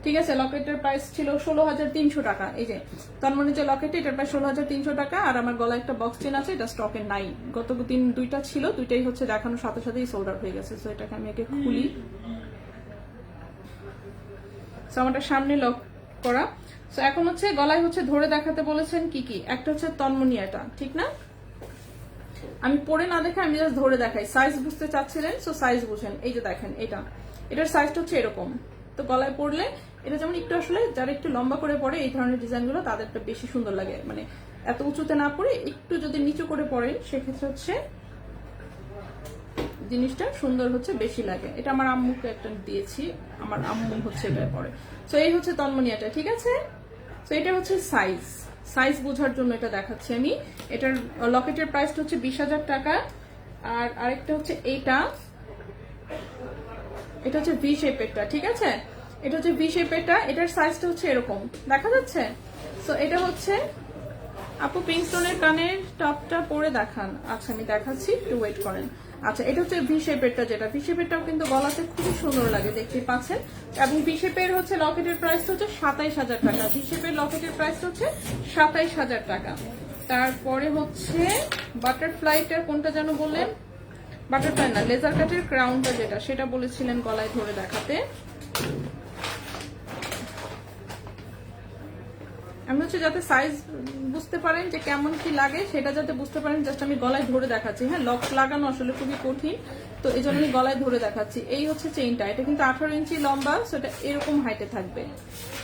ঠিক আছে। লকেটের প্রাইস ছিল 16,300 টাকা। এই যে তন্মনি যে লকেটে, এটার প্রাইস 16,300 টাকা। আর আমার গলায় একটা বক্স চেন আছে, এটা স্টকে নাই। গত দুইটা ছিল, দুইটাই হচ্ছে দেখানোর সাথে সাথেই সোল্ড আউট হয়ে গেছে। সো এটাকে আমি আগে খুলি। সো আমারটা সামনে লক করা। সো এখন হচ্ছে গলায় হচ্ছে ধরে দেখাতে বলেছেন কি কি। একটা হচ্ছে তন্মনি, এটা ঠিক না, আমি পরে না দেখে আমি জাস্ট ধরে দেখাই। সাইজ বুঝতে চাচ্ছিলেন, সো সাইজ বুঝেন। এই যে দেখেন, এটার সাইজটা হচ্ছে এরকম। তো গলায় পরলে এটা যেমন একটু আসলে যারা একটু লম্বা করে পরে এই ধরনের ডিজাইনগুলো তাদেরটা বেশি সুন্দর লাগে। মানে এত উঁচুতে না পরে একটু যদি নিচু করে পরেন সেক্ষেত্রে হচ্ছে জিনিসটা সুন্দর হচ্ছে, বেশি লাগে। এটা আমার আম্মুকে একটা দিয়েছি, আমার আম্মু হচ্ছে এটা পরে। সো এই হচ্ছে তন্মনিয়াটা, ঠিক আছে। সো এটা হচ্ছে সাইজ বোঝার জন্য এটা দেখাচ্ছি আমি। এটার লকেটের প্রাইসটা হচ্ছে 20,000 টাকা। আর আরেকটা হচ্ছে এটা হচ্ছে ভি শেপেরটা, ঠিক আছে। এটা হচ্ছে ভি শেপেরটা, এটার সাইজটা হচ্ছে এরকম, দেখা যাচ্ছে। সো এটা হচ্ছে আপু পিঙ্ক স্টোনের কানের টপটা পরে দেখান। আচ্ছা আমি দেখাচ্ছি, একটু ওয়েট করেন। আচ্ছা এটা হচ্ছে ভি শেপেরটা, যেটা ভি শেপেরটাও কিন্তু গলাতে খুবই সুন্দর লাগে, দেখতে পাচ্ছেন। এবং ভি শেপের হচ্ছে লকেটের প্রাইস হচ্ছে 27,000 টাকা। ভি শেপের লকেটের প্রাইস হচ্ছে 27,000 টাকা। তারপরে হচ্ছে বাটারফ্লাইটার কোনটা যেন বললেন, বাটারফ্লাই না, লেজার কাটের ক্রাউনটা যেটা, সেটা বলেছিলেন গলায় ধরে দেখাতে। আমি হচ্ছে যাতে সাইজ বুঝতে পারেন যে কেমন কি লাগে, সেটা যাতে বুঝতে পারেন, জাস্ট আমি গলায় ধরে দেখাচ্ছি। হ্যাঁ, লক লাগানো আসলে খুবই কঠিন, তো এই জন্য আমি গলায় ধরে দেখাচ্ছি। এই হচ্ছে চেইনটা, এটা কিন্তু 18 ইঞ্চি লম্বা, সেটা এরকম হাইটে থাকবে।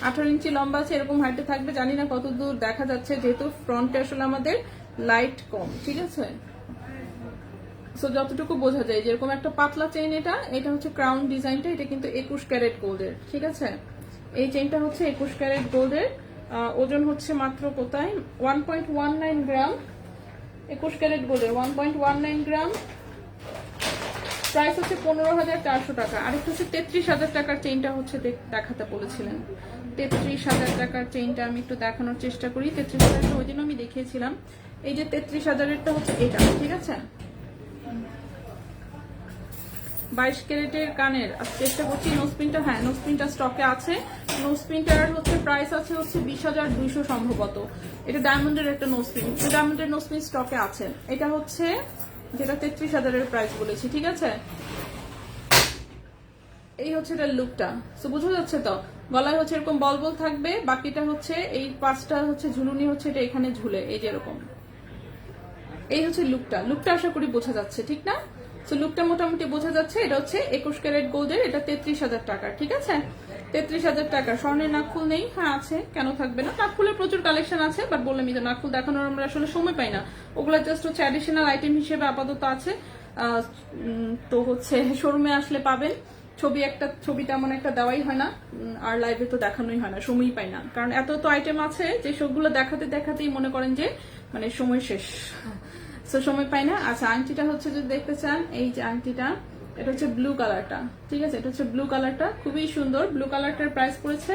18 ইঞ্চি লম্বা আছে, এরকম হাইটে থাকবে। জানি না কত দূর দেখা যাচ্ছে, যেহেতু ফ্রন্টে আসলে আমাদের লাইট কম, ঠিক আছে। সো যতটুকু বোঝা যায়, যেরকম একটা পাতলা চেইন, এটা হচ্ছে ক্রাউন ডিজাইনটা, এটা কিন্তু 21 ক্যারেট গোল্ডের, ঠিক আছে। এই চেইনটা হচ্ছে 21 ক্যারেট গোল্ডের। ওজন হচ্ছে মাত্র কোথায় 1.19 গ্রাম, 21 ক্যারেট গোল্ডের 1.19 গ্রাম। প্রাইস হচ্ছে 15,400 টাকা। আরেকটা হচ্ছে 33,000 টাকার চেইনটা হচ্ছে দেখাতে বলেছিলেন। 33,000 টাকার চেইনটা আমি একটু দেখানোর চেষ্টা করি। 33,000 ওই দিন আমি দেখিয়েছিলাম। এই যে 33,000-এরটা হচ্ছে এটা, ঠিক আছে। 22 ক্যারেটের কানের চেষ্টা করছি। নোজপিনটা, হ্যাঁ নোজপিনটা স্টকে আছে। নোজপিনটার হচ্ছে প্রাইস আছে হচ্ছে 20,200 সম্ভবত। এটা ডায়মন্ডের একটা নোজপিন, ডায়মন্ডের নোজপিন স্টকে আছে। এটা হচ্ছে যেটা 33,000-এর প্রাইস বলেছি, ঠিক আছে। এই হচ্ছে এটার লুকটা, তো বোঝা যাচ্ছে তো। গলায় হচ্ছে এরকম বল বল থাকবে, বাকিটা হচ্ছে এই পাঁচটা হচ্ছে ঝুলুনি হচ্ছে এটা এখানে ঝুলে, এই যে এরকম। এই হচ্ছে লুকটা, লুকটা আশা করি বোঝা যাচ্ছে, ঠিক না। সো লুকটা মোটামুটি বোঝা যাচ্ছে। এটা হচ্ছে 21 ক্যারেট গোল্ডের, এটা 33,000 টাকা, ঠিক আছে। 33,000 টাকা। স্বর্ণের নাকফুল নেই? হ্যাঁ আছে, কেন থাকবে না। নাকফুলের প্রচুর কালেকশন আছে, বাট বললাম তো নাকফুল দেখানোর আমরা আসলে সময় পাই না। ওগুলা জাস্ট হচ্ছে অ্যাডিশনাল আইটেম হিসেবে আপাতত আছে। তো হচ্ছে শোরুমে আসলে পাবেন। ছবি তেমন একটা দেওয়াই হয় না, আর লাইভে তো দেখানোই হয় না, সময়ই পাই না। কারণ এত তো আইটেম আছে যে সবগুলো দেখাতে দেখাতেই মনে করেন যে মানে সময় শেষ, তো সময় পাই না। আচ্ছা আংটিটা হচ্ছে যদি দেখতে চান, এই যে আংটিটা, এটা হচ্ছে ব্লু কালারটা, ঠিক আছে। এটা হচ্ছে ব্লু কালারটা, খুবই সুন্দর। ব্লু কালারটার প্রাইস পড়েছে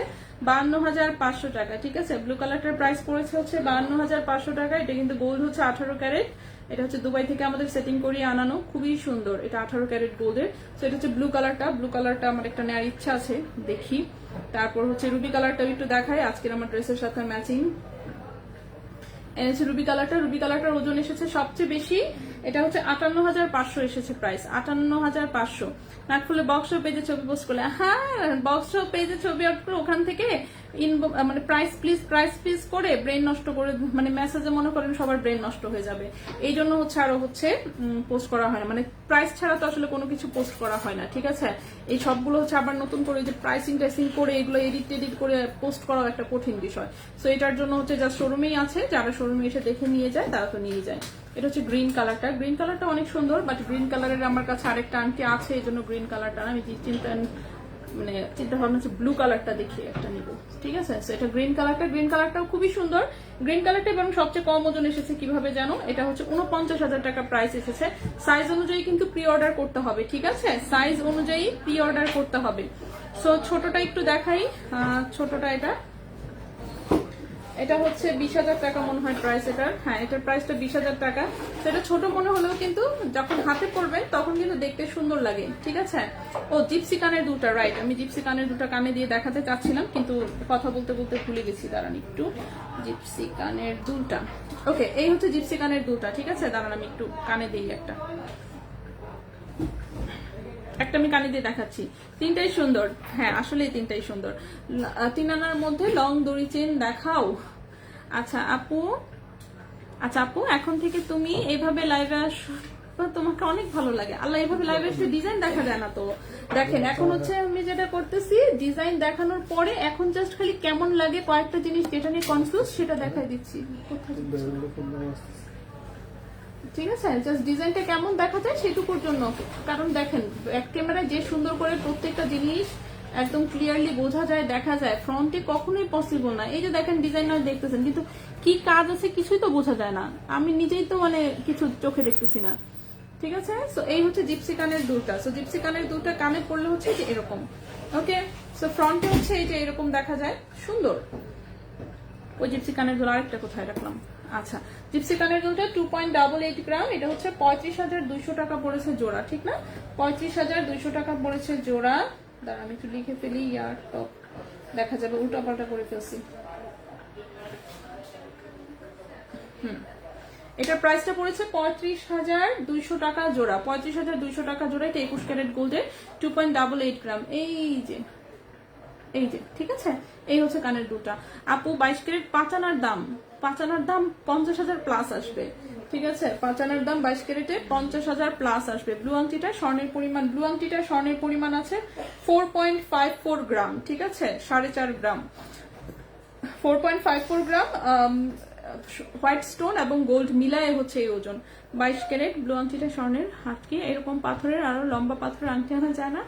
52,500 টাকা, ঠিক আছে। ব্লু কালারটার প্রাইস পড়েছে হচ্ছে 52,500 টাকা। এটা কিন্তু গোল্ড হচ্ছে 18 ক্যারেট। এটা হচ্ছে দুবাই থেকে আমাদের সেটিং করিয়ে আনানো, খুবই সুন্দর। এটা 18 ক্যারেট গোল্ডের। তো এটা হচ্ছে ব্লু কালারটা। ব্লু কালারটা আমার একটা নেওয়ার ইচ্ছা আছে, দেখি। তারপর হচ্ছে রুবি কালারটা একটু দেখাই, আজকের আমার ড্রেসের সাথে ম্যাচিং এনেছে রুবি কালারটা। রুবি কালারটার ওজন এসেছে সবচেয়ে বেশি, এটা হচ্ছে 58,500 এসেছে প্রাইস, 58,500। নাকফুলে বক্স পেজে ছবি পোস্ট করলে, হ্যাঁ বক্স পেজে ছবি আউট করে ওখান থেকে মানে প্রাইস প্লিজ করে ব্রেন নষ্ট করে, মানে মেসেজে মনে করেন সবার ব্রেন নষ্ট হয়ে যাবে, এই জন্য হচ্ছে আরো হচ্ছে পোস্ট করা হয় না। মানে প্রাইস ছাড়া তো আসলে কোনো কিছু পোস্ট করা হয় না, ঠিক আছে। এই সবগুলো হচ্ছে আবার নতুন করে যে প্রাইসিং টাইসিং করে এগুলো এডিট করে পোস্ট করাও একটা কঠিন বিষয়। সো এটার জন্য হচ্ছে যা শোরুমেই আছে, যারা শোরুমে এসে দেখে নিয়ে যায় তারা তো নিয়ে যায়। এটা হচ্ছে গ্রিন কালারটা। গ্রিন কালারটা অনেক সুন্দর, বাট গ্রিন কালারের আমার কাছে আরেকটা আংটি আছে, এই জন্য গ্রিন কালারটা আমি চিন্তা ভাবনা হচ্ছে ব্লু কালারটা দেখি একটা নিব, ঠিক আছে। সো এটা গ্রিন কালারটাও খুবই সুন্দর। গ্রিন কালারটা এবং সবচেয়ে কম ওজন এসেছে কিভাবে জানো, এটা হচ্ছে 49,000 টাকা প্রাইস এসেছে। সাইজ অনুযায়ী কিন্তু প্রি অর্ডার করতে হবে, ঠিক আছে। সাইজ অনুযায়ী প্রি অর্ডার করতে হবে। সো ছোটটা একটু দেখাই, ছোটটা এটা হচ্ছে 20,000 টাকা মনে হয় প্রাইস এটার। হ্যাঁ এটার প্রাইসটা 20,000 টাকা। সেটা ছোট মনে হলেও কিন্তু যখন হাতে পড়বেন তখন কিন্তু দেখতে সুন্দর লাগে, ঠিক আছে। ও জিপসি কানের দুটা, রাইট, আমি জিপসি কানের দুটা কানে দিয়ে দেখাতে চাচ্ছিলাম, কিন্তু কথা বলতে বলতে ভুলে গেছি, দাঁড়ান একটু। জিপসি কানের দুটা, ওকে, এই হচ্ছে জিপসি কানের দুটা, ঠিক আছে। দাঁড়ান আমি একটু কানে দিই একটা আমি কানে দিয়ে দেখাচ্ছি। তিনটাই সুন্দর, হ্যাঁ আসলে তিনটাই সুন্দর। 3 আনার মধ্যে লং দড়ি চেন দেখাও। আচ্ছা আপু এখন থেকে তুমি এইভাবে লাইভে আসো, তোমাকে অনেক ভালো লাগে। আল্লাহ, এইভাবে লাইভে এসে ডিজাইন দেখা যায় না তো। দেখেন এখন হচ্ছে আমি যেটা করতেছি, ডিজাইন দেখানোর পরে এখন জাস্ট খালি কেমন লাগে কয়েকটা জিনিস যেটা নিয়ে কনফিউজ সেটা দেখাই দিচ্ছি, ঠিক আছে। জাস্ট ডিজাইনটা কেমন দেখা যায় সেটুকুর জন্য। কারণ দেখেন এক ক্যামেরায় যে সুন্দর করে প্রত্যেকটা জিনিস একদম ক্লিয়ারলি বোঝা যায়, দেখা যায়, ফ্রন্টে কখনোই পসিবল না। এই যে দেখেন ডিজাইন দেখতেছেন, কিন্তু কি কাজ আছে কিছুই তো বোঝা যায় না। আমি নিজেই তো মানে কিছু চোখে দেখতেছি না, ঠিক আছে। সো এই হচ্ছে জিপসি কানের দুলটা। সো জিপসি কানের দুলটা কানে পড়লে হচ্ছে যে এরকম, ওকে। সো ফ্রন্টে হচ্ছে এই যে এরকম দেখা যায়, সুন্দর। ওই জিপসি কানের দুল আরেকটা কোথায় রাখলাম? আচ্ছা, জিপসি কানের দুলটা 2.88 গ্রাম, এটা হচ্ছে 35,200 টাকা পড়েছে জোড়া, ঠিক না? 35,200 টাকা পড়েছে জোড়া। দাঁড়া আমি একটু লিখে ফেলি, ইয়ার টপ দেখা যাবে উল্টা পাল্টা করে ফেলছি। এটার প্রাইসটা পড়েছে 35,200 টাকা জোড়া। 35,200 টাকা জোড়া। এটা 21 ক্যারেট গোল্ডের 2.88 গ্রাম। এই যে ঠিক আছে, এই হচ্ছে কানের দুটা। আপু 22 ক্যারেট পাঁচানার দাম 50,000 প্লাস আসবে, ঠিক আছে? পাঁচানার দাম 22 ক্যারেটে 50,000 প্লাস আসবে। ব্লু আংটিটা স্বর্ণের পরিমাণ আছে 4.54 গ্রাম, ঠিক আছে? 4.5 গ্রাম, 4.54 গ্রাম হোয়াইট স্টোন এবং গোল্ড মিলায় হচ্ছে এই ওজন। 22 ক্যারেট ব্লু আংটিটা স্বর্ণের। হাটকে এরকম পাথরের আরো লম্বা পাথরের আংটি আনা যায় না?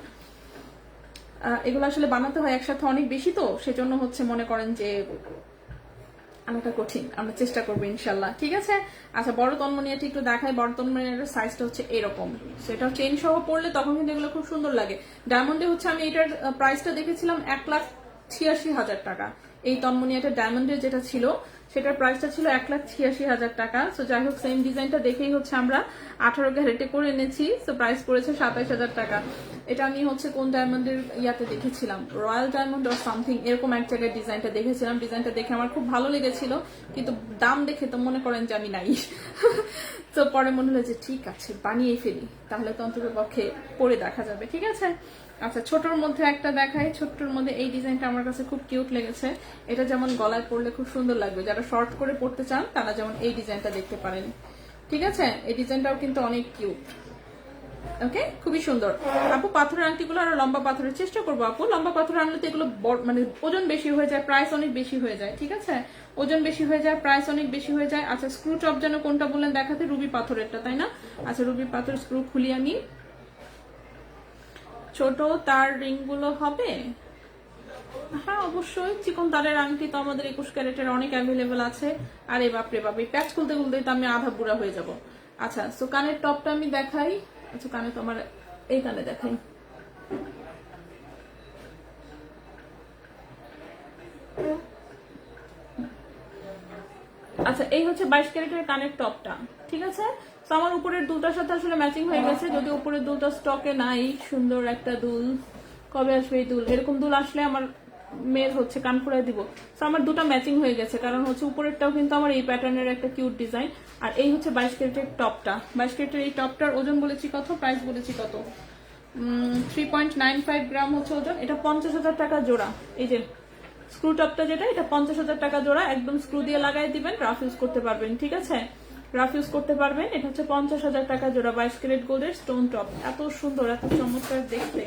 এগুলো আসলে বানাতে হয় একসাথে অনেক বেশি, তো সেজন্য হচ্ছে মনে করেন যে আনাটা কঠিন। আমরা চেষ্টা করবো ইনশাল্লাহ, ঠিক আছে? আচ্ছা, বড় তন্মনিয়াটি একটু দেখায়। বড় তন্মনিয়ার সাইজটা হচ্ছে এরকম, সেটা চেইন সহ পড়লে তখন কিন্তু এগুলো খুব সুন্দর লাগে। ডায়মন্ডে হচ্ছে আমি এটার প্রাইসটা দেখেছিলাম 1,86,000 টাকা। এই তন্মনিয়াটা ডায়মন্ডের যেটা ছিল সেটার প্রাইসটা ছিল 1,86,000 টাকা। সো যাই হোক, সেম ডিজাইনটা দেখেই হচ্ছে আমরা 18 ক্যারেটে করে এনেছি। সো প্রাইস পড়েছে 27,000 টাকা। এটা আমি হচ্ছে কোন ডায়মন্ডের ইয়াতে দেখেছিলাম, রয়্যাল ডায়মন্ড অর সামথিং এরকম এক জায়গায় ডিজাইনটা দেখেছিলাম। ডিজাইনটা দেখে আমার খুব ভালো লেগেছিল, কিন্তু দাম দেখে তো মনে করেন যে আমি নাই। তো পরে মনে হলো যে ঠিক আছে বানিয়ে ফেলি, তাহলে তো অন্তত পক্ষে পরে দেখা যাবে, ঠিক আছে? আচ্ছা, ছোটর মধ্যে একটা দেখাই। ছোট্টর মধ্যে এই ডিজাইনটা আমার কাছে খুব কিউট লেগেছে। এটা যেমন গলায় পরলে খুব সুন্দর লাগবে, যারা শর্ট করে পড়তে চান তারা যেমন এই ডিজাইনটা দেখতে পারেন, ঠিক আছে? এই ডিজাইনটাও কিন্তু অনেক কিউট। ওকে, খুবই সুন্দর। আপু পাথরের আংটিগুলো আরো লম্বা পাথরের চেষ্টা করবো আপু। লম্বা পাথর আনলে তো এগুলো মানে ওজন বেশি হয়ে যায়, প্রাইস অনেক বেশি হয়ে যায়, ঠিক আছে? ওজন বেশি হয়ে যায়, প্রাইস অনেক বেশি হয়ে যায়। আচ্ছা, স্ক্রু টপ যেন কোনটা বললেন দেখাতে? রুবি পাথরেরটা, তাই না? আচ্ছা, রুবি পাথর স্ক্রু খুলি আমি। ছোট তার রিং গুলো হবে? হ্যাঁ অবশ্যই, চিকন তারের আংটি তো আমাদের 21 ক্যারেটের অনেক অ্যাভেলেবেল আছে। আরে বাপরে বাপ, এই প্যাচ খুলতে খুলতে তো আমি আধা বুড়া হয়ে যাব। আচ্ছা, সো কানের টপটা আমি দেখাই। আচ্ছা, কানে তো আমার এই কানে দেখাই। আচ্ছা, এই হচ্ছে 22 ক্যারেটের কানের টপটা, ঠিক আছে? তো আমার উপরের দুলটার সাথে আসলে ম্যাচিং হয়ে গেছে, যদি উপরের দুলটা স্টকে নাই। সুন্দর একটা দুল, কবে আসবে এই দুল? এরকম দুল আসলে আমার মেয়ের হচ্ছে কান ফুরাই দিব। তো আমার দুটো ম্যাচিং হয়ে গেছে, কারণ হচ্ছে উপরেরটাও কিন্তু আমার এই প্যাটার্নের একটা কিউট ডিজাইন। আর এই হচ্ছে 22 ক্যারেটের টপটা। 22 ক্যারেটের এই টপটার ওজন বলেছি কত, প্রাইস বলেছি কত? 3.95 গ্রাম হচ্ছে ওজন। এটা 50,000 টাকা জোড়া। এই যে স্ক্রু টপটা যেটা, এটা 50,000 টাকা জোড়া। একদম স্ক্রু দিয়ে লাগাই দিবেন, রাফ ইউজ করতে পারবেন, ঠিক আছে? রাফ ইউজ করতে পারবেন। এটা হচ্ছে 50,000 টাকা জোড়া 22 ক্যারেট গোল্ডের স্টোন টপ। এত সুন্দর, এত চমৎকার দেখতে।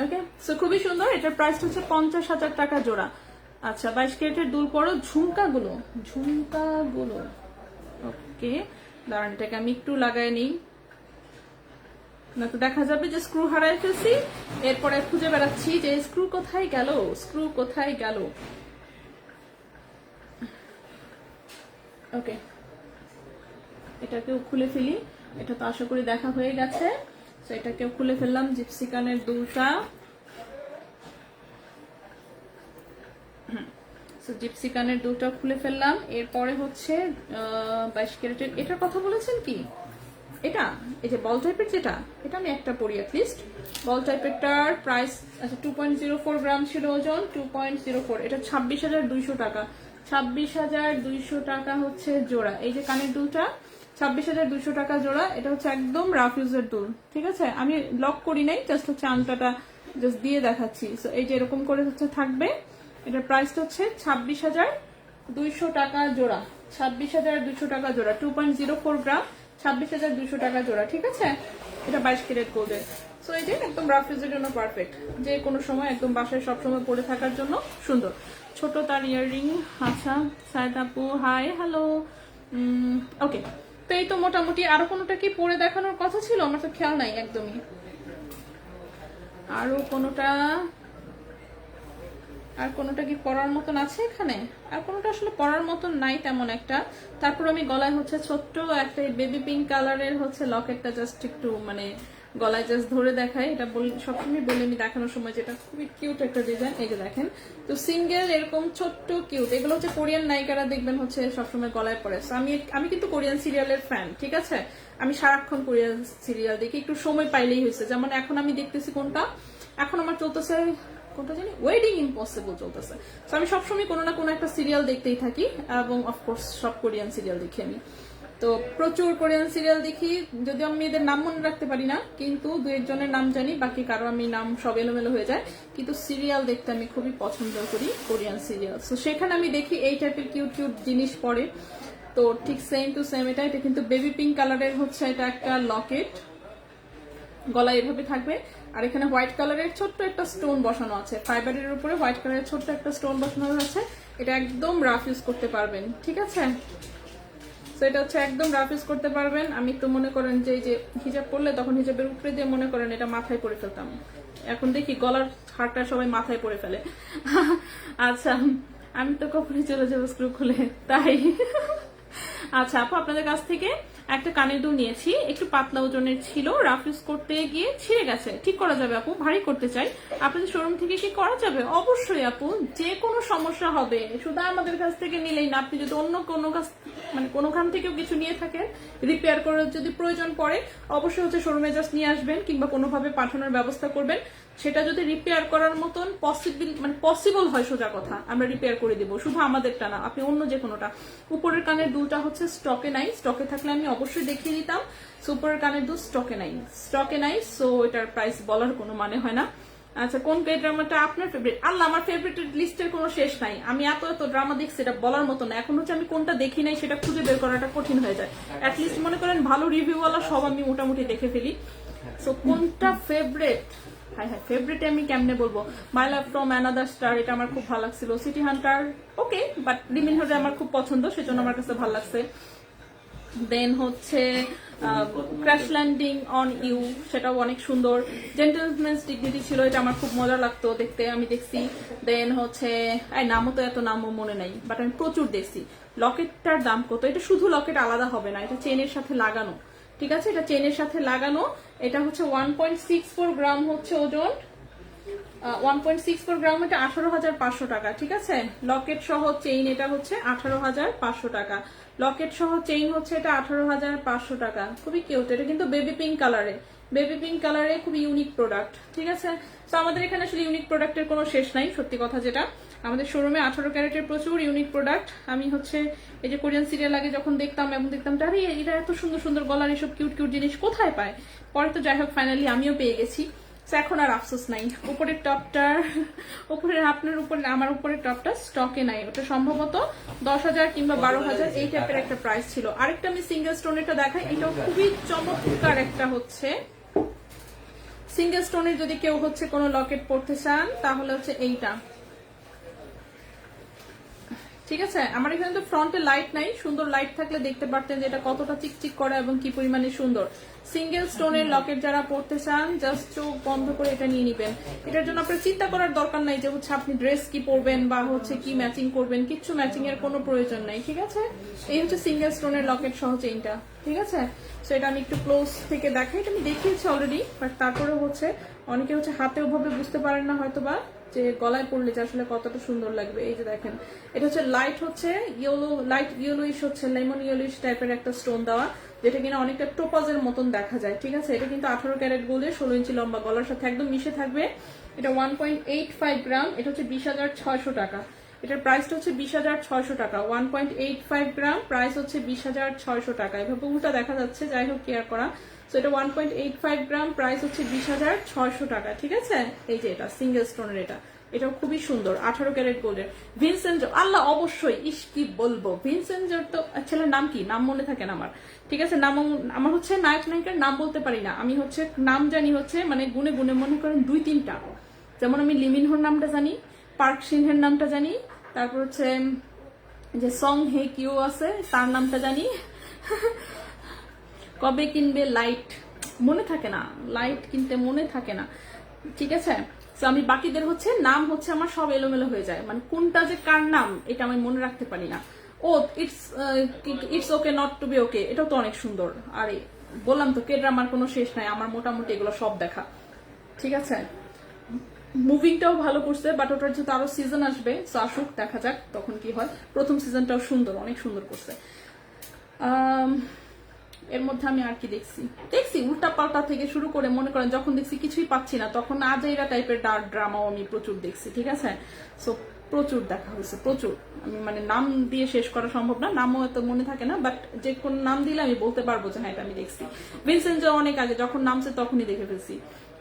ওকে, সো খুবই সুন্দর। এটার প্রাইস হচ্ছে 50,000 টাকা জোড়া। আচ্ছা, 22 ক্যারেটের দুল পরো। ঝুমকাগুলো ওকে, দাঁড়ান এটাকে আমি একটু লাগাই নিই, না তো দেখা যাবে যে স্ক্রু হারাই ফেলছি। এরপরে খুঁজে বেড়াচ্ছি যে স্ক্রু কোথায় গেল। ওকে, এটাকেও খুলে ফেলি। এটা তো আশা করি দেখা হয়ে গেছে। তো এটাকেও খুলে ফেললাম। জিপসি কানের দুলটা, জিপসি কানের দুলটা খুলে ফেললাম। এরপরে হচ্ছে 22 ক্যারেটের এটার কথা বলেছেন কি? এটা এই যে বল টাইপের যেটা, এটা আমি একটা পরি অ্যাটলিস্ট। বল টাইপেরটার প্রাইস আচ্ছা 2.04 গ্রাম ছিল ওজন, 2.04। এটা 26,200 টাকা। 26,200 টাকা হচ্ছে জোড়া। এই যে কানের দুলটা 26,200 টাকা জোড়া। এটা হচ্ছে একদম রাফ ইউজের দুল, ঠিক আছে? আমি লক করি নাই, জাস্ট হচ্ছে আংটাটা জাস্ট দিয়ে দেখাচ্ছি। সো এই যে এরকম করে হচ্ছে থাকবে। এটার প্রাইসটা হচ্ছে 26,200 টাকা জোড়া। 26,200 টাকা জোড়া, 2.04 গ্রাম, 26,200 টাকা জোড়া, ঠিক আছে? এটা 22 ক্যারেট গোল্ডের। সো এই যে একদম রাফ ইউজের জন্য পারফেক্ট, যে কোনো সময় একদম বাসায় সবসময় পরে থাকার জন্য সুন্দর। ছোট তার ইয়াররিং। আচ্ছা, সাইদ আপু হাই, হ্যালো। ওকে, তো এই তো মোটামুটি। আরো কোনোটা কি পরে দেখানোর কথা ছিল? আমার তো খেয়াল নাই একদমই। আরো কোনোটা কি পরার মতন আছে এখানে? আর কোনোটা আসলে পরার মতন নাই তেমন একটা। তারপর আমি গলায় হচ্ছে ছোট্ট একটা বেবি পিঙ্ক কালারের হচ্ছে লকেটটা জাস্ট একটু মানে গলায় জাস্ট ধরে দেখাই, এটা সবসময় বলে আমি দেখানোর সময়, যেটা খুবই কিউট একটা ডিজাইন। এই যে দেখেন, তো সিঙ্গেল এরকম ছোট্ট কিউট, এগুলো হচ্ছে কোরিয়ান নায়িকারা দেখবেন হচ্ছে সবসময় গলায় পরে। আমি কিন্তু কোরিয়ান সিরিয়ালের ফ্যান, ঠিক আছে, আমি সারাক্ষণ কোরিয়ান সিরিয়াল দেখি, একটু সময় পাইলেই হয়েছে। যেমন এখন আমি দেখতেছি কোনটা, এখন আমার চলতেছে কোনটা জানি, ওয়েডিং ইম্পসিবল চলতেছে। তো আমি সবসময় কোনো না কোনো একটা সিরিয়াল দেখতেই থাকি, এবং অফকোর্স সব কোরিয়ান সিরিয়াল দেখি আমি। তো প্রচুর কোরিয়ান সিরিয়াল দেখি, যদিও আমি এদের নাম মনে রাখতে পারি না, কিন্তু দু একজনের নাম জানি, বাকি কারো আমি নাম সব এলোমেলো হয়ে যায়। কিন্তু সিরিয়াল দেখতে আমি খুবই পছন্দ করি, কোরিয়ান সিরিয়াল। তো সেখানে আমি দেখি এই টাইপের কিউট কিউট জিনিস পরে। তো ঠিক সেম টু সেম এটা কিন্তু বেবি পিঙ্ক কালারের হচ্ছে, এটা একটা লকেট, গলায় এভাবে থাকবে, আর এখানে হোয়াইট কালারের ছোট্ট একটা স্টোন বসানো আছে, ফাইবারের উপরে হোয়াইট কালারের ছোট্ট একটা স্টোন বসানো আছে। এটা একদম রাফ ইউজ করতে পারবেন, ঠিক আছে। তো এটা হচ্ছে একদম রাফ ইউজ করতে পারবেন। আমি তো মনে করেন যে হিজাব পরলে তখন হিজাবের উপরে দিয়ে মনে করেন এটা মাথায় পরে ফেলতাম, এখন দেখি গলার হারটা সবাই মাথায় পরে ফেলে। আচ্ছা, আমি তো কখনই চলে যাবো স্ক্রু খুলে, তাই। আচ্ছা আপু, আপনাদের কাছ থেকে একটা কানের দুল নিয়েছি, একটু পাতলা ওজনের ছিল, রাফ ইউজ করতে গিয়ে ছিঁড়ে গেছে, ঠিক করা যাবে আপু? ভারী করতে চাই, আপনাদের শোরুম থেকে কি করা যাবে? অবশ্যই আপু, যে কোনো সমস্যা হবে শুধু আমাদের কাছ থেকে নিলেই না, আপনি যদি অন্য কোনো কাছ মানে কোনোখান থেকেও কিছু নিয়ে থাকেন, রিপেয়ার করার যদি প্রয়োজন পড়ে, অবশ্যই হচ্ছে শোরুমে জাস্ট নিয়ে আসবেন, কিংবা কোনোভাবে পাঠানোর ব্যবস্থা করবেন। সেটা যদি রিপেয়ার করার মতন পসিবল হয়, সোজা কথা, আমরা রিপেয়ার করে দিব, শুধু আমাদেরটা না, আপনি অন্য যে কোনোটা। উপরের কানের দুলটা হচ্ছে স্টকে নাই, স্টকে থাকলে আমি অবশ্যই দেখিয়ে দিতাম। সো উপরের কানের দুল স্টকে নাই, সো এটার প্রাইস বলার কোনো মানে হয় না। আচ্ছা, কোন কে ড্রামাটা আপনার ফেভারিট? আল্লাহ, আমার ফেভারিট লিস্টের কোনো শেষ নাই, আমি এত ড্রামা দেখছি, এটা বলার মতো না। এখন হচ্ছে আমি কোনটা দেখি নাই সেটা খুঁজে বের করাটা কঠিন হয়ে যায়। অ্যাটলিস্ট মনে করেন ভালো রিভিউওয়ালা সব আমি মোটামুটি দেখে ফেলি। সো কোনটা ফেভারিট? হ্যাঁ, ফেভারিট আমি কেমনে বলবো? মাই লাভ ফ্রম অ্যানাদার স্টার, এটা আমার খুব ভালো লাগছিল। সিটি হান্টার ওকে, বাট লিমিন হোডে আমার খুব পছন্দ, সেজন্য আমার কাছে ভালো লাগছে। দেন হচ্ছে ক্র্যাশ ল্যান্ডিং অন ইউ, সেটাও অনেক সুন্দর। জেন্টলম্যানস ডিগনিটি ছিল, এটা আমার খুব মজা লাগতো দেখতে, আমি দেখছি। দেন হচ্ছে নামও তো এত নামও মনে নাই, বাট আমি প্রচুর দেখছি। লকেটটার দাম কত? এটা শুধু লকেট আলাদা হবে না, এটা চেনের সাথে লাগানো, ঠিক আছে, এটা চেনের সাথে লাগানো। এটা হচ্ছে 1.64 গ্রাম হচ্ছে ওজন, 1.64 গ্রাম, এটা 18,500 টাকা, ঠিক আছে। লকেট সহ চেইন এটা হচ্ছে 18,500 টাকা, লকেট সহ চেইন হচ্ছে এটা 18,500 টাকা। খুবই কিউট, এটা কিন্তু বেবি পিঙ্ক কালারে, খুবই ইউনিক প্রোডাক্ট, ঠিক আছে। তো আমাদের এখানে আসলে ইউনিক প্রোডাক্টের কোনো শেষ নাই, সত্যি কথা যেটা। আমাদের শোরুমে 18 ক্যারেটের প্রচুর ইউনিক প্রোডাক্ট। আমি হচ্ছে এই যে কোরিয়ান সিরিয়াল আগে যখন দেখতাম এবং দেখতাম, আরে এরা এত সুন্দর সুন্দর গলার এসব কিউট কিউট জিনিস কোথায় পায়, পরে তো যাই হোক ফাইনালি আমিও পেয়ে গেছি। এখন আর আফসোস নাই। উপরের টপটার আমার উপরের টপটা স্টকে নাই, ওটা সম্ভবত 10,000 কিংবা 12,000 এই টাইপের একটা প্রাইস ছিল। আরেকটা আমি সিঙ্গেল স্টোনেরটা দেখাই, এটাও খুবই চমৎকার একটা হচ্ছে সিঙ্গেল স্টোনের। যদি কেউ হচ্ছে কোনো লকেট পড়তে চান তাহলে হচ্ছে এইটা, ঠিক আছে। আমার এখানে তো ফ্রন্টে লাইট নাই, সুন্দর লাইট থাকলে দেখতে পারতেন যে এটা কতটা চিকচিক করে এবং কি পরিমাণে সুন্দর। সিঙ্গেল স্টোনের লকেট যারা পড়তে চান, জাস্ট চোখ বন্ধ করে এটা নিয়ে নিবেন। এটার জন্য আপনার চিন্তা করার দরকার নাই যে হচ্ছে আপনি ড্রেস কি পরবেন বা হচ্ছে কি ম্যাচিং করবেন, কিচ্ছু ম্যাচিং এর কোনো প্রয়োজন নাই, ঠিক আছে। এই হচ্ছে সিঙ্গেল স্টোনের লকেট সহ চেইনটা, ঠিক আছে। সো এটা আমি একটু ক্লোজ থেকে দেখাই, এটা আমি দেখিয়েছি অলরেডি, বাট তারপরে হচ্ছে অনেকে হচ্ছে হাতে ওভাবে বুঝতে পারেন না হয়তো বা, যে গলায় পড়লে যে আসলে কতটা সুন্দর লাগবে। এই যে দেখেন, এটা হচ্ছে লাইট ইয়েলোইশ হচ্ছে লেমন ইয়েলোইশ টাইপের একটা স্টোন দেওয়া, যেটা কিনা অনেকটা টোপাজের মতন দেখা যায়, ঠিক আছে। এটা কিন্তু 18 ক্যারেট গোল্ডের, 16 ইঞ্চি লম্বা, গলার সাথে একদম মিশে থাকবে। এটা 1.85 গ্রাম, এটা হচ্ছে 20,600 টাকা। এটার প্রাইসটা হচ্ছে 20,600 টাকা। 1.85 গ্রাম, প্রাইস হচ্ছে 20,600 টাকা। এভাবে উল্টা দেখা যাচ্ছে, যাই হোক কেয়ার করা। সো এটা 1.85 গ্রাম, প্রাইস হচ্ছে 20,600 টাকা, ঠিক আছে। এই যে এটা সিঙ্গেল স্টোনের, এটাও খুবই সুন্দর, 18 ক্যারেট গোল্ডের। ভিনসেন্জো, আল্লাহ অবশ্যই, ইস কি বলবো, ভিনসেন্জোর তো ছেলের নাম কি, নাম মনে থাকে না আমার, ঠিক আছে। নাম আমার হচ্ছে নায়ক নায়িকার নাম বলতে পারি না, আমি হচ্ছে নাম জানি হচ্ছে মানে গুনে গুনে মনে করেন 2-3টা। যেমন আমি লিমিনহোর নামটা জানি, পার্ক সিনহের নামটা জানি, তারপর হচ্ছে যে সং হে কিউ আছে তার নামটা জানি। কবে কিনবে লাইট, মনে থাকে না, লাইট কিনতে মনে থাকে না, ঠিক আছে। তো আমি বাকিদের হচ্ছে নাম হচ্ছে আমার সব এলোমেলো হয়ে যায়, মানে কোনটা যে কার নাম এটা আমি মনে রাখতে পারি না। ও it's okay not to be okay, এটাও তো অনেক সুন্দর। আরে বললাম তো কে ড্রামার কোনো শেষ নাই, আমার মোটামুটি এগুলো সব দেখা। ঠিক আছে, মুভিংটাও ভালো করছে, বাট ওটার যেহেতু আরো সিজন আসবে, সো আসুক, দেখা যাক তখন কি হয়। প্রথম সিজনটাও সুন্দর, অনেক সুন্দর করছে। এর মধ্যে আমি আর কি দেখছি উল্টা পাল্টা থেকে শুরু করে, মনে করেন যখন দেখছি কিছুই পাচ্ছি না, তখন আজাইরা টাইপের ডার্ক ড্রামাও আমি প্রচুর দেখছি। ঠিক আছে, সো প্রচুর দেখা হয়েছে, প্রচুর। আমি মানে নাম দিয়ে শেষ করা সম্ভব না, নামও এত মনে থাকে না, বাট যে কোন নাম দিলে আমি বলতে পারবো যে হ্যাঁ এটা আমি দেখছি। ভিনসেন্ট অনেক আগে যখন নামছে তখনই দেখে ফেলছি।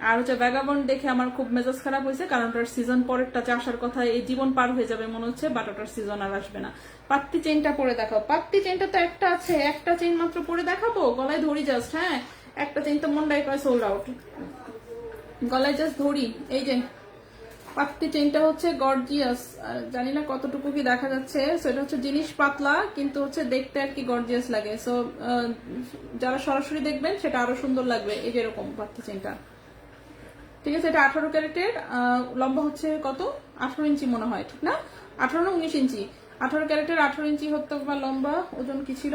আর হচ্ছে ভ্যাগাবন্ড দেখে আমার খুব মেজাজ খারাপ হয়েছে, কারণ ওটার সিজন পরেরটা যে আসার কথা, এই জীবন পার হয়ে যাবে মনে হচ্ছে, বাট ওটার সিজন আর আসবে না। পাত্তি চেইনটা পরে দেখাও। পাত্তি চেইনটা তো একটা আছে, একটা চেইন মাত্র পরে দেখাবো, গলায় ধরি জাস্ট। হ্যাঁ, একটা চেইন তো মন্ডাই কয় সোল্ড আউট, গলায় জাস্ট ধরি। এই যে পাত্তি চেইনটা হচ্ছে গর্জিয়াস, জানি না কতটুকু কি দেখা যাচ্ছে। সো এটা হচ্ছে জিনিস পাতলা, কিন্তু হচ্ছে দেখতে আর কি গর্জিয়াস লাগে। সো যারা সরাসরি দেখবেন সেটা আরো সুন্দর লাগবে। এই যে এরকম পাত্তি চেইনটা, ঠিক আছে। এটা 18 ক্যারেটের, লম্বা হচ্ছে কত, 18 ইঞ্চি মনে হয়, ঠিক না? 18 না 19 ইঞ্চি, 18 ক্যারেটের 18 ইঞ্চি হতো বা লম্বা। ওজন কি ছিল?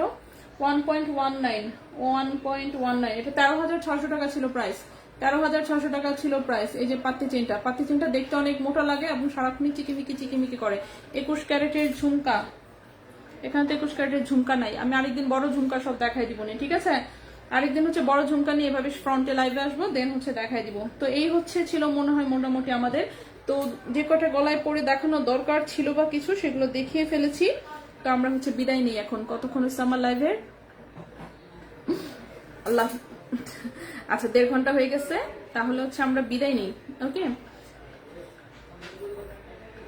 1.19। এটা 13,600 টাকা ছিল প্রাইস, 13,600 টাকা ছিল প্রাইস। এই যে পাত্তি চেনটা দেখতে অনেক মোটা লাগে এবং সারাক্ষণ চিকিমিকি করে। 21 ক্যারেটের ঝুমকা, এখানে তো 21 ক্যারেটের ঝুমকা নাই। আমি আরেকদিন বড় ঝুমকা সব দেখাই দিব না, ঠিক আছে? আরেকদিন হচ্ছে বড় ঝুমকা নিয়ে এভাবে ফ্রন্টে লাইভে আসবো, দেন হচ্ছে দেখাই দিব। তো এই হচ্ছে ছিল মনে হয় মোটামুটি আমাদের। তো যে কটা গলায় পরে দেখানো দরকার ছিল বা কিছু, সেগুলো দেখিয়ে ফেলেছি। তো আমরা হচ্ছে বিদায় নিই এখন। কতক্ষণ হচ্ছে আমার লাইভের? আল্লাহ, আচ্ছা 1.5 ঘন্টা হয়ে গেছে, তাহলে হচ্ছে আমরা বিদায় নিই। ওকে,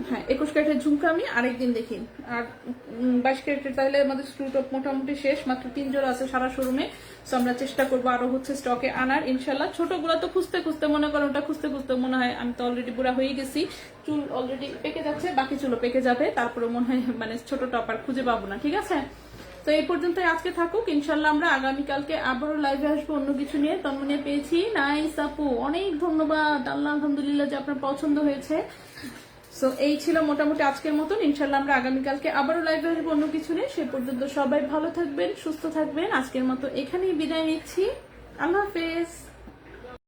হ্যাঁ 21 ক্যারেটের ঝুমকা আমি আরেকদিন দেখি। আর 22 ক্যারেটের তাহলে আমাদের স্ক্রু টপ মোটামুটি শেষ, মাত্র 3 জোড়া আছে সারা শোরুমে। সো আমরা চেষ্টা করবো আরো হচ্ছে স্টকে আনার ইনশাল্লাহ। ছোটগুলো তো খুঁজতে মনে করো, ওটা খুঁজতে মনে হয় আমি তো অলরেডি বুড়া হয়ে গেছি, চুল অলরেডি পেকে যাচ্ছে, বাকি চুলও পেকে যাবে, তারপরে মনে হয় মানে ছোট টপ আর খুঁজে পাবো না। ঠিক আছে, তো এই পর্যন্তই আজকে থাকুক। ইনশাল্লাহ আমরা আগামীকালকে আবারও লাইভে আসবো অন্য কিছু নিয়ে। তন্মনিয়া পেয়েছি, নাইস আপু, অনেক ধন্যবাদ। আল্লাহ আলহামদুলিল্লাহ যে আপনার পছন্দ হয়েছে। সো এই ছিল মোটামুটি আজকের মতন। ইনশাল্লাহ আমরা আগামীকালকে আবারও লাইভে আসবো অন্য কিছু নিয়ে। সে পর্যন্ত সবাই ভালো থাকবেন, সুস্থ থাকবেন। আজকের মতো এখানেই বিদায় নিচ্ছি। আল্লাহ হাফেজ।